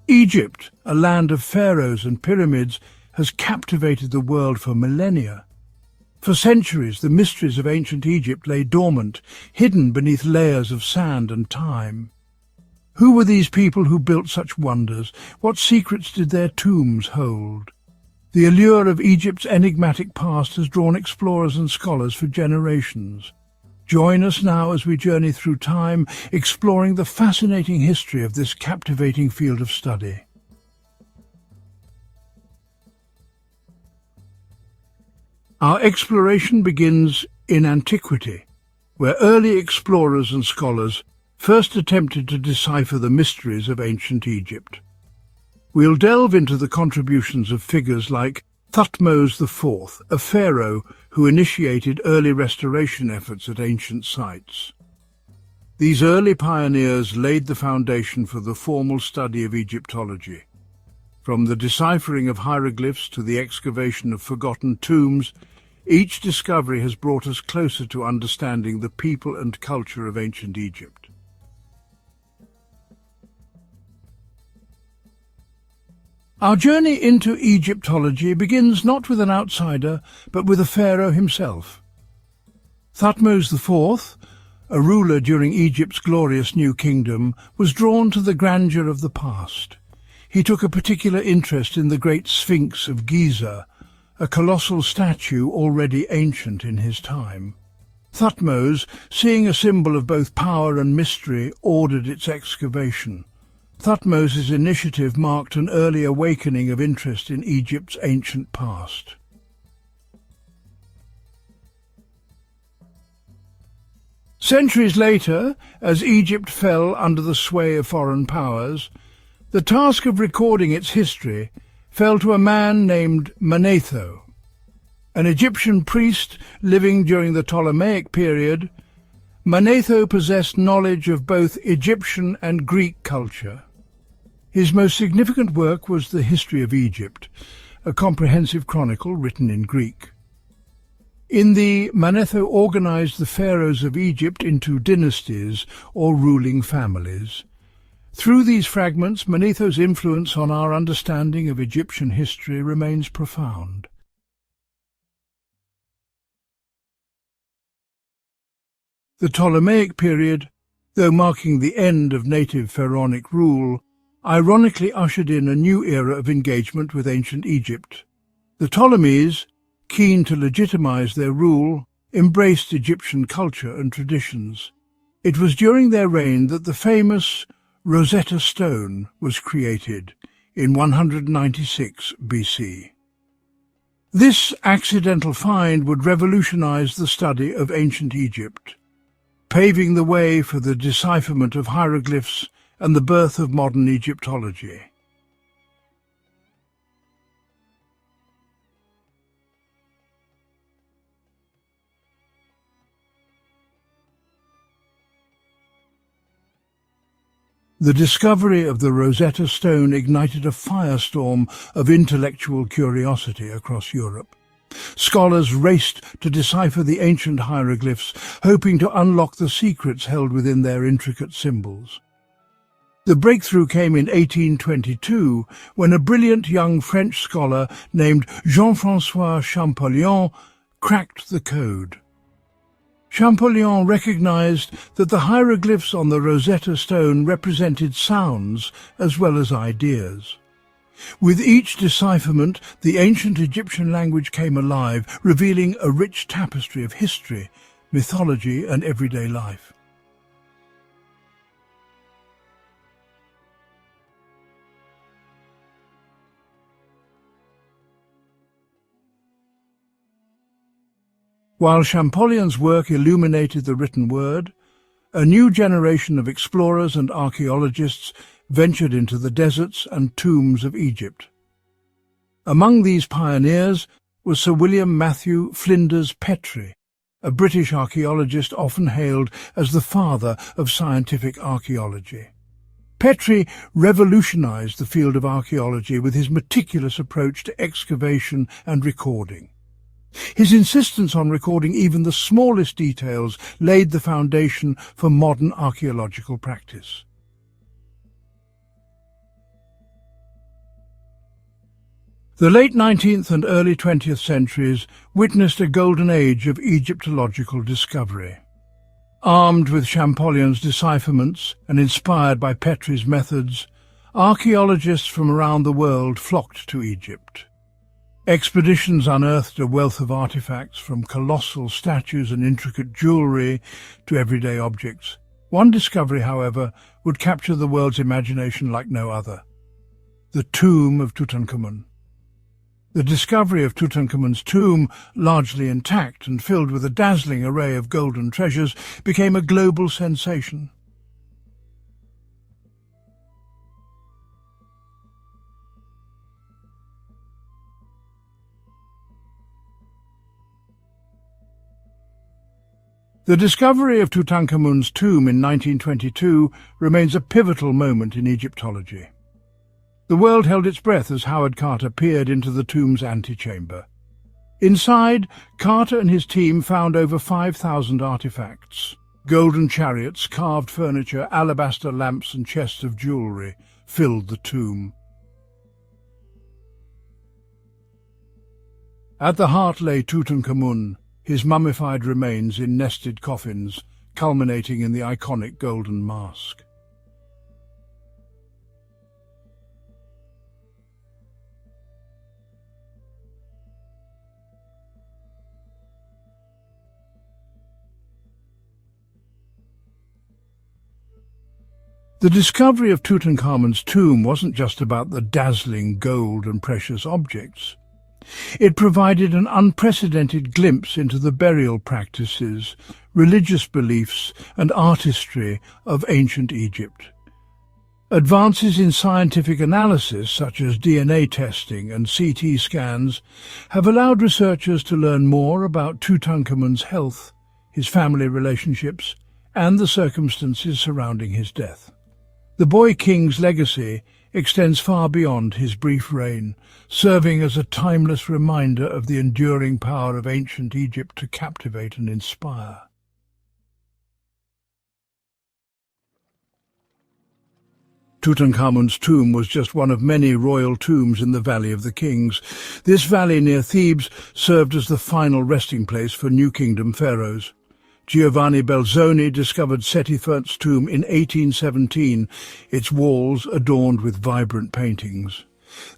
Egypt, a land of pharaohs and pyramids, has captivated the world for millennia. For centuries, the mysteries of ancient Egypt lay dormant, hidden beneath layers of sand and time. Who were these people who built such wonders? What secrets did their tombs hold? The allure of Egypt's enigmatic past has drawn explorers and scholars for generations. Join us now as we journey through time, exploring the fascinating history of this captivating field of study. Our exploration begins in antiquity, where early explorers and scholars first attempted to decipher the mysteries of ancient Egypt. We'll delve into the contributions of figures like Thutmose IV, a pharaoh who initiated early restoration efforts at ancient sites. These early pioneers laid the foundation for the formal study of Egyptology. From the deciphering of hieroglyphs to the excavation of forgotten tombs, each discovery has brought us closer to understanding the people and culture of ancient Egypt. Our journey into Egyptology begins not with an outsider, but with a pharaoh himself. Thutmose IV, a ruler during Egypt's glorious New Kingdom, was drawn to the grandeur of the past. He took a particular interest in the great Sphinx of Giza, a colossal statue already ancient in his time. Thutmose, seeing a symbol of both power and mystery, ordered its excavation. Thutmose's initiative marked an early awakening of interest in Egypt's ancient past. Centuries later, as Egypt fell under the sway of foreign powers, the task of recording its history fell to a man named Manetho. An Egyptian priest living during the Ptolemaic period, Manetho possessed knowledge of both Egyptian and Greek culture. His most significant work was the History of Egypt, a comprehensive chronicle written in Greek. In the Manetho organized the pharaohs of Egypt into dynasties or ruling families. Through these fragments, Manetho's influence on our understanding of Egyptian history remains profound. The Ptolemaic period, though marking the end of native pharaonic rule, ironically ushered in a new era of engagement with ancient Egypt. The Ptolemies, keen to legitimize their rule, embraced Egyptian culture and traditions. It was during their reign that the famous Rosetta Stone was created in 196 BC. This accidental find would revolutionize the study of ancient Egypt, paving the way for the decipherment of hieroglyphs and the birth of modern Egyptology. The discovery of the Rosetta Stone ignited a firestorm of intellectual curiosity across Europe. Scholars raced to decipher the ancient hieroglyphs, hoping to unlock the secrets held within their intricate symbols. The breakthrough came in 1822, when a brilliant young French scholar named Jean-François Champollion cracked the code. Champollion recognized that the hieroglyphs on the Rosetta Stone represented sounds as well as ideas. With each decipherment, the ancient Egyptian language came alive, revealing a rich tapestry of history, mythology, and everyday life. While Champollion's work illuminated the written word, a new generation of explorers and archaeologists ventured into the deserts and tombs of Egypt. Among these pioneers was Sir William Matthew Flinders Petrie, a British archaeologist often hailed as the father of scientific archaeology. Petrie revolutionized the field of archaeology with his meticulous approach to excavation and recording. His insistence on recording even the smallest details laid the foundation for modern archaeological practice. The late 19th and early 20th centuries witnessed a golden age of Egyptological discovery. Armed with Champollion's decipherments and inspired by Petrie's methods, archaeologists from around the world flocked to Egypt. Expeditions unearthed a wealth of artifacts, from colossal statues and intricate jewellery to everyday objects. One discovery, however, would capture the world's imagination like no other: the tomb of Tutankhamun. The discovery of Tutankhamun's tomb, largely intact and filled with a dazzling array of golden treasures, became a global sensation. The discovery of Tutankhamun's tomb in 1922 remains a pivotal moment in Egyptology. The world held its breath as Howard Carter peered into the tomb's antechamber. Inside, Carter and his team found over 5,000 artifacts. Golden chariots, carved furniture, alabaster lamps and chests of jewellery filled the tomb. At the heart lay Tutankhamun, his mummified remains in nested coffins, culminating in the iconic golden mask. The discovery of Tutankhamun's tomb wasn't just about the dazzling gold and precious objects. It provided an unprecedented glimpse into the burial practices, religious beliefs, and artistry of ancient Egypt. Advances in scientific analysis, such as DNA testing and CT scans, have allowed researchers to learn more about Tutankhamun's health, his family relationships, and the circumstances surrounding his death. The boy king's legacy extends far beyond his brief reign, serving as a timeless reminder of the enduring power of ancient Egypt to captivate and inspire. Tutankhamun's tomb was just one of many royal tombs in the Valley of the Kings. This valley near Thebes served as the final resting place for New Kingdom pharaohs. Giovanni Belzoni discovered Setifert's tomb in 1817, its walls adorned with vibrant paintings.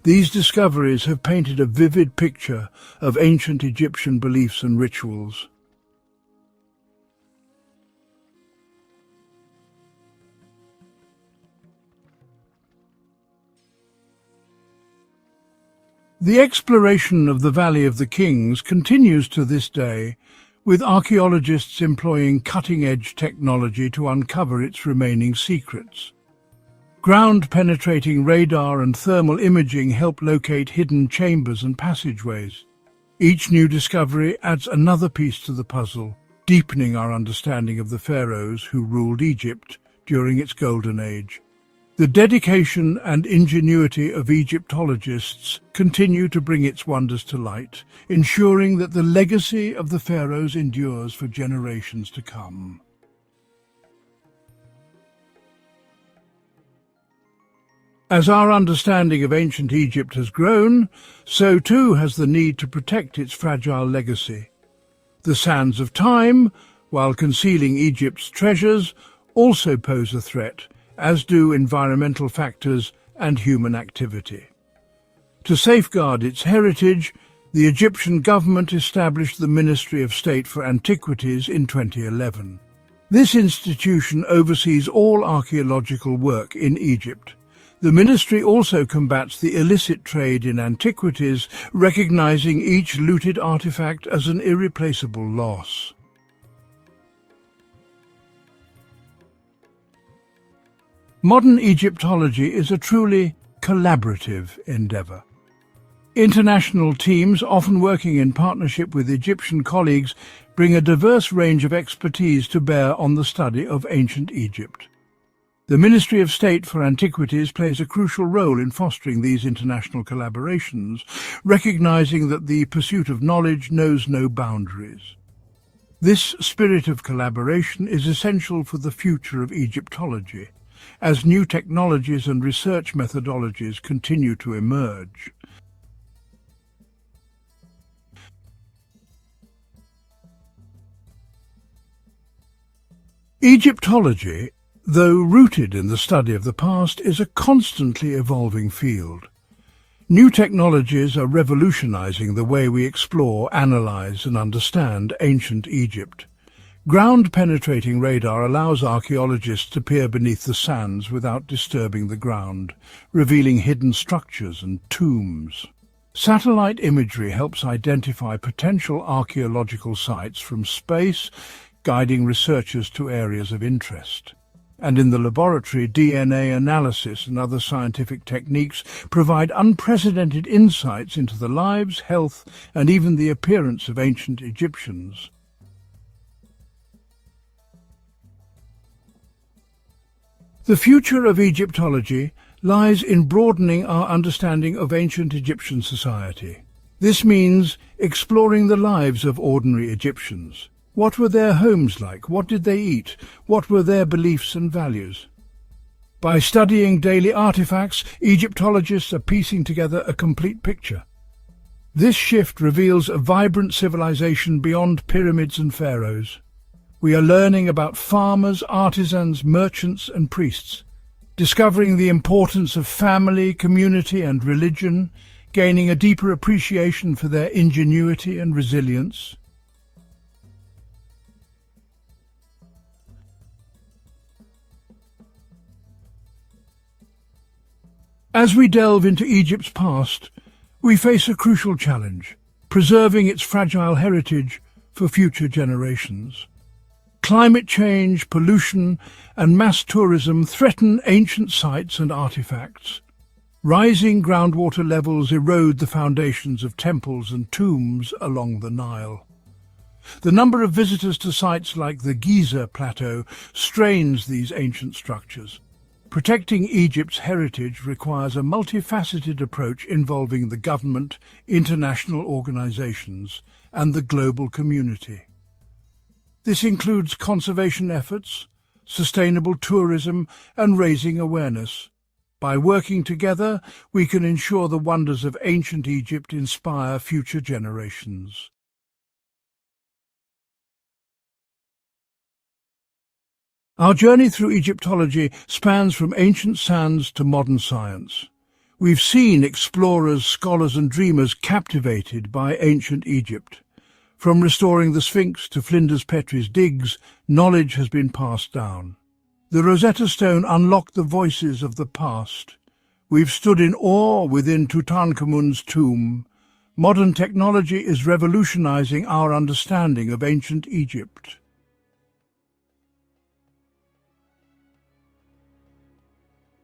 These discoveries have painted a vivid picture of ancient Egyptian beliefs and rituals. The exploration of the Valley of the Kings continues to this day, with archaeologists employing cutting-edge technology to uncover its remaining secrets. Ground-penetrating radar and thermal imaging help locate hidden chambers and passageways. Each new discovery adds another piece to the puzzle, deepening our understanding of the pharaohs who ruled Egypt during its golden age. The dedication and ingenuity of Egyptologists continue to bring its wonders to light, ensuring that the legacy of the pharaohs endures for generations to come. As our understanding of ancient Egypt has grown, so too has the need to protect its fragile legacy. The sands of time, while concealing Egypt's treasures, also pose a threat, as do environmental factors and human activity. To safeguard its heritage, the Egyptian government established the Ministry of State for Antiquities in 2011. This institution oversees all archaeological work in Egypt. The ministry also combats the illicit trade in antiquities, recognizing each looted artifact as an irreplaceable loss. Modern Egyptology is a truly collaborative endeavor. International teams, often working in partnership with Egyptian colleagues, bring a diverse range of expertise to bear on the study of ancient Egypt. The Ministry of State for Antiquities plays a crucial role in fostering these international collaborations, recognizing that the pursuit of knowledge knows no boundaries. This spirit of collaboration is essential for the future of Egyptology, as new technologies and research methodologies continue to emerge. Egyptology, though rooted in the study of the past, is a constantly evolving field. New technologies are revolutionizing the way we explore, analyze, and understand ancient Egypt. Ground-penetrating radar allows archaeologists to peer beneath the sands without disturbing the ground, revealing hidden structures and tombs. Satellite imagery helps identify potential archaeological sites from space, guiding researchers to areas of interest. And in the laboratory, DNA analysis and other scientific techniques provide unprecedented insights into the lives, health, and even the appearance of ancient Egyptians. The future of Egyptology lies in broadening our understanding of ancient Egyptian society. This means exploring the lives of ordinary Egyptians. What were their homes like? What did they eat? What were their beliefs and values? By studying daily artifacts, Egyptologists are piecing together a complete picture. This shift reveals a vibrant civilization beyond pyramids and pharaohs. We are learning about farmers, artisans, merchants, and priests, discovering the importance of family, community, and religion, gaining a deeper appreciation for their ingenuity and resilience. As we delve into Egypt's past, we face a crucial challenge: preserving its fragile heritage for future generations. Climate change, pollution, and mass tourism threaten ancient sites and artifacts. Rising groundwater levels erode the foundations of temples and tombs along the Nile. The number of visitors to sites like the Giza plateau strains these ancient structures. Protecting Egypt's heritage requires a multifaceted approach involving the government, international organizations, and the global community. This includes conservation efforts, sustainable tourism, and raising awareness. By working together, we can ensure the wonders of ancient Egypt inspire future generations. Our journey through Egyptology spans from ancient sands to modern science. We've seen explorers, scholars, and dreamers captivated by ancient Egypt. From restoring the Sphinx to Flinders Petrie's digs, knowledge has been passed down. The Rosetta Stone unlocked the voices of the past. We've stood in awe within Tutankhamun's tomb. Modern technology is revolutionizing our understanding of ancient Egypt.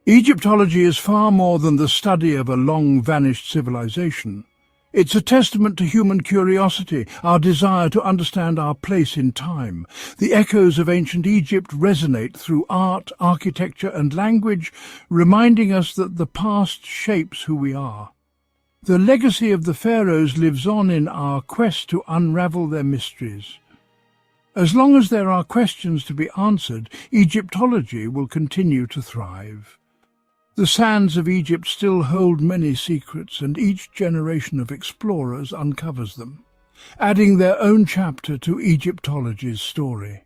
Egyptology is far more than the study of a long-vanished civilization. It's a testament to human curiosity, our desire to understand our place in time. The echoes of ancient Egypt resonate through art, architecture, and language, reminding us that the past shapes who we are. The legacy of the pharaohs lives on in our quest to unravel their mysteries. As long as there are questions to be answered, Egyptology will continue to thrive. The sands of Egypt still hold many secrets, and each generation of explorers uncovers them, adding their own chapter to Egyptology's story.